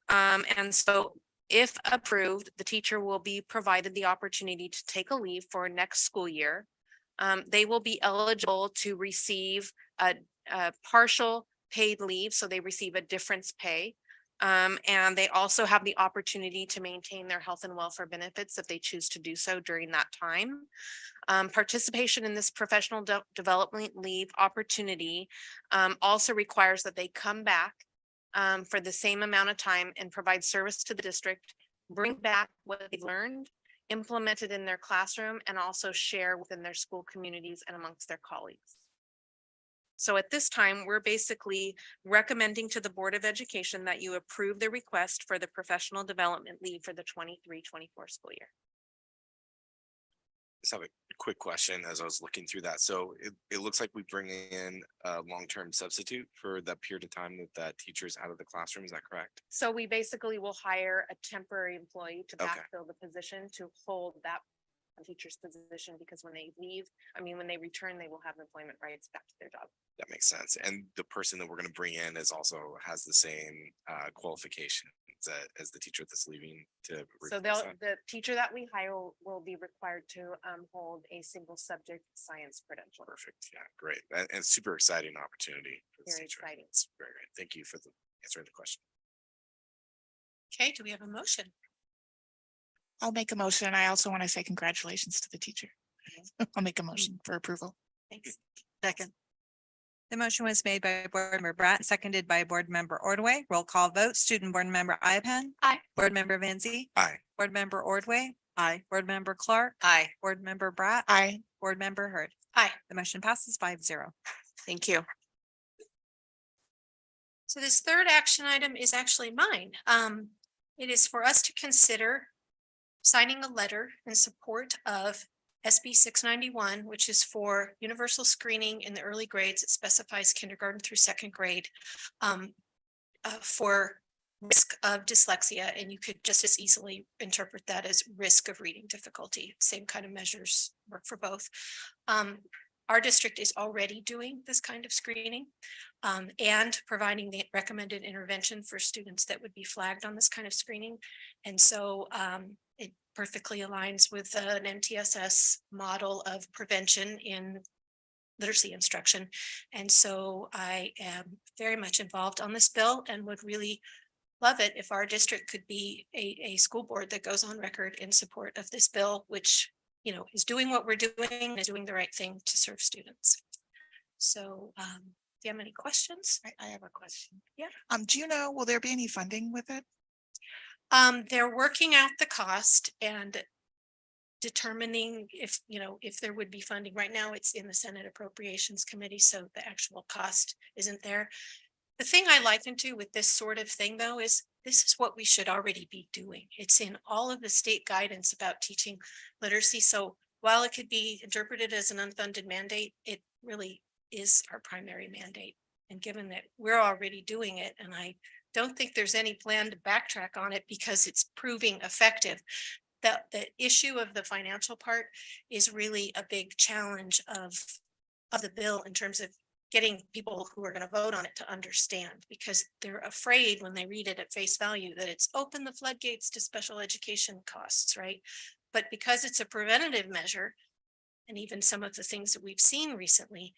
And so if approved, the teacher will be provided the opportunity to take a leave for next school year. They will be eligible to receive a partial paid leave, so they receive a difference pay. And they also have the opportunity to maintain their health and welfare benefits if they choose to do so during that time. Participation in this professional development leave opportunity also requires that they come back for the same amount of time and provide service to the district, bring back what they've learned, implement it in their classroom, and also share within their school communities and amongst their colleagues. So at this time, we're basically recommending to the Board of Education that you approve the request for the professional development leave for the 23-24 school year. Just have a quick question as I was looking through that. So it looks like we bring in a long-term substitute for that period of time that teacher is out of the classroom. Is that correct? So we basically will hire a temporary employee to Okay. backfill the position to hold that teacher's position, because when they leave, when they return, they will have employment rights back to their job. That makes sense. And the person that we're going to bring in has the same qualifications as the teacher that's leaving to. So the teacher that we hire will be required to hold a single subject science credential. Perfect. Yeah, great. And super exciting opportunity. For this Very teacher. exciting. It's very great. Thank you for answering the question. Okay, do we have a motion? I'll make a motion. I also want to say congratulations to the teacher. I'll make a motion for approval. Thanks. Second. The motion was made by Board Member Bratt, seconded by Board Member Ordway. Roll call vote. Student Board Member Ipan. Aye. Board Member Vanzi. Aye. Board Member Ordway. Aye. Board Member Clark. Aye. Board Member Bratt. Aye. Board Member Hurd. Aye. The motion passes 5-0. Thank you. So this third action item is actually mine. It is for us to consider signing a letter in support of SB 691, which is for universal screening in the early grades. It specifies kindergarten through second grade for risk of dyslexia, and you could just as easily interpret that as risk of reading difficulty. Same kind of measures work for both. Our district is already doing this kind of screening and providing the recommended intervention for students that would be flagged on this kind of screening. And so it perfectly aligns with an MTSS model of prevention in literacy instruction. And so I am very much involved on this bill and would really love it if our district could be a school board that goes on record in support of this bill, which is doing what we're doing, is doing the right thing to serve students. So do you have any questions? I have a question. Yeah. Do you know, will there be any funding with it? They're working out the cost and determining if there would be funding. Right now, it's in the Senate Appropriations Committee, so the actual cost isn't there. The thing I liken to with this sort of thing, though, is this is what we should already be doing. It's in all of the state guidance about teaching literacy. So while it could be interpreted as an unfunded mandate, it really is our primary mandate. And given that we're already doing it, and I don't think there's any plan to backtrack on it because it's proving effective, the issue of the financial part is really a big challenge of the bill in terms of getting people who are going to vote on it to understand, because they're afraid when they read it at face value that it's open the floodgates to special education costs, right? But because it's a preventative measure, and even some of the things that we've seen recently,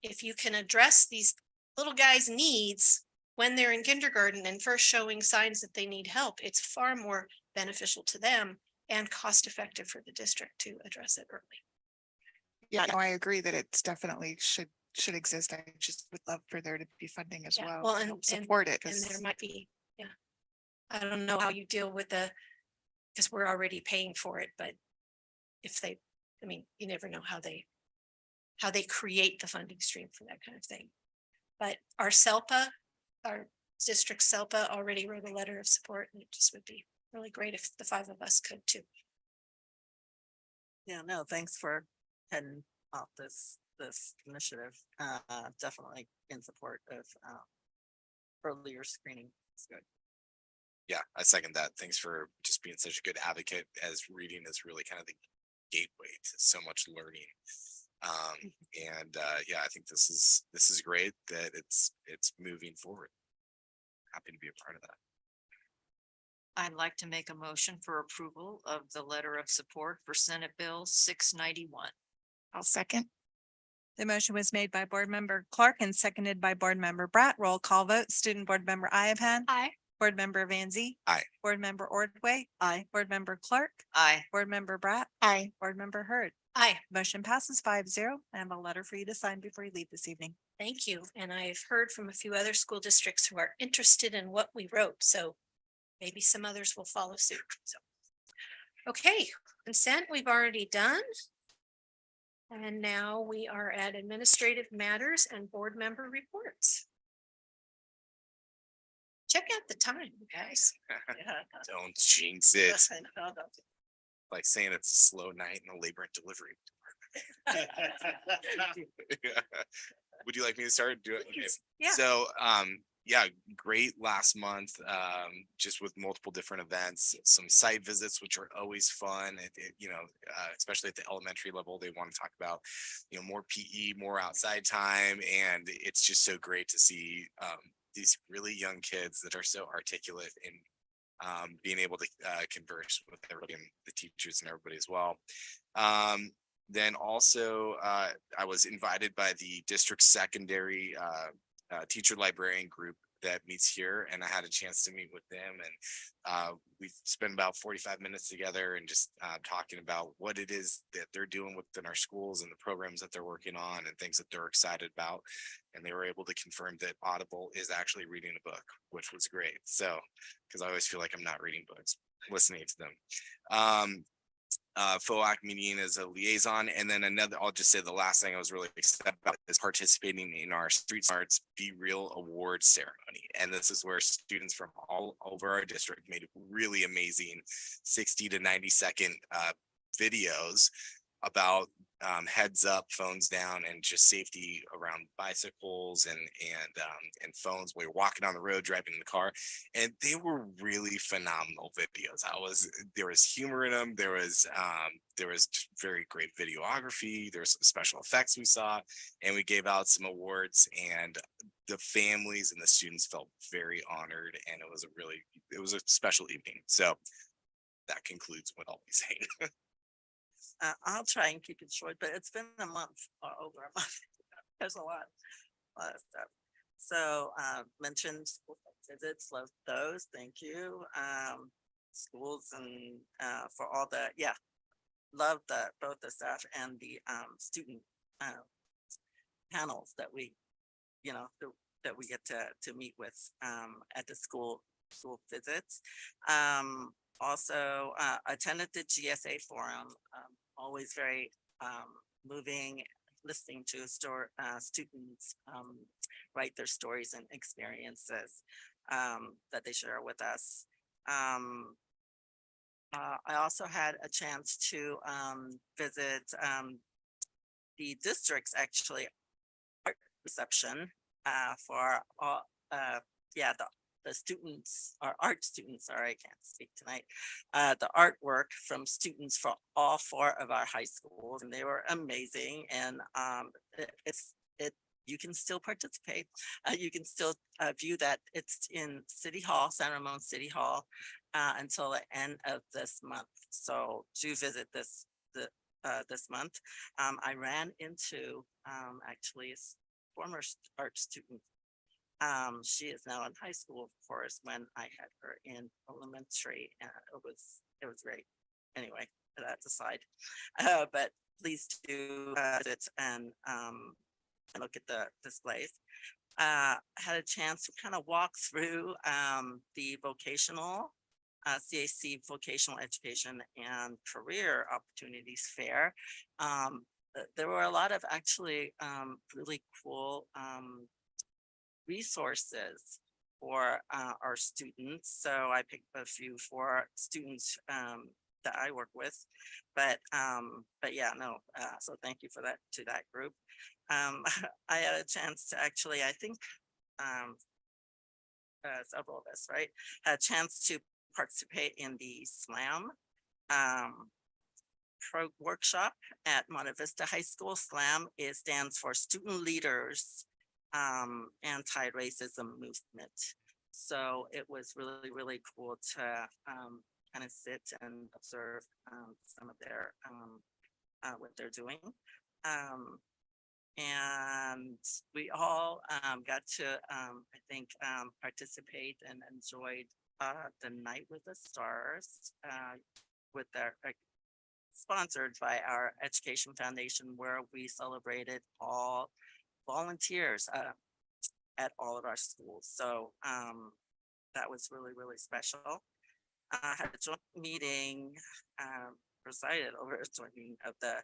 if you can address these little guys' needs when they're in kindergarten and first showing signs that they need help, it's far more beneficial to them and cost effective for the district to address it early. Yeah, no, I agree that it's definitely should exist. I just would love for there to be funding as Yeah, well to help support it. And 'Cause there might be, yeah. I don't know how you deal with because we're already paying for it, but if they, I mean, you never know how they create the funding stream for that kind of thing. But our SELPA, our district SELPA already wrote a letter of support, and it just would be really great if the 5 of us could too. Yeah, no, thanks for heading off this initiative. Definitely in support of earlier screening. It's good. Yeah, I second that. Thanks for just being such a good advocate, as reading is really kind of the gateway to so much learning. Yeah, I think this is great that it's moving forward. Happy to be a part of that. I'd like to make a motion for approval of the letter of support for Senate Bill 691. I'll second. The motion was made by Board Member Clark and seconded by Board Member Bratt. Roll call vote. Student Board Member Iapan. Aye. Board Member Vanzi. Aye. Board Member Ordway. Aye. Board Member Clark. Aye. Board Member Bratt. Aye. Board Member Hurd. Aye. Motion passes 5-0. I have a letter for you to sign before you leave this evening. Thank you. And I've heard from a few other school districts who are interested in what we wrote, so maybe some others will follow suit. So, okay, consent we've already done. And now we are at administrative matters and board member reports. Check out the time, you guys. Don't jinx it. Yes, I know. Like saying it's a slow night in the labor and delivery department. Would you like me to start? Do it? Okay. Yeah. So, yeah, great last month, just with multiple different events, some site visits, which are always fun. Especially at the elementary level, they want to talk about, more PE, more outside time. And it's just so great to see these really young kids that are so articulate and being able to converse with everybody and the teachers and everybody as well. Then also, I was invited by the district secondary teacher librarian group that meets here, and I had a chance to meet with them, and we've spent about 45 minutes together and just talking about what it is that they're doing within our schools and the programs that they're working on and things that they're excited about. And they were able to confirm that Audible is actually reading a book, which was great. So, because I always feel like I'm not reading books, listening to them. FOAC meeting as a liaison. And then I'll just say the last thing I was really excited about is participating in our Street Smarts Be Real Awards ceremony. And this is where students from all over our district made really amazing 60 to 90-second videos about heads up, phones down, and just safety around bicycles and phones when you're walking on the road, driving in the car. And they were really phenomenal videos. There was humor in them. There was very great videography. There's some special effects we saw, and we gave out some awards, and the families and the students felt very honored, and it was a special evening. So that concludes what I'll be saying. I'll try and keep it short, but it's been a month or over a month. There's a lot of stuff. So mentioned school visits, love those. Thank you. Schools and for all the, love both the staff and the student panels that we, that we get to meet with at the school visits. Also attended the GSA forum, always very moving, listening to students write their stories and experiences that they share with us. I also had a chance to visit the district's actually art reception for all, the students, or art students, sorry, I can't speak tonight, the artwork from students from all 4 of our high schools, and they were amazing. And you can still participate. You can still view that. It's in City Hall, San Ramon City Hall, until the end of this month. So do visit this month. I ran into actually a former art student She is now in high school, of course, when I had her in elementary, and it was great. Anyway, that's aside. But please do visit and look at the displays. Had a chance to kind of walk through the vocational CAC Vocational Education and Career Opportunities Fair. There were a lot of actually really cool resources for our students. So I picked a few for students that I work with, but yeah, no. So thank you for that to that group. I had a chance to actually, I think several of us, right, had a chance to participate in the SLAM workshop at Monte Vista High School. SLAM stands for Student Leaders Anti-Racism Movement. So it was really, really cool to kind of sit and observe some of their what they're doing. And we all got to, I think, participate and enjoyed the Night with the Stars with their sponsored by our Education Foundation, where we celebrated all volunteers at all of our schools. So that was really, really special. I had a joint meeting, presided over a joint meeting of the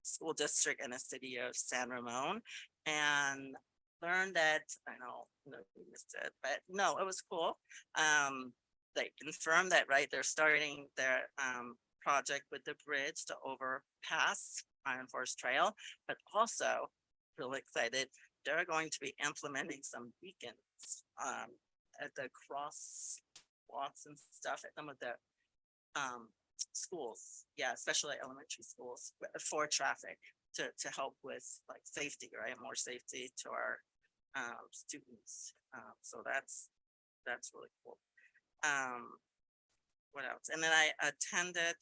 school district and the city of San Ramon, and learned that, I know we missed it, but no, it was cool. They confirmed that, right, they're starting their project with the bridge to overpass Iron Forest Trail, but also really excited, they're going to be implementing some beacons at the crosswalks and stuff at some of the schools, yeah, especially elementary schools, for traffic to help with like safety, right, more safety to our students. So that's really cool. What else? And then I attended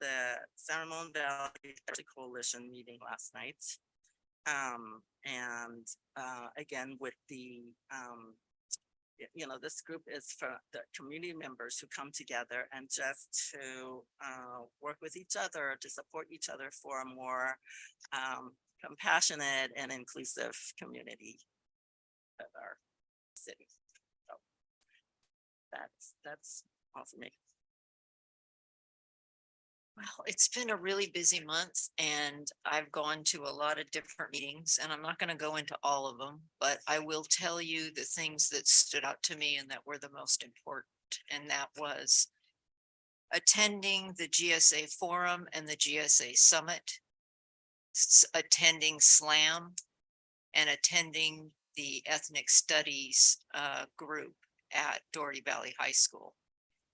the San Ramon Valley Coalition meeting last night. And again, with the this group is for the community members who come together and just to work with each other, to support each other for a more compassionate and inclusive community of our city. So that's all for me. Well, it's been a really busy month and I've gone to a lot of different meetings, and I'm not going to go into all of them, but I will tell you the things that stood out to me and that were the most important. And that was attending the GSA Forum and the GSA Summit, attending SLAM, and attending the Ethnic Studies group at Doherty Valley High School.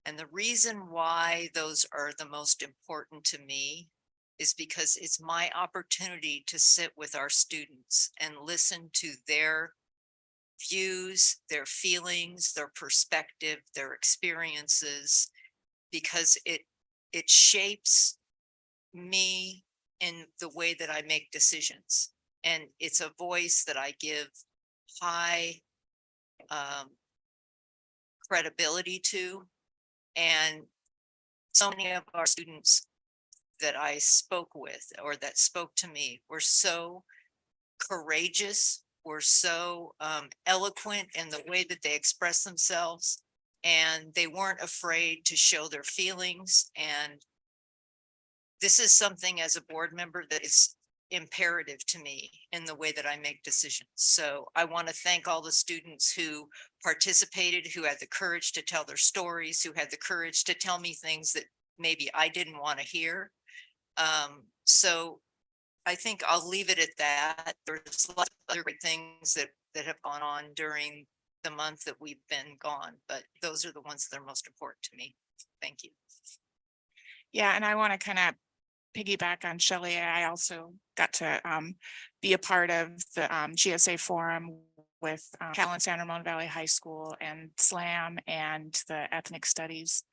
And the reason why those are the most important to me is because it's my opportunity to sit with our students and listen to their views, their feelings, their perspective, their experiences, because it shapes me in the way that I make decisions. And it's a voice that I give high credibility to. And so many of our students that I spoke with or that spoke to me were so courageous, were so eloquent in the way that they express themselves, and they weren't afraid to show their feelings. And this is something as a board member that is imperative to me in the way that I make decisions. So I want to thank all the students who participated, who had the courage to tell their stories, who had the courage to tell me things that maybe I didn't want to hear. So I think I'll leave it at that. There's lots of other great things that have gone on during the month that we've been gone, but those are the ones that are most important to me. Thank you. Yeah, and I want to kind of piggyback on Shelley. I also got to be a part of the GSA Forum with Cal and San Ramon Valley High School and SLAM and the Ethnic Studies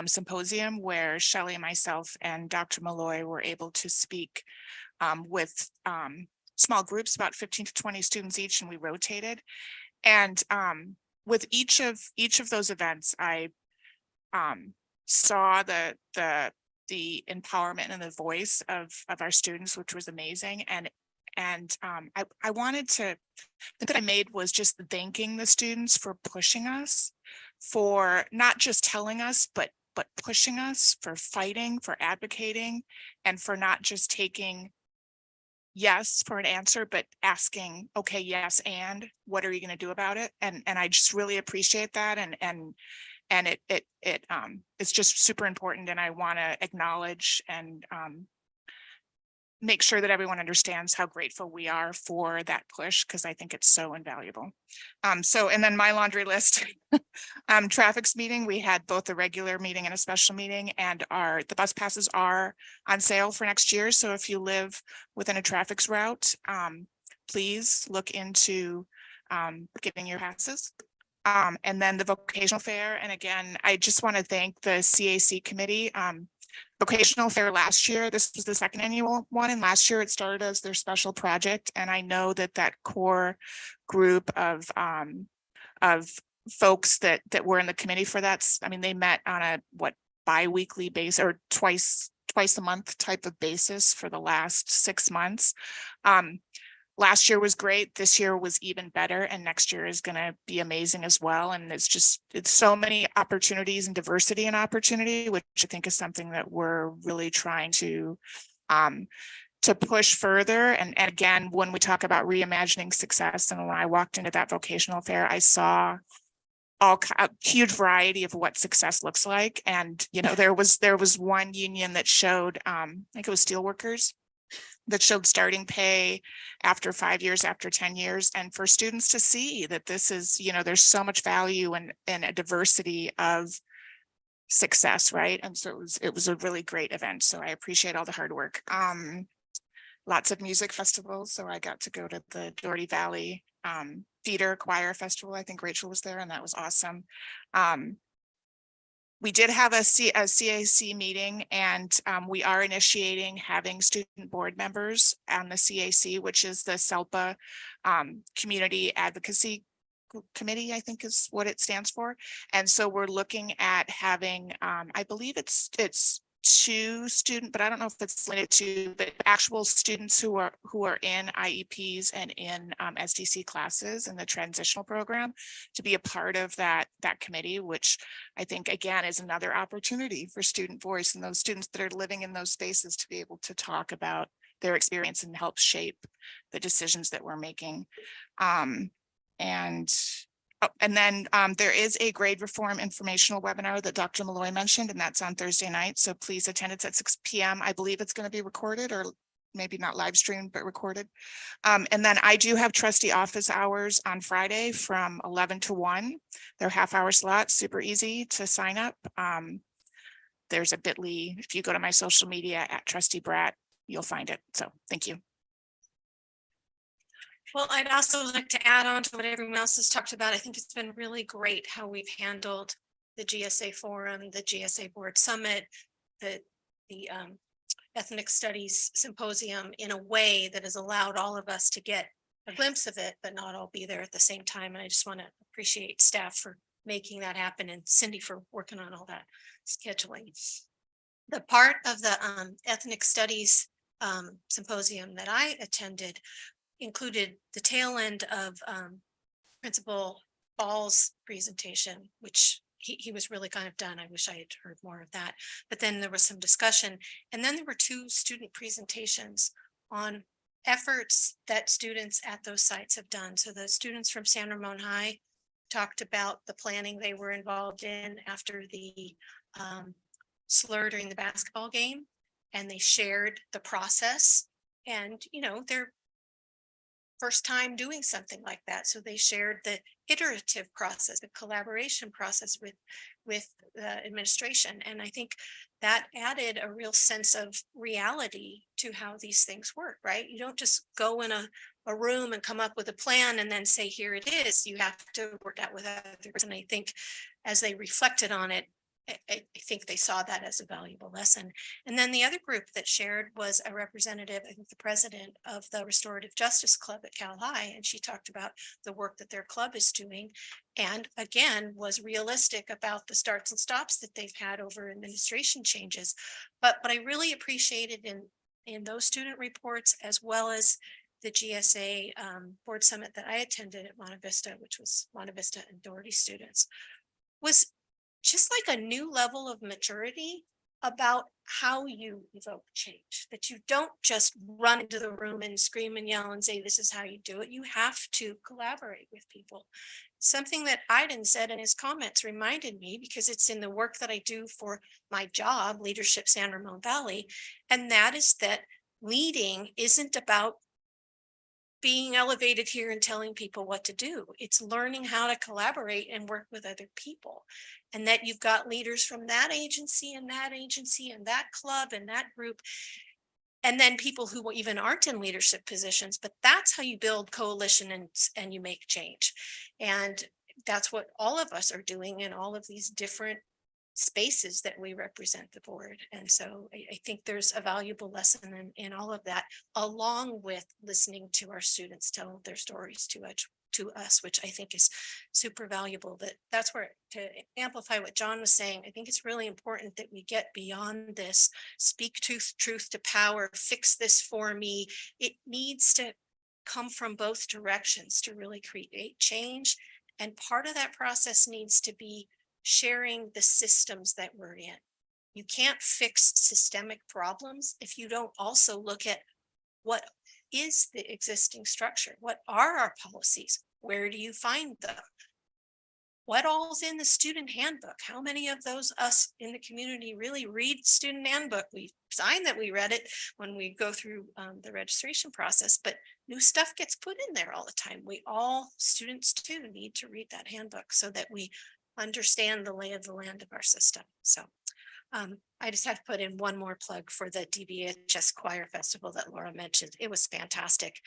Symposium, where Shelley, myself, and Dr. Malloy were able to speak with small groups, about 15 to 20 students each, and we rotated. And with each of those events, I saw the empowerment and the voice of our students, which was amazing. And I wanted to, the that I made was just thanking the students for pushing us, for not just telling us, but pushing us, for fighting, for advocating, and for not just taking yes for an answer, but asking, okay, yes, and what are you going to do about it? And I just really appreciate that. And it's just super important. And I want to acknowledge and make sure that everyone understands how grateful we are for that push, because I think it's so invaluable. And then my laundry list, traffic's meeting, we had both a regular meeting and a special meeting, and the bus passes are on sale for next year. So if you live within a traffic's route, please look into getting your passes. And then the vocational fair. And again, I just want to thank the CAC committee. Vocational fair last year, this was the second annual one, and last year it started as their special project. And I know that core group of folks that were in the committee for that, I mean, they met on a bi-weekly basis or twice a month type of basis for the last 6 months. Last year was great. This year was even better. And next year is going to be amazing as well. And it's so many opportunities and diversity and opportunity, which I think is something that we're really trying to push further. And again, when we talk about reimagining success, and when I walked into that vocational fair, I saw a huge variety of what success looks like. And, you know, there was one union that showed, I think it was steelworkers, that showed starting pay after 5 years, after 10 years. And for students to see that this is, you know, there's so much value in a diversity of success, right? And so it was a really great event. So I appreciate all the hard work. Lots of music festivals. So I got to go to the Doherty Valley Theater Choir Festival. I think Rachel was there, and that was awesome. We did have a CAC meeting, and we are initiating having student board members on the CAC, which is the SELPA Community Advocacy Committee, I think is what it stands for. And so we're looking at having, I believe it's 2 student, but I don't know if it's limited to, but actual students who are in IEPs and in SDC classes in the transitional program to be a part of that committee, which I think again is another opportunity for student voice and those students that are living in those spaces to be able to talk about their experience and help shape the decisions that we're making. And then there is a grade reform informational webinar that Dr. Malloy mentioned, and that's on Thursday night. So please attend. It's at 6 p.m. I believe it's going to be recorded, or maybe not live streamed, but recorded. And then I do have trustee office hours on Friday from 11 to 1. They're half-hour slots, super easy to sign up. There's a bit.ly. If you go to my social media at Trustee Bratt, you'll find it. So thank you. Well, I'd also like to add on to what everyone else has talked about. I think it's been really great how we've handled the GSA Forum, the GSA Board Summit, the Ethnic Studies Symposium in a way that has allowed all of us to get a glimpse of it, but not all be there at the same time. And I just want to appreciate staff for making that happen, and Cindy for working on all that scheduling. The part of the Ethnic Studies Symposium that I attended included the tail end of Principal Ball's presentation, which he was really kind of done. I wish I had heard more of that. But then there was some discussion, and then there were 2 student presentations on efforts that students at those sites have done. So the students from San Ramon High talked about the planning they were involved in after the slur during the basketball game, and they shared the process. And, you know, they're first time doing something like that. So they shared the iterative process, the collaboration process with the administration. And I think that added a real sense of reality to how these things work, right? You don't just go in a room and come up with a plan and then say, here it is. You have to work out with others. And I think as they reflected on it, I think they saw that as a valuable lesson. And then the other group that shared was a representative, I think the president of the Restorative Justice Club at Cal High, and she talked about the work that their club is doing. And again, was realistic about the starts and stops that they've had over administration changes. But I really appreciated in those student reports, as well as the GSA board summit that I attended at Monte Vista, which was Monte Vista and Doherty students, was just like a new level of maturity about how you evoke change, that you don't just run into the room and scream and yell and say, this is how you do it. You have to collaborate with people. Something that Aiden said in his comments reminded me, because it's in the work that I do for my job, Leadership San Ramon Valley. And that is that leading isn't about being elevated here and telling people what to do. It's learning how to collaborate and work with other people. And that you've got leaders from that agency and that agency and that club and that group. And then people who even aren't in leadership positions, but that's how you build coalition and you make change. And that's what all of us are doing in all of these different spaces that we represent the board. And so I think there's a valuable lesson in all of that, along with listening to our students tell their stories to us, which I think is super valuable. That's where, to amplify what John was saying, I think it's really important that we get beyond this, speak truth to power, fix this for me. It needs to come from both directions to really create change. And part of that process needs to be sharing the systems that we're in. You can't fix systemic problems if you don't also look at what is the existing structure. What are our policies? Where do you find them? What all's in the student handbook? How many of those us in the community really read student handbook? We sign that we read it when we go through the registration process, but new stuff gets put in there all the time. We all, students too, need to read that handbook so that we understand the lay of the land of our system. So I just have to put in one more plug for the DBHS Choir Festival that Laura mentioned. It was fantastic.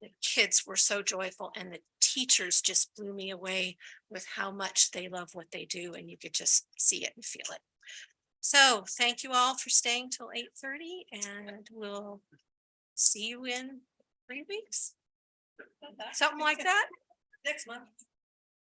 The kids were so joyful and the teachers just blew me away with how much they love what they do, and you could just see it and feel it. So thank you all for staying till 8:30, and we'll see you in 3 weeks. Something like that. Next month.